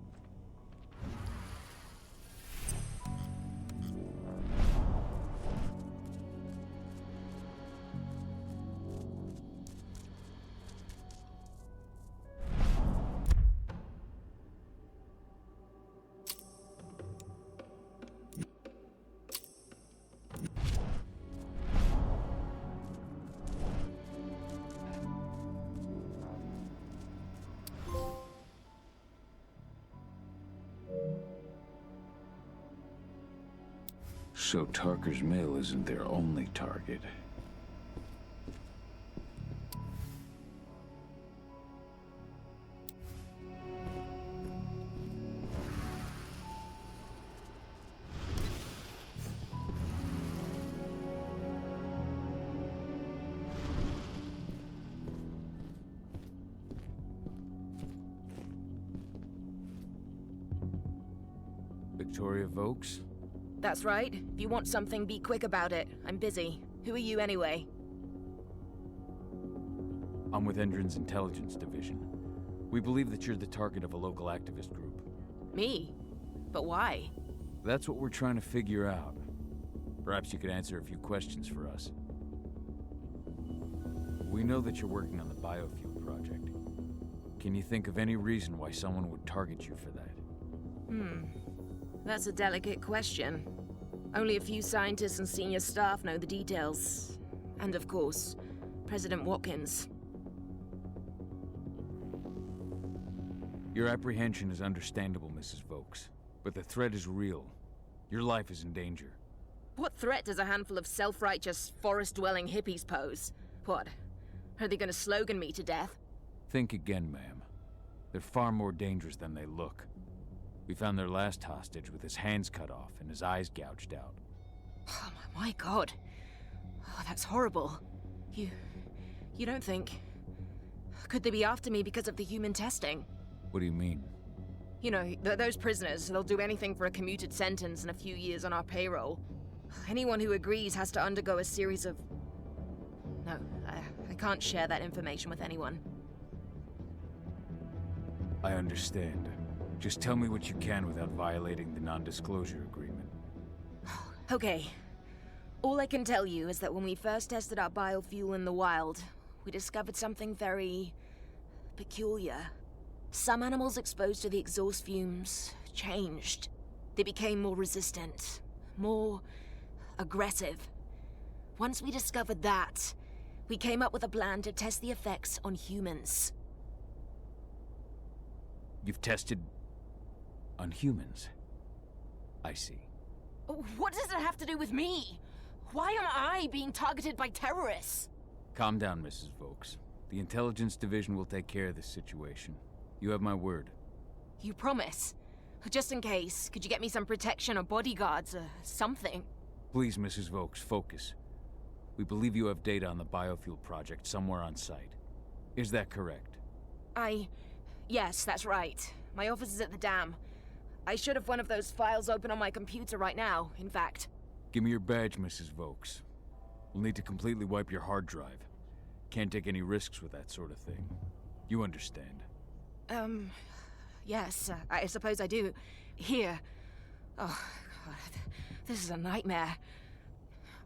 So Tarker's mill isn't their only target. Victoria Volks? That's right. If you want something, be quick about it. I'm busy. Who are you anyway? I'm with Endron's intelligence division. We believe that you're the target of a local activist group. Me? But why? That's what we're trying to figure out. Perhaps you could answer a few questions for us. We know that you're working on the biofuel project. Can you think of any reason why someone would target you for that? That's a delicate question. Only a few scientists and senior staff know the details. And of course, President Watkins. Your apprehension is understandable, Mrs. Volks. But the threat is real. Your life is in danger. What threat does a handful of self-righteous, forest-dwelling hippies pose? What? Are they gonna slogan me to death? Think again, ma'am. They're far more dangerous than they look. We found their last hostage with his hands cut off and his eyes gouged out. Oh my god. Oh, that's horrible. You don't think... Could they be after me because of the human testing? What do you mean? You know, those prisoners, they'll do anything for a commuted sentence and a few years on our payroll. Anyone who agrees has to undergo a series of... No, I can't share that information with anyone. I understand. Just tell me what you can without violating the non-disclosure agreement. Okay. All I can tell you is that when we first tested our biofuel in the wild, we discovered something very... peculiar. Some animals exposed to the exhaust fumes changed. They became more resistant, more aggressive. Once we discovered that, we came up with a plan to test the effects on humans. You've tested on humans? I see. What does it have to do with me? Why am I being targeted by terrorists? Calm down, Mrs. Vokes. The Intelligence Division will take care of this situation. You have my word. You promise? Just in case, could you get me some protection or bodyguards or something? Please, Mrs. Vokes, focus. We believe you have data on the biofuel project somewhere on site. Is that correct? Yes, that's right. My office is at the dam. I should have one of those files open on my computer right now, in fact. Give me your badge, Mrs. Vokes. We'll need to completely wipe your hard drive. Can't take any risks with that sort of thing. You understand. Yes, I suppose I do. Here. Oh, God. This is a nightmare.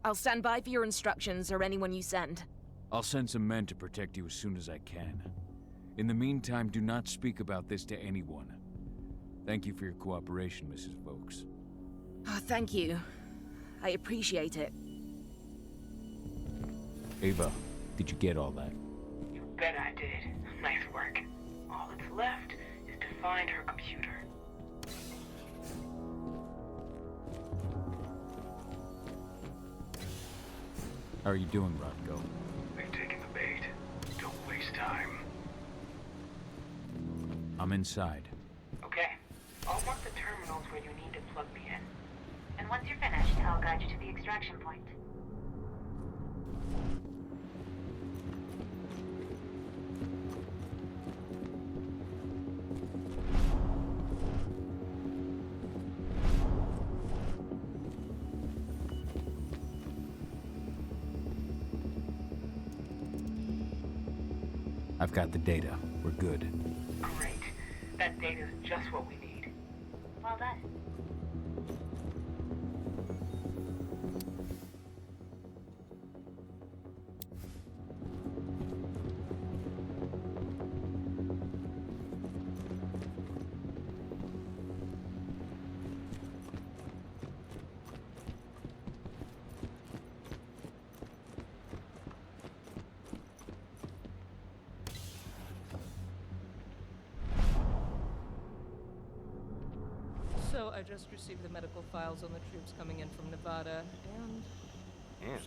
I'll stand by for your instructions or anyone you send. I'll send some men to protect you as soon as I can. In the meantime, do not speak about this to anyone. Thank you for your cooperation, Mrs. Vokes. Oh, thank you. I appreciate it. Ava, did you get all that? You bet I did. Nice work. All that's left is to find her computer. How are you doing, Rodko? They've taken the bait. Don't waste time. I'm inside. Okay. I'll mark the terminals where you need to plug me in. And once you're finished, I'll guide you to the extraction point. I've got the data. We're good. Great. That data's just what we need. Well done. So I just received the medical files on the troops coming in from Nevada, and...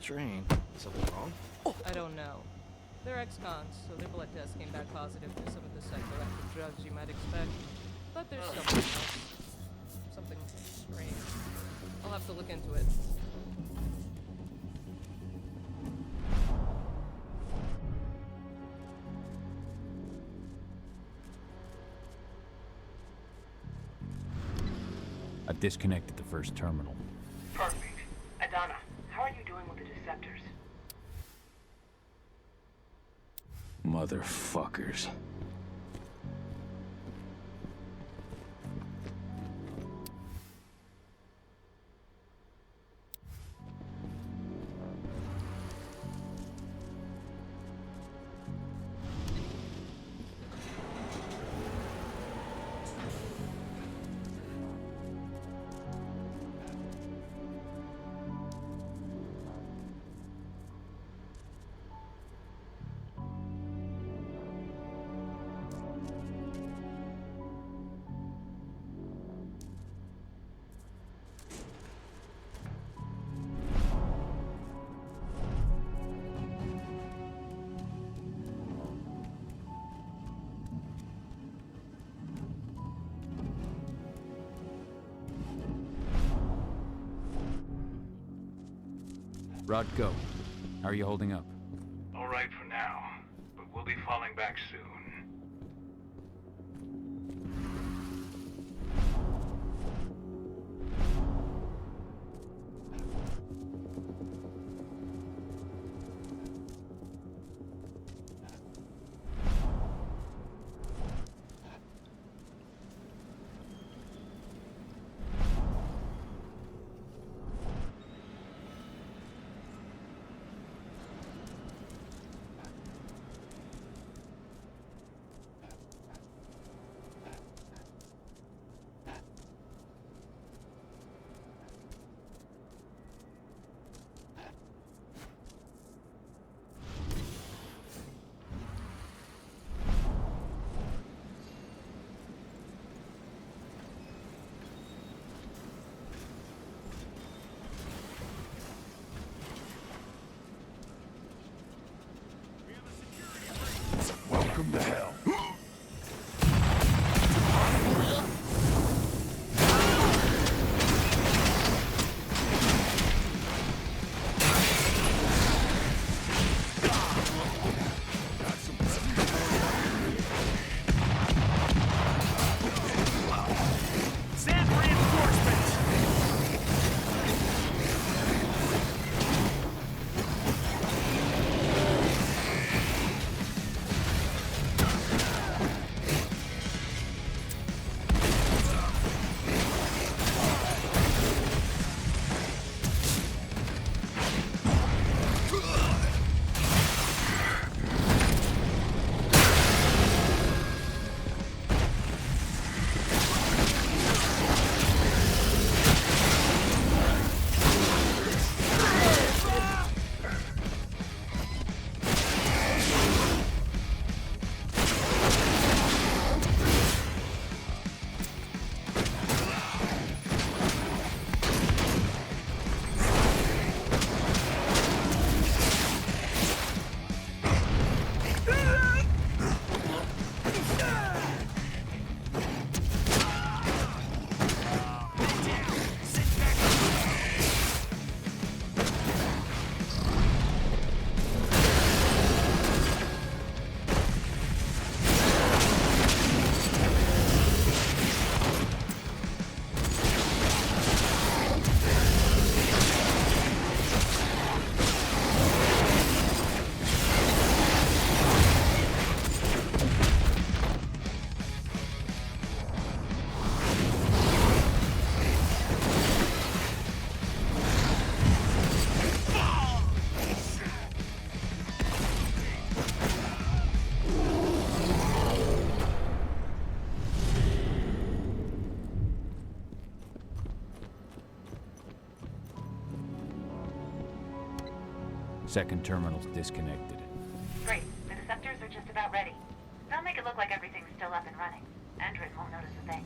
Strange. Something wrong? I don't know. They're ex-cons, so their blood test came back positive for some of the psychoactive drugs you might expect. But there's something else. Something strange. I'll have to look into it. I've disconnected the first terminal. Perfect. Adana, how are you doing with the deceptors? Motherfuckers. Rodko, how are you holding up? All right for now, but we'll be falling back soon. Second terminal's disconnected. Great. The deceptors are just about ready. They'll make it look like everything's still up and running. Andrin won't notice a thing.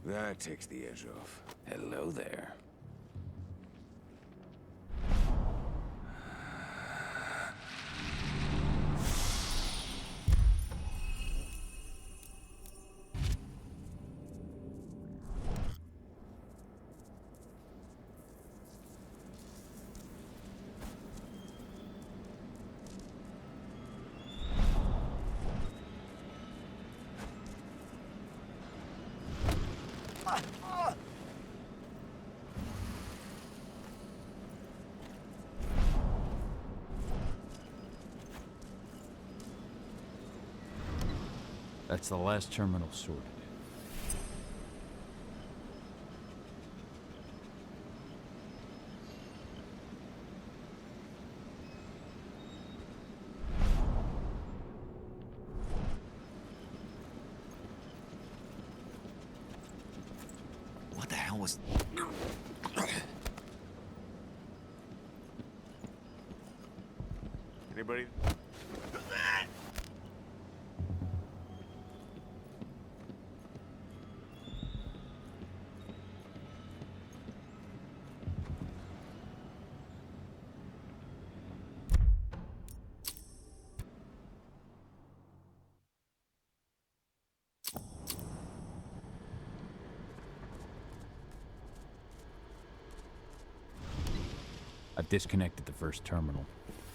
That takes the edge off. Hello there. That's the last terminal sorted. What the hell was... Anybody? I've disconnected the first terminal.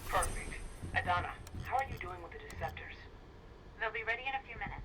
Perfect. Adana, how are you doing with the deceptors? They'll be ready in a few minutes.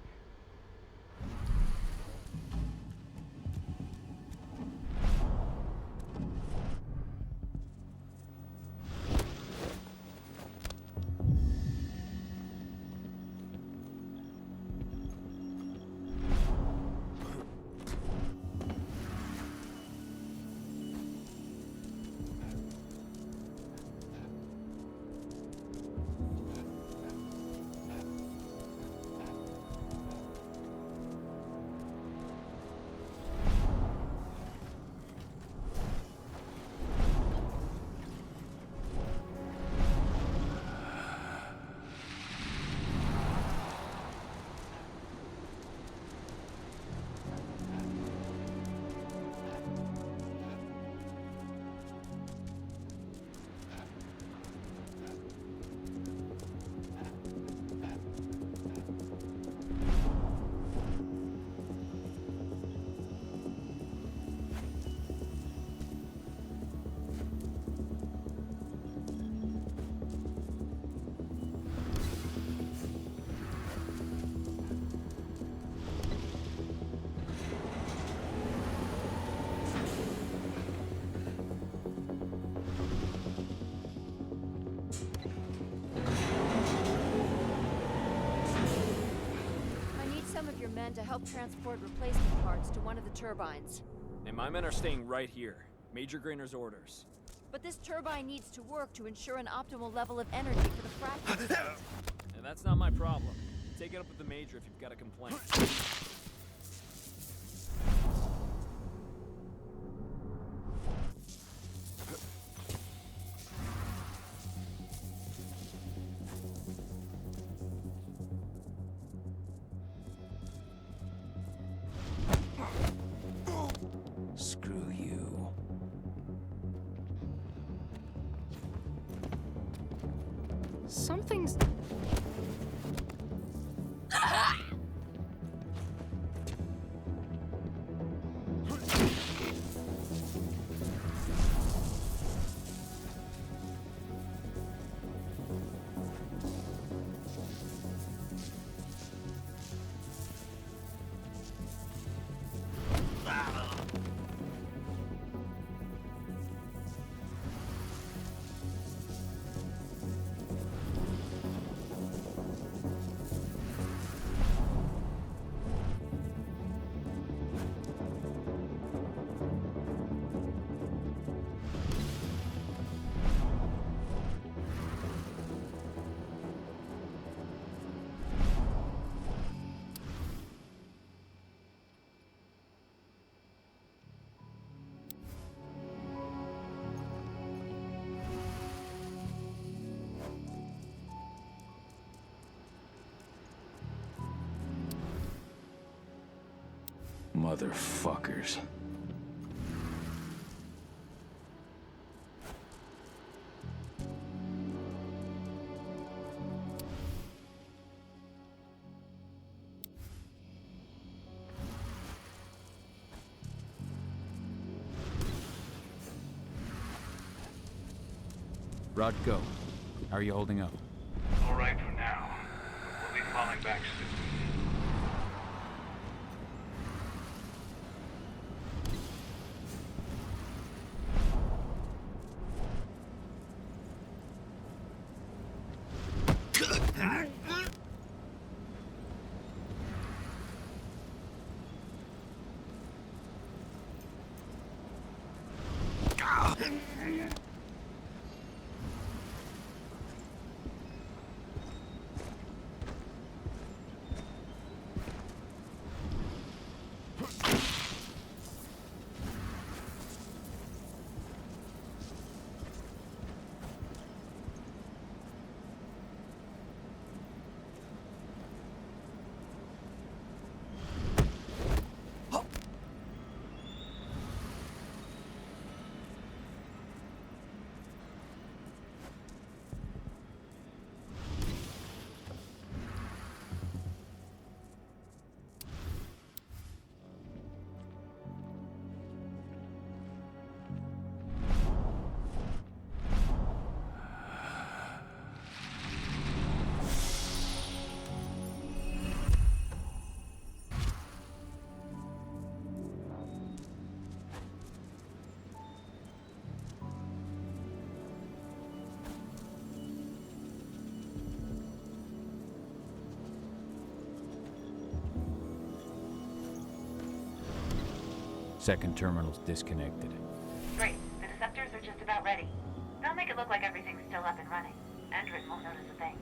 men to help transport replacement parts to one of the turbines. And my men are staying right here. Major Grainer's orders. But this turbine needs to work to ensure an optimal level of energy for the fracking site. And that's not my problem. Take it up with the Major if you've got a complaint. Screw you. Something's... Motherfuckers. Rodko, how are you holding up? All right for now. We'll be falling back soon. Second terminal's disconnected. Great. The deceptors are just about ready. They'll make it look like everything's still up and running. Endrin won't notice a thing.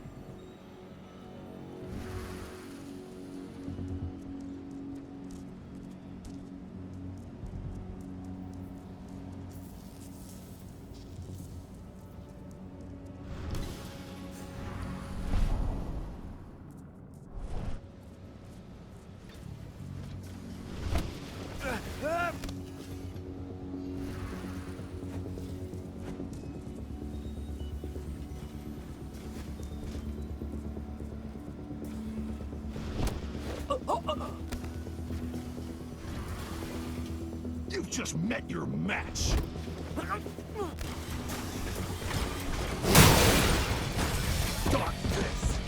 You've just met your match. Darkness.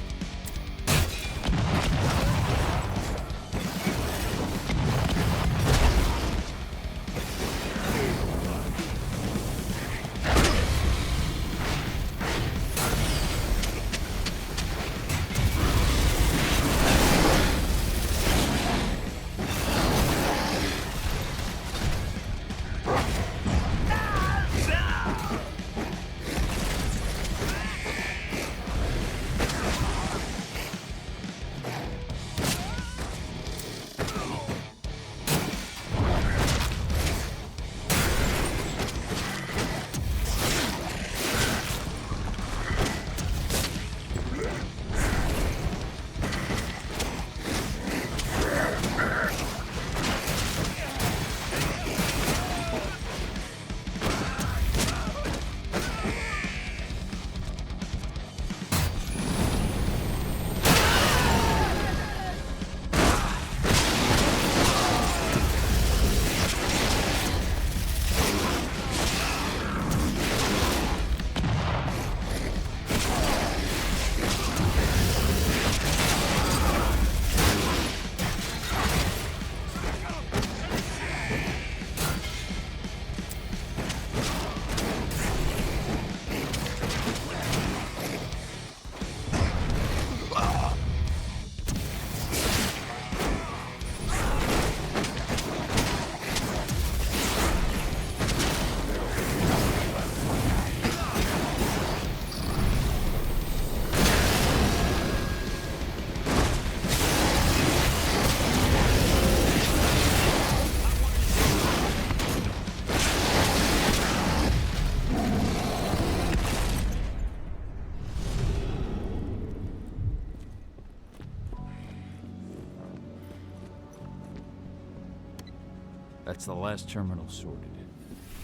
That's the last terminal sorted.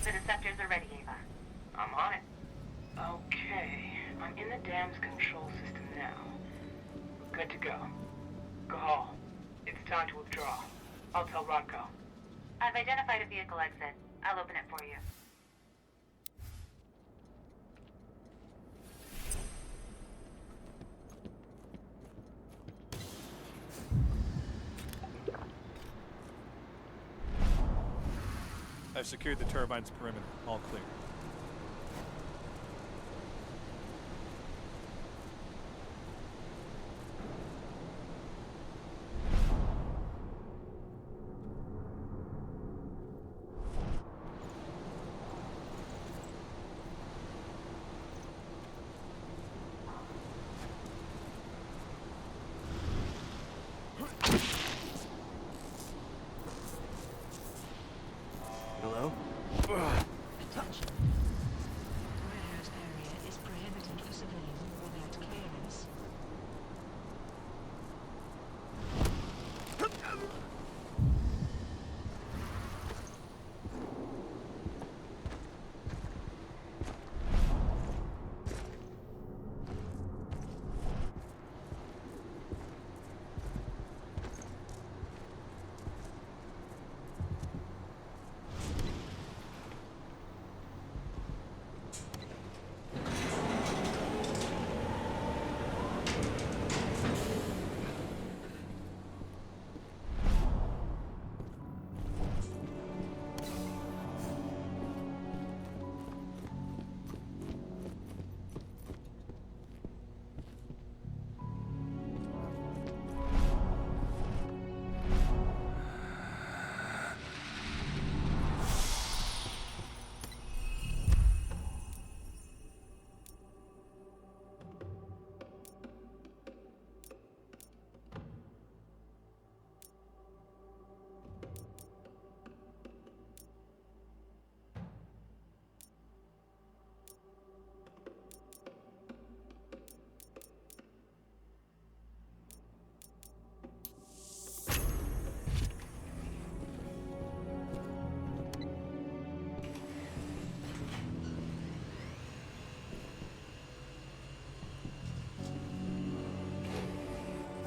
The deceptors are ready, Ava. I'm on it. Okay, I'm in the dam's control system now. We're good to go. Gahal, it's time to withdraw. I'll tell Rodko. I've identified a vehicle exit. I'll open it for you. I've secured the turbine's perimeter. All clear. Hello? Attention. Warehouse area is prohibited for civilians without clearance.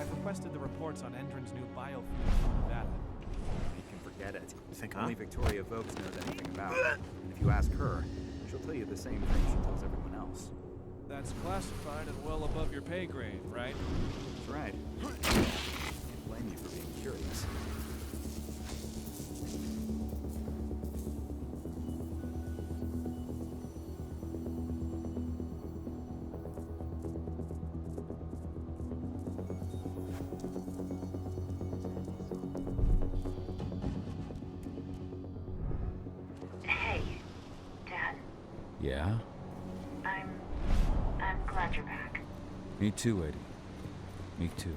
I've requested the reports on Endron's new biofuel from Nevada. You can forget it. You think, Only Victoria Vokes knows anything about it. And if you ask her, she'll tell you the same thing she tells everyone else. That's classified and well above your pay grade, right? That's right. Can't blame you for being curious. Hey, Dad. Yeah? I'm glad you're back. Me too, Eddie. Me too.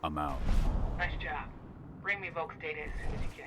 I'm out. Nice job. Bring me Volk's data as soon as you can.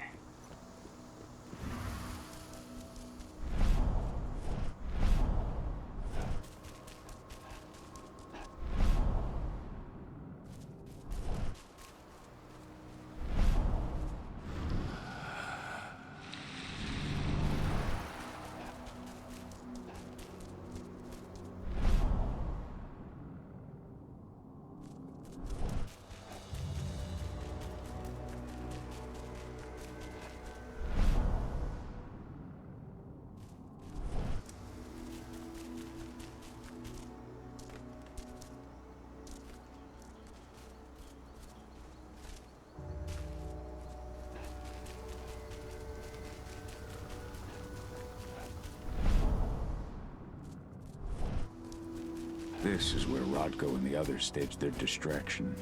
This is where Rodko and the others staged their distraction.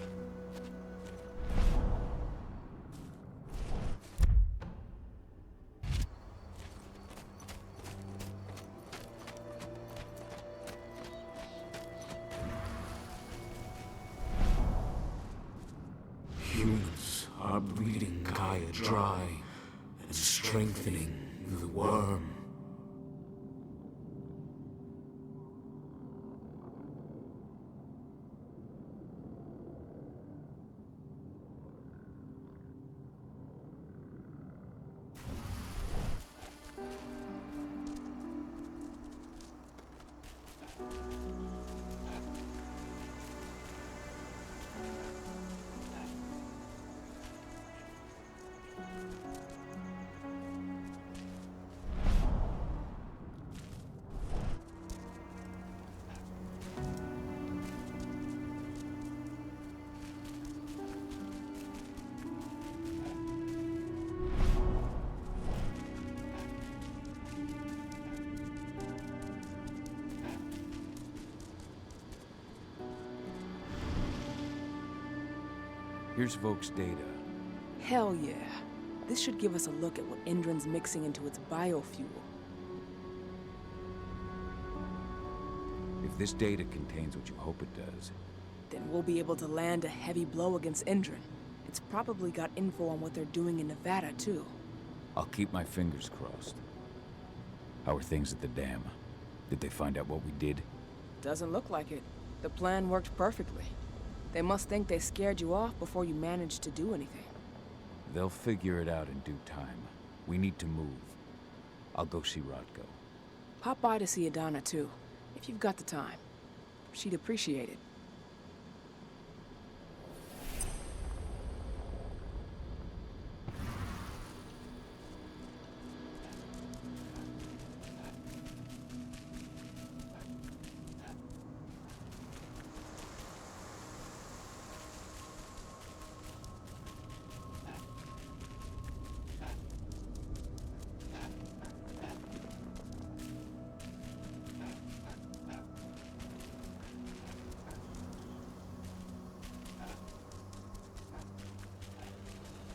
Humans are bleeding Gaia dry and strengthening the worm. Here's Volk's data. Hell yeah. This should give us a look at what Indran's mixing into its biofuel. If this data contains what you hope it does, Then we'll be able to land a heavy blow against Indran. It's probably got info on what they're doing in Nevada, too. I'll keep my fingers crossed. How are things at the dam? Did they find out what we did? Doesn't look like it. The plan worked perfectly. They must think they scared you off before you managed to do anything. They'll figure it out in due time. We need to move. I'll go see Rodko. Pop by to see Adana, too, if you've got the time. She'd appreciate it.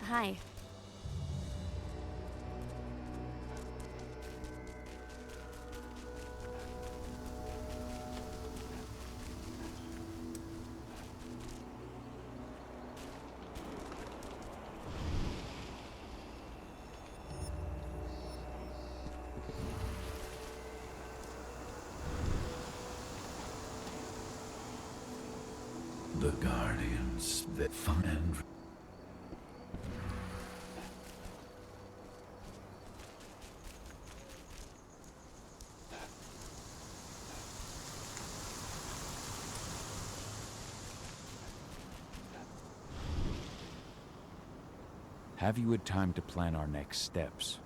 Hi. The Guardians that find. Have you had time to plan our next steps?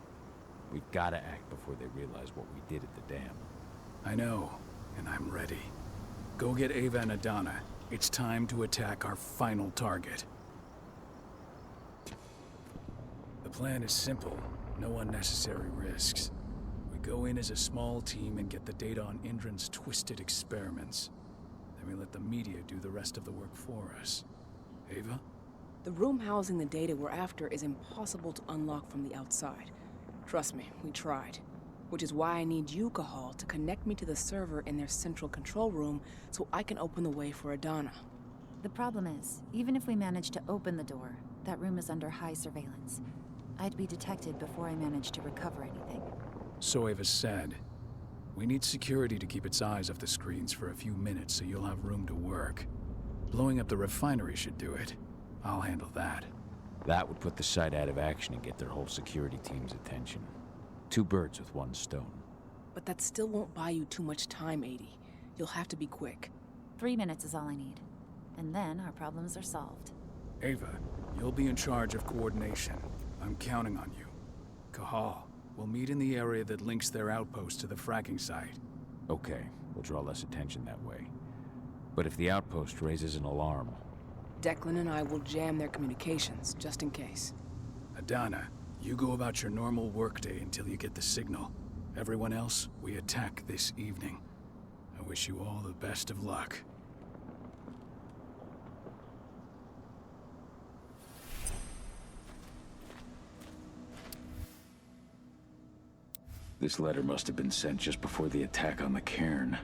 We've got to act before they realize what we did at the dam. I know, and I'm ready. Go get Ava and Adana. It's time to attack our final target. The plan is simple. No unnecessary risks. We go in as a small team and get the data on Indran's twisted experiments. Then we let the media do the rest of the work for us. Ava? The room housing the data we're after is impossible to unlock from the outside. Trust me, we tried. Which is why I need you, Cahal, to connect me to the server in their central control room so I can open the way for Adana. The problem is, even if we manage to open the door, that room is under high surveillance. I'd be detected before I manage to recover anything. So Ava said, we need security to keep its eyes off the screens for a few minutes so you'll have room to work. Blowing up the refinery should do it. I'll handle that. That would put the site out of action and get their whole security team's attention. 2 birds with 1 stone. But that still won't buy you too much time, 80. You'll have to be quick. 3 minutes is all I need. And then our problems are solved. Ava, you'll be in charge of coordination. I'm counting on you. Cahal, we'll meet in the area that links their outpost to the fracking site. Okay, we'll draw less attention that way. But if the outpost raises an alarm... Declan and I will jam their communications, just in case. Adana, you go about your normal workday until you get the signal. Everyone else, we attack this evening. I wish you all the best of luck. This letter must have been sent just before the attack on the cairn.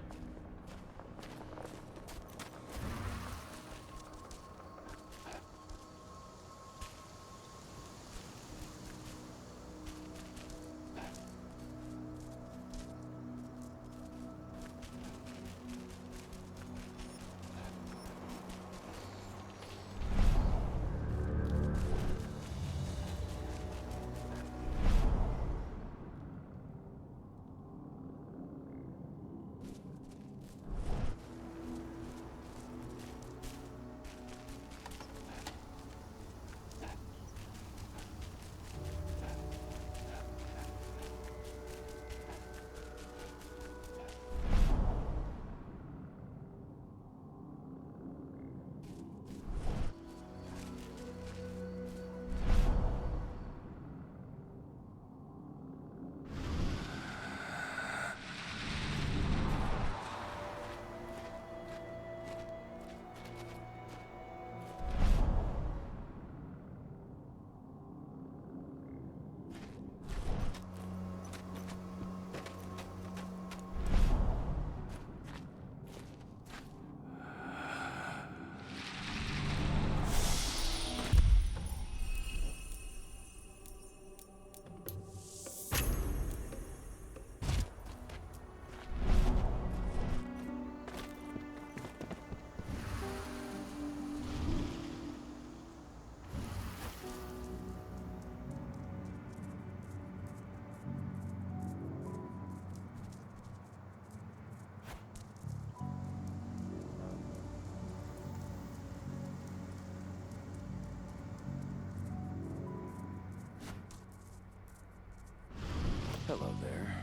Hello there.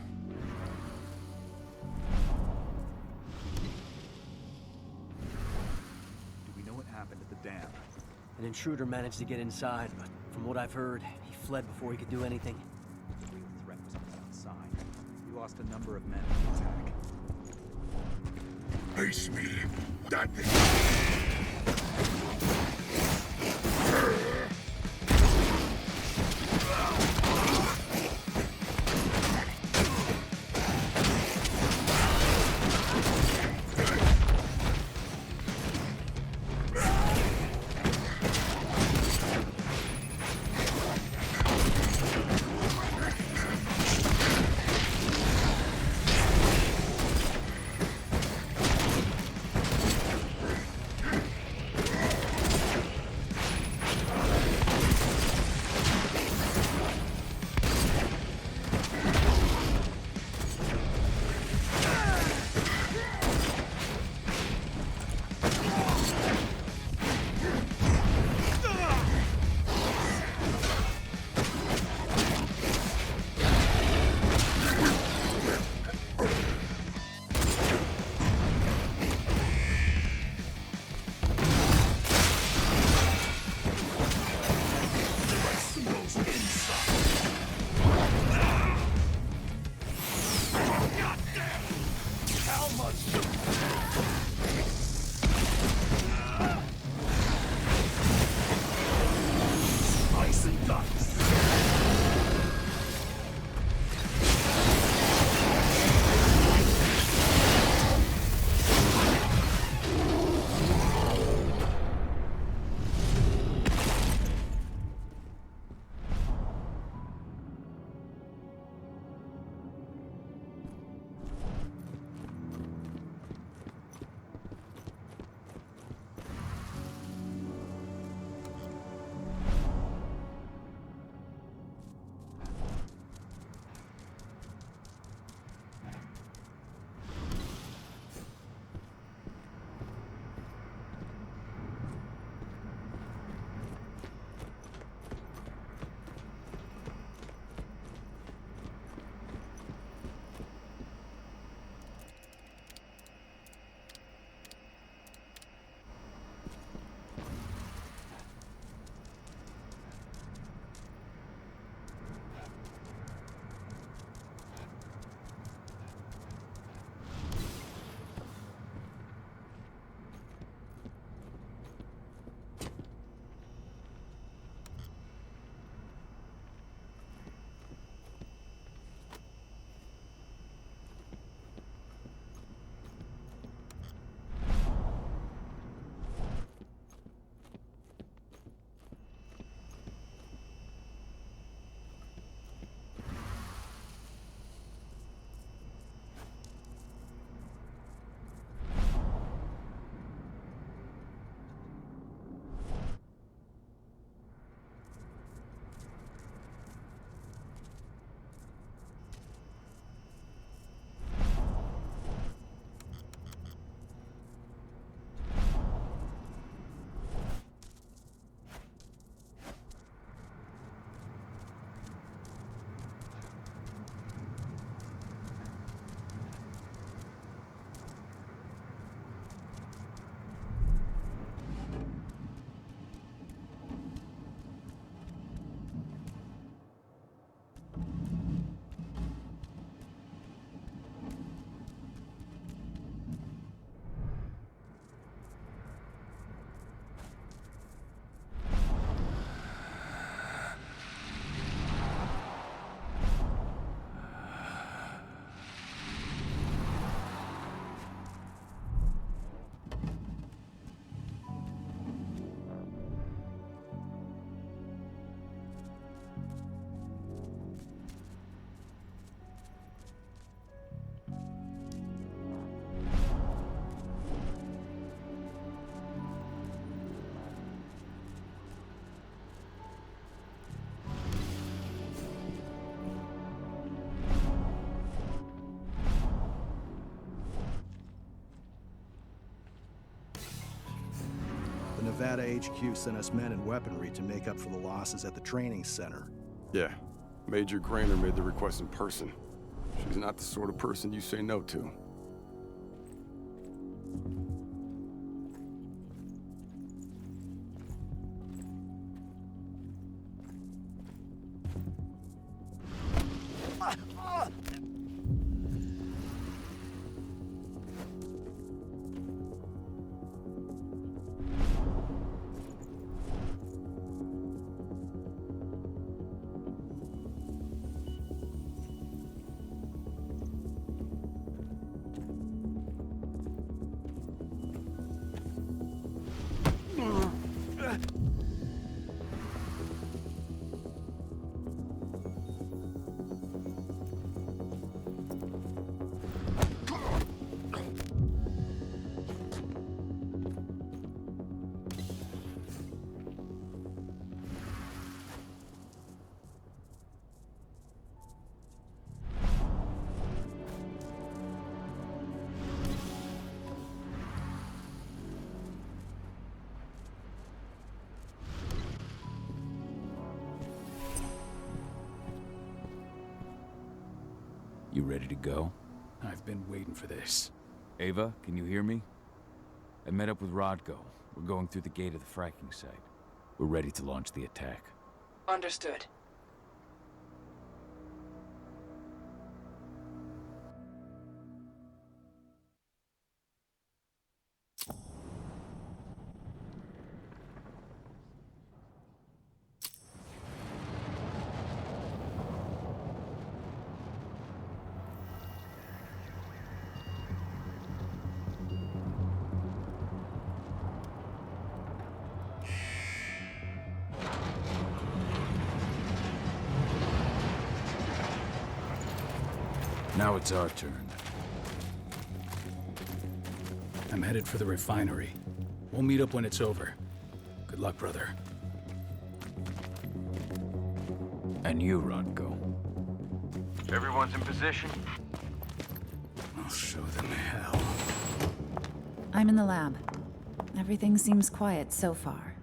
Do we know what happened at the dam? An intruder managed to get inside, but from what I've heard, he fled before he could do anything. The real threat was on the outside. We lost a number of men in the attack. Face me. That Nevada HQ sent us men and weaponry to make up for the losses at the training center. Yeah, Major Grainer made the request in person. She's not the sort of person you say no to. You ready to go? I've been waiting for this. Ava, can you hear me? I met up with Rodko. We're going through the gate of the fracking site. We're ready to launch the attack. Understood. Now it's our turn. I'm headed for the refinery. We'll meet up when it's over. Good luck, brother. And you, Rodko. Everyone's in position? I'll show them hell. I'm in the lab. Everything seems quiet so far.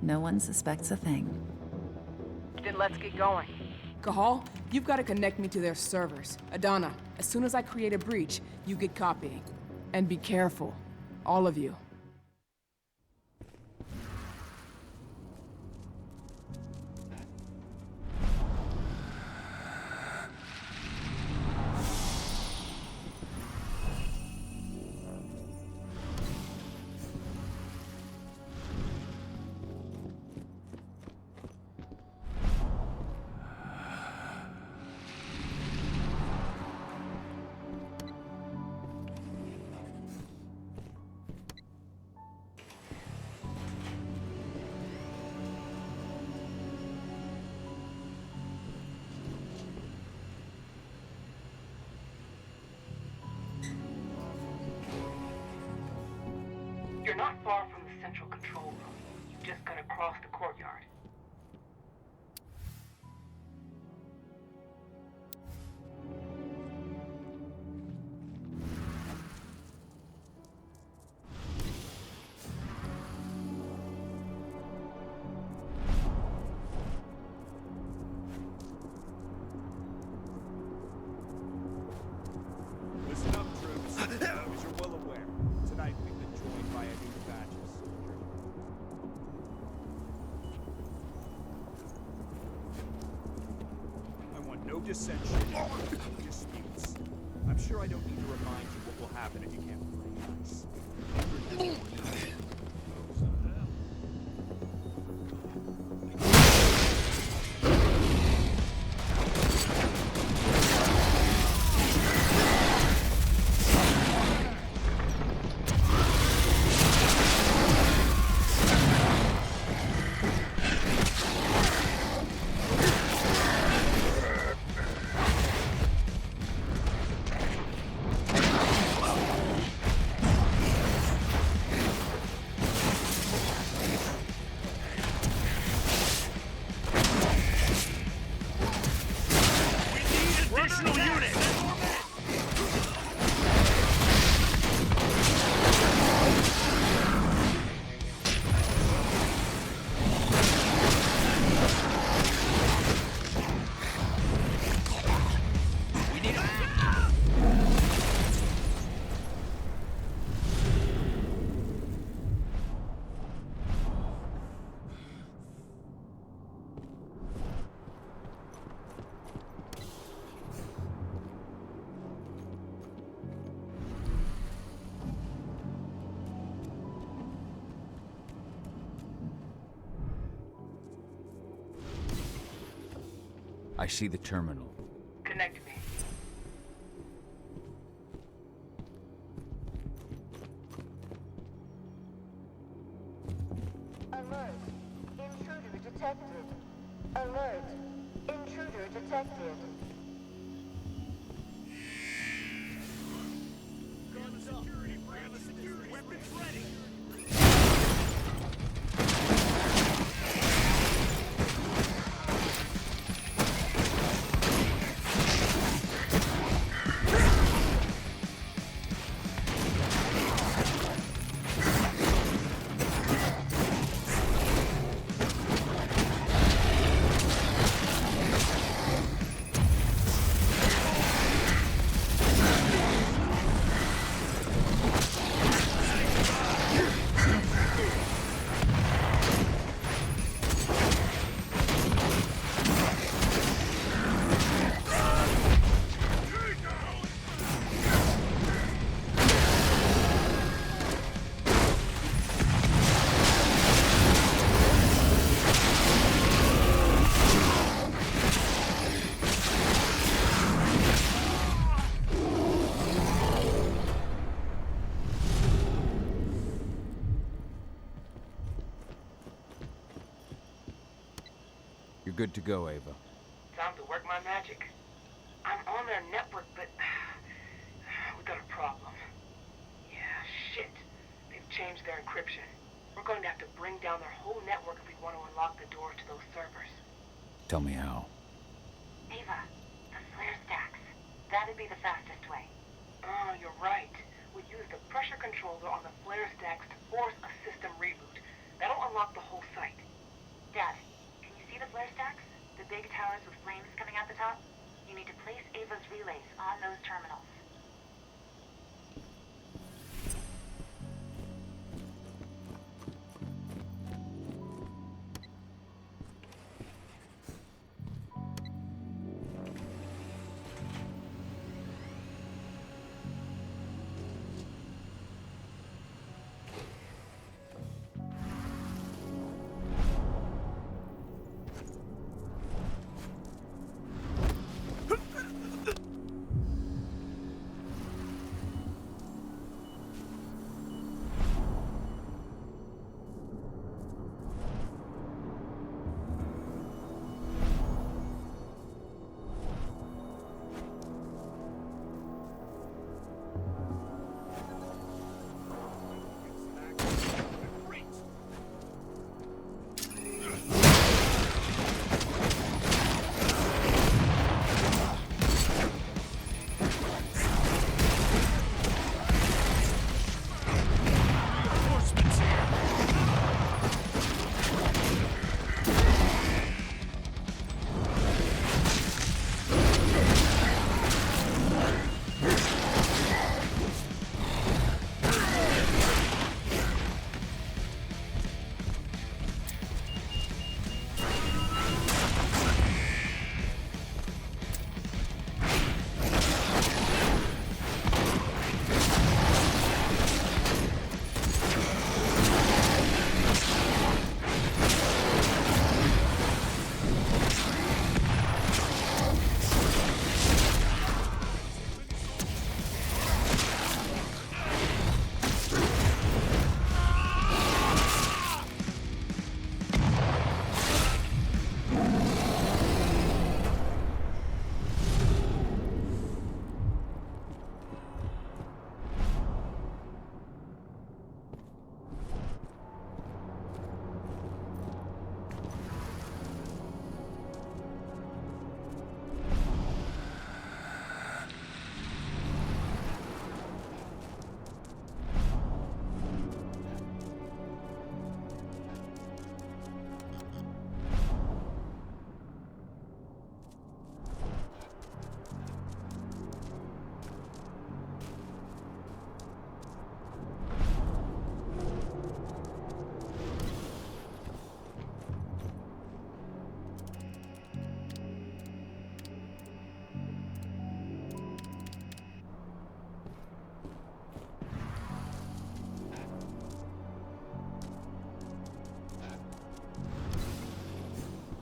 No one suspects a thing. Then let's get going. Cahal, you've got to connect me to their servers. Adana, as soon as I create a breach, you get copying. And be careful. All of you. You're not far from the central control room. You just gotta cross the courtyard. Listen up, troops. As you're well aware, tonight we've been joined by a new batch of soldiers. I want no dissension, no disputes. I'm sure I don't need to remind you what will happen if you can't play nice. I see the terminal. Connect me. Alert. Intruder detected. Alert. Intruder detected. Guns up. Security. Weapons ready. You're good to go, Ava. Time to work my magic. I'm on their network, but we got a problem. Yeah, shit. They've changed their encryption. We're going to have to bring down their whole network if we want to unlock the door to those servers. Tell me how. Ava, the flare stacks. That'd be the fastest way. Oh, you're right. We'll use the pressure controller on the flare stacks to force a system reboot. That'll unlock the whole site. Dad, can you see the flare stacks? The big towers with flames coming out the top? You need to place Ava's relays on those terminals.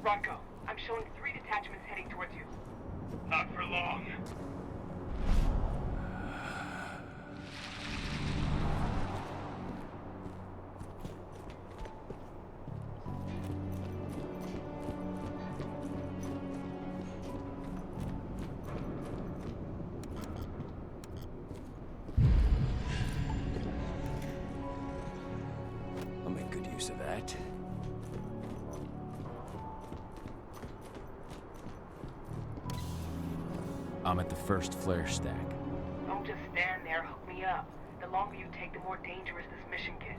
Rodko, I'm showing 3 detachments heading towards you. Not for long. I'll make good use of that. I'm at the first flare stack. Don't just stand there, hook me up. The longer you take, the more dangerous this mission gets.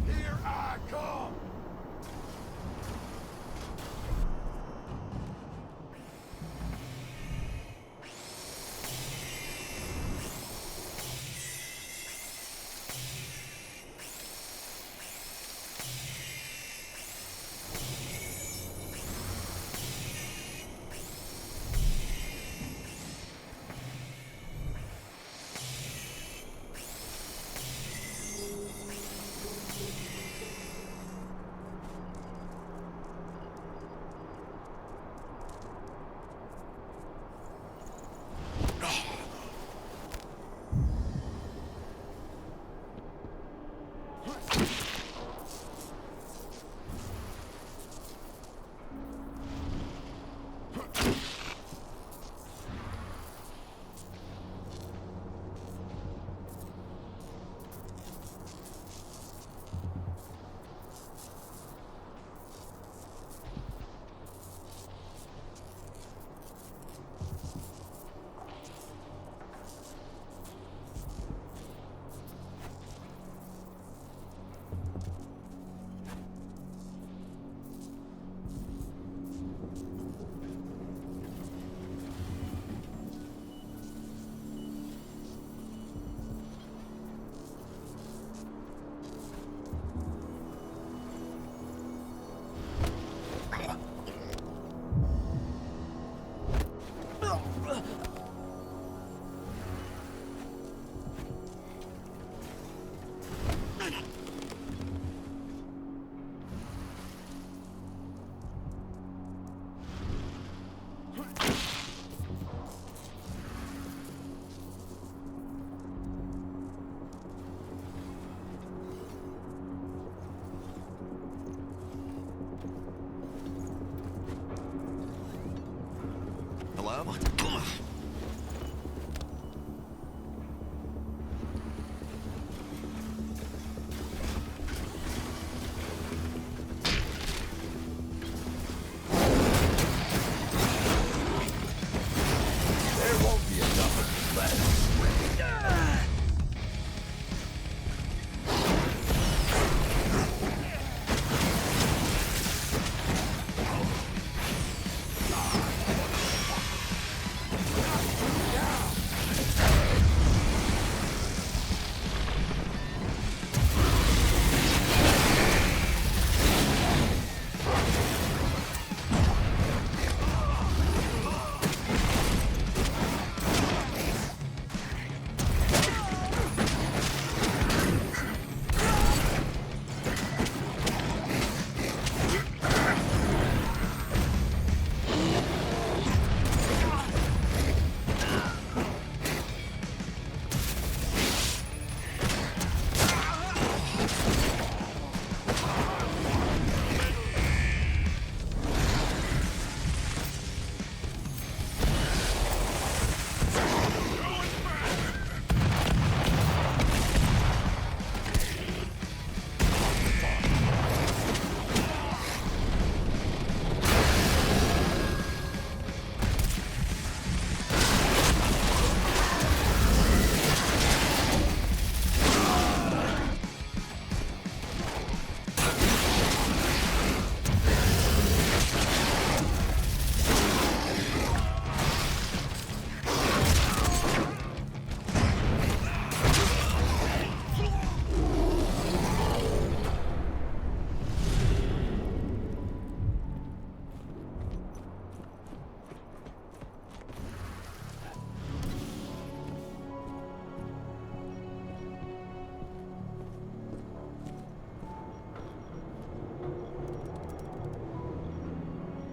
Here I come!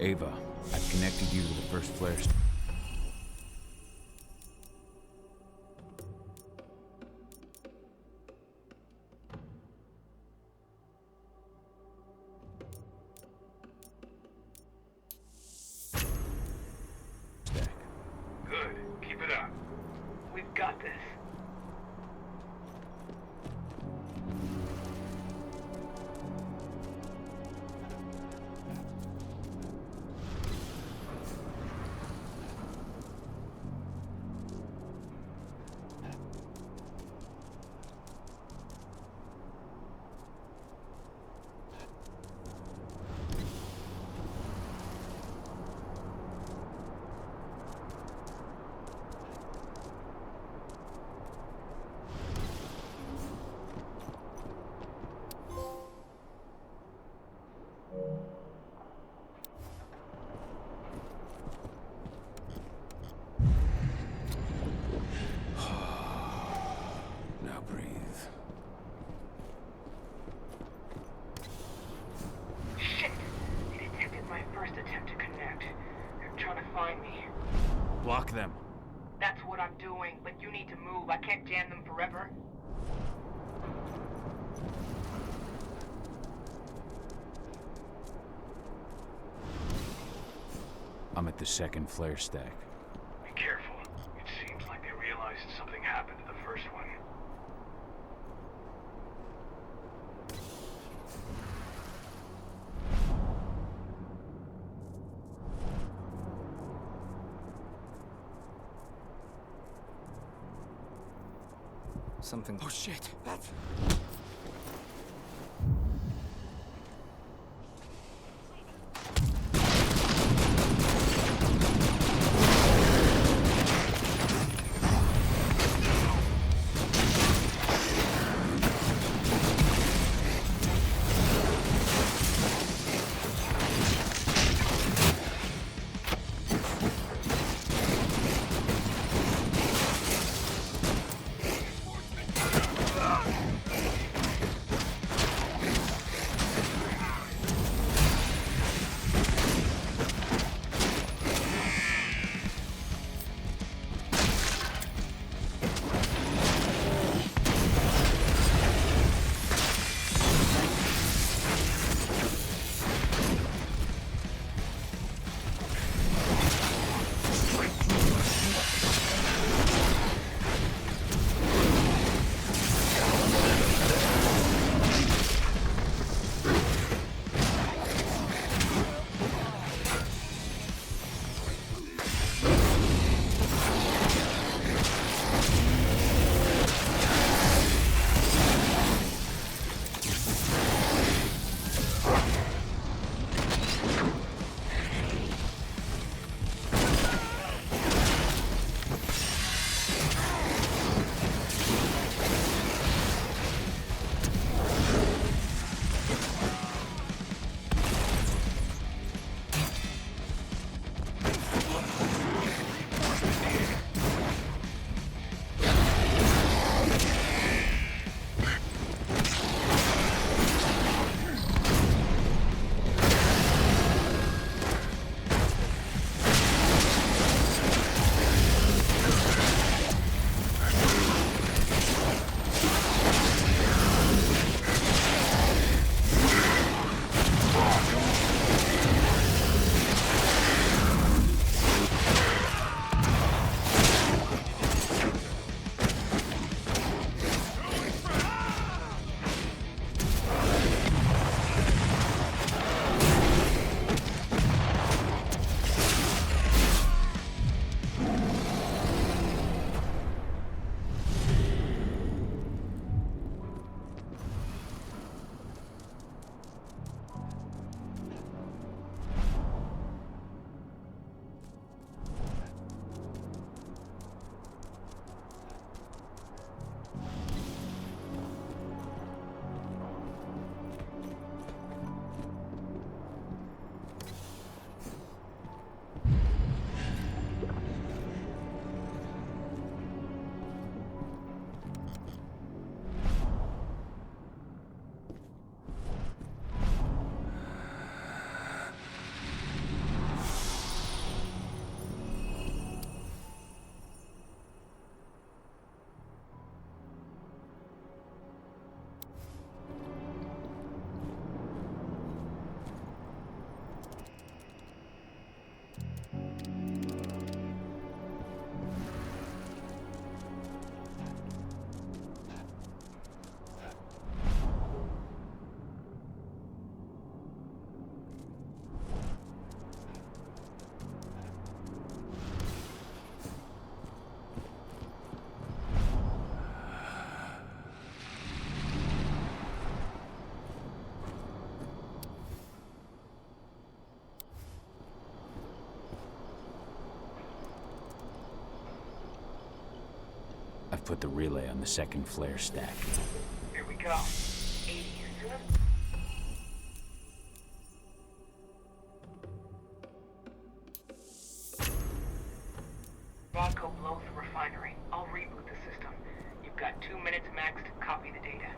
Ava, I've connected you to the first flare stack. Good. Keep it up. We've got this. Now breathe. Shit! They detected my first attempt to connect. They're trying to find me. Block them. That's what I'm doing, but you need to move. I can't jam them forever. I'm at the second flare stack. Be careful. It seems like they realized something happened to the first one. Something. Oh shit, that's... put the relay on the second flare stack. Here we go. 80 as soon as... Rodco blows the refinery. I'll reboot the system. You've got 2 minutes max to copy the data.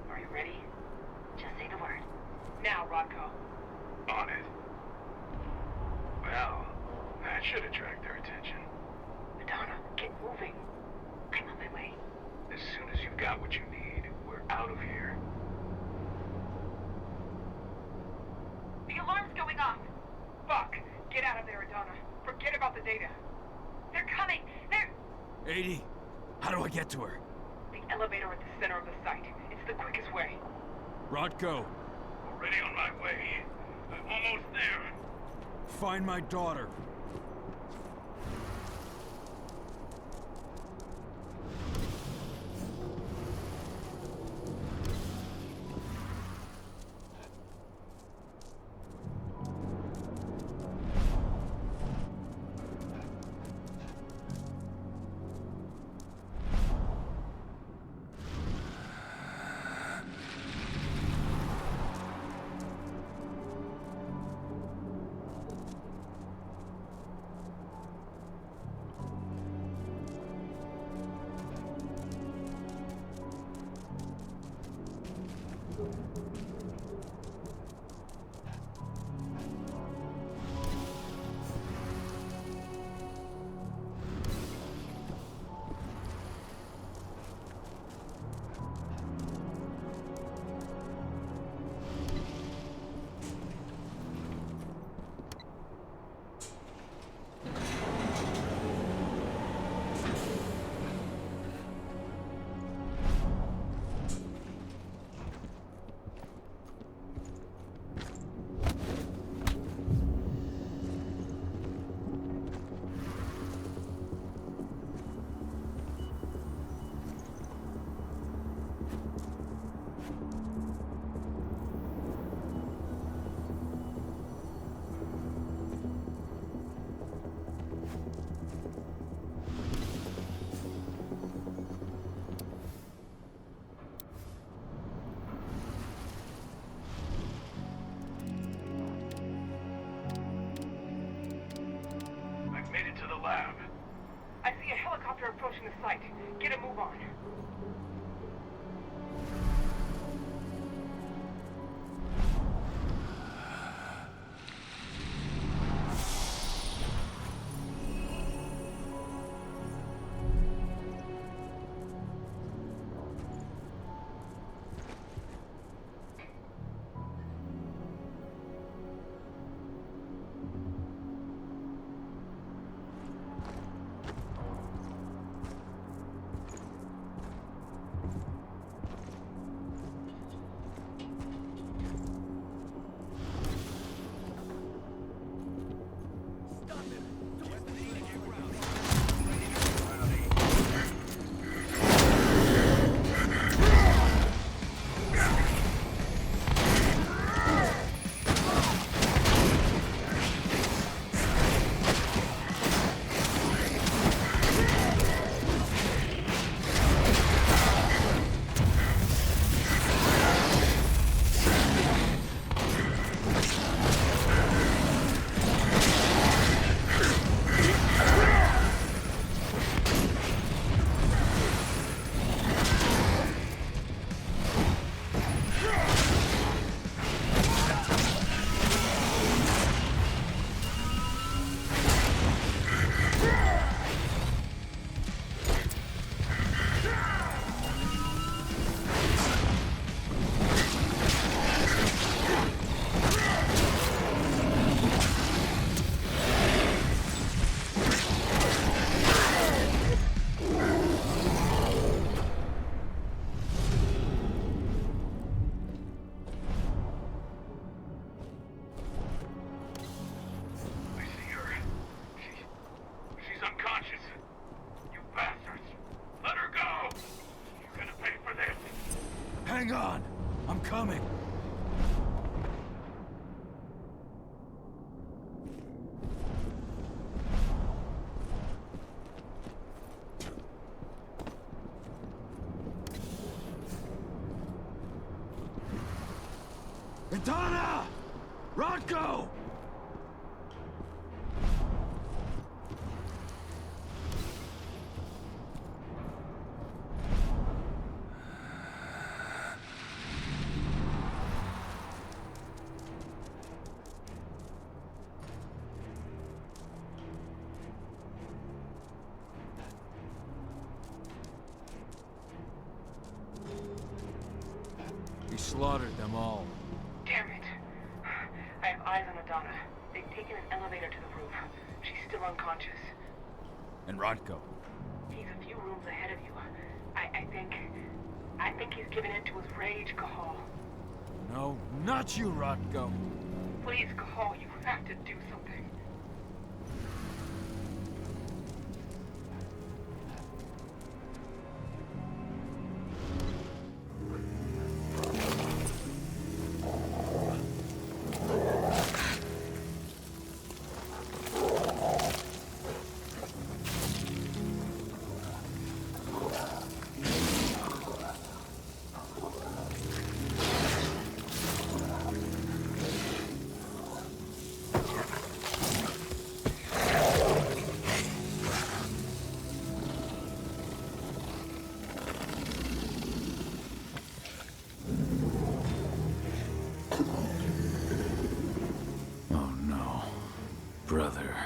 Are you ready? Just say the word. Now, Rodco. On it. Well, that should attract their attention. Madonna, get moving. I'm on my way. As soon as you've got what you need, we're out of here. The alarm's going off. Fuck. Get out of there, Adana. Forget about the data. They're coming. They're... 80. How do I get to her? The elevator at the center of the site. It's the quickest way. Rodko, Already on my way. I'm almost there. find my daughter. I've made it to the lab. I see a helicopter approaching the site. Get a move on. Donna! Rodko! He slaughtered them all. Damn it. I have eyes on Adana. They've taken an elevator to the roof. She's still unconscious. And Rodko. He's a few rooms ahead of you. I think he's given in to his rage, Cahal. No, not you, Rodko. Please, Cahal, you have to do something. Brother.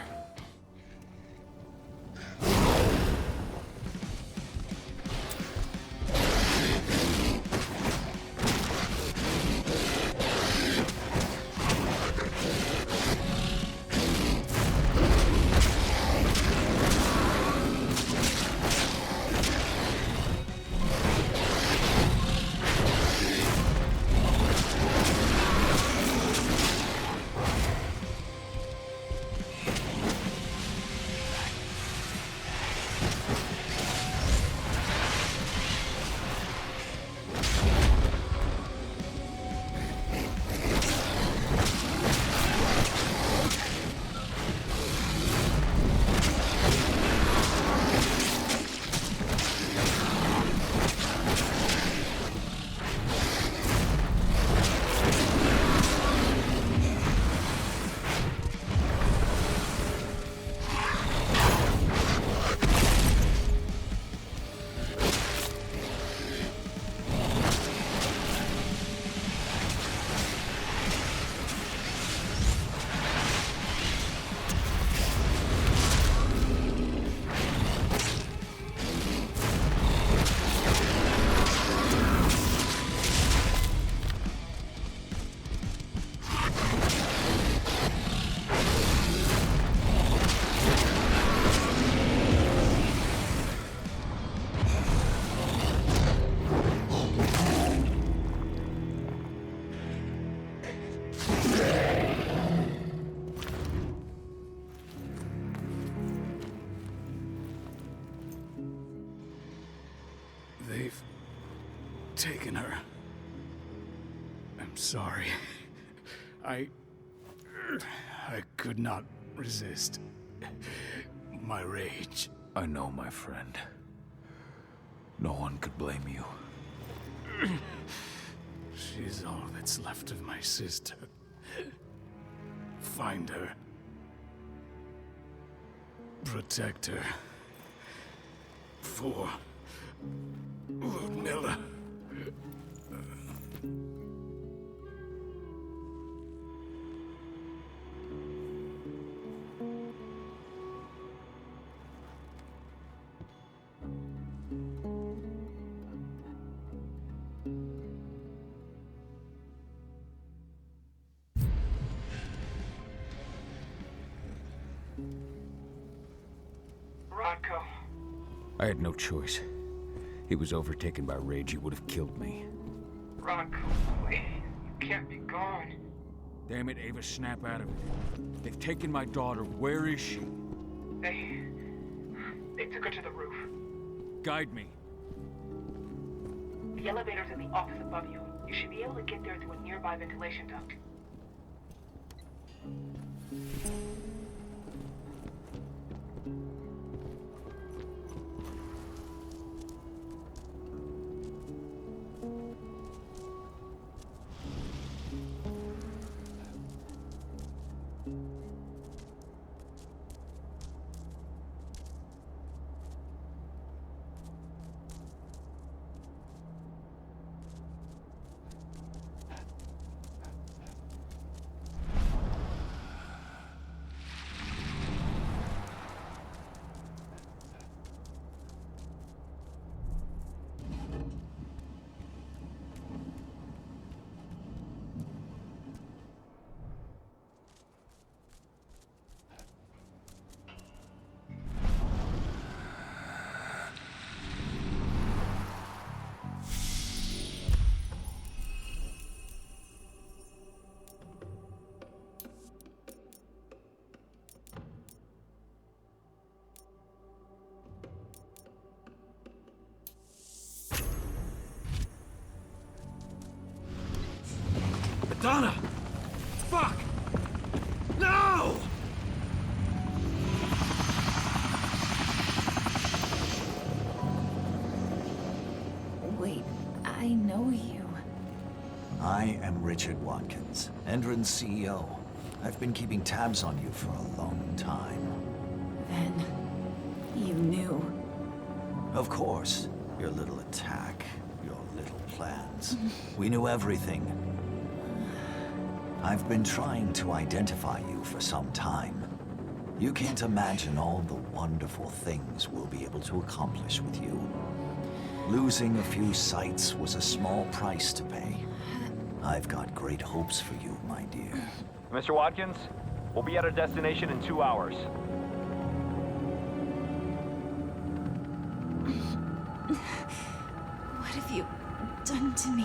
They've taken her. I'm sorry. I could not resist my rage. I know, my friend. No one could blame you. She's all that's left of my sister. Find her. Protect her. For Ludmilla. Rodko. I had no choice. He was overtaken by rage. He would have killed me. Rodko, please. You can't be gone. Damn it, Ava, snap out of it. They've taken my daughter. Where is she? They took her to the roof. Guide me. The elevator's in the office above you. You should be able to get there through a nearby ventilation duct. Donna! Fuck! No! Wait, I know you. I am Richard Watkins, Endron's CEO. I've been keeping tabs on you for a long time. Then, you knew. Of course. Your little attack, your little plans. We knew everything. I've been trying to identify you for some time. You can't imagine all the wonderful things we'll be able to accomplish with you. Losing a few sites was a small price to pay. I've got great hopes for you, my dear. Mr. Watkins, we'll be at our destination in 2 hours. What have you done to me?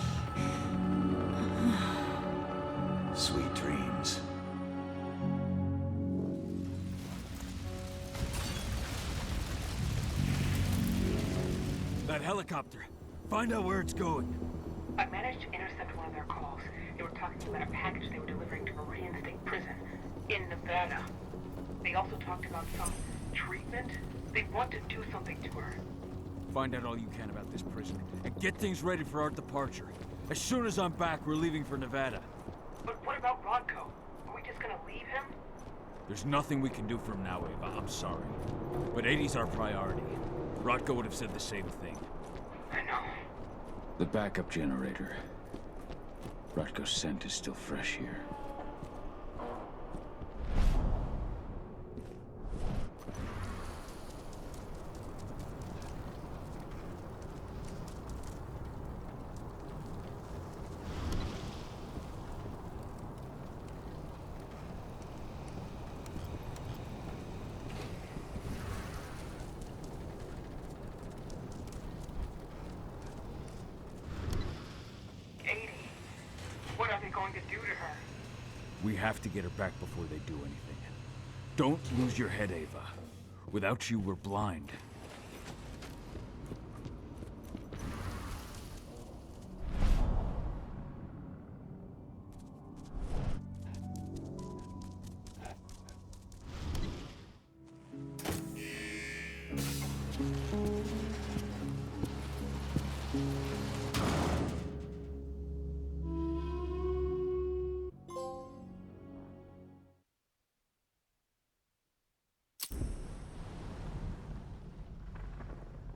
Sweet dreams. That helicopter. Find out where it's going. I managed to intercept one of their calls. They were talking about a package they were delivering to Korean State Prison in Nevada. They also talked about some treatment. They want to do something to her. Find out all you can about this prison, and get things ready for our departure. As soon as I'm back, we're leaving for Nevada. But what about Rodko? Are we just gonna leave him? There's nothing we can do for him now, Ava. I'm sorry. But 80's our priority. Rodko would have said the same thing. I know. The backup generator. Rodko's scent is still fresh here. What are they going to do to her? We have to get her back before they do anything. Don't lose your head, Ava. Without you, we're blind.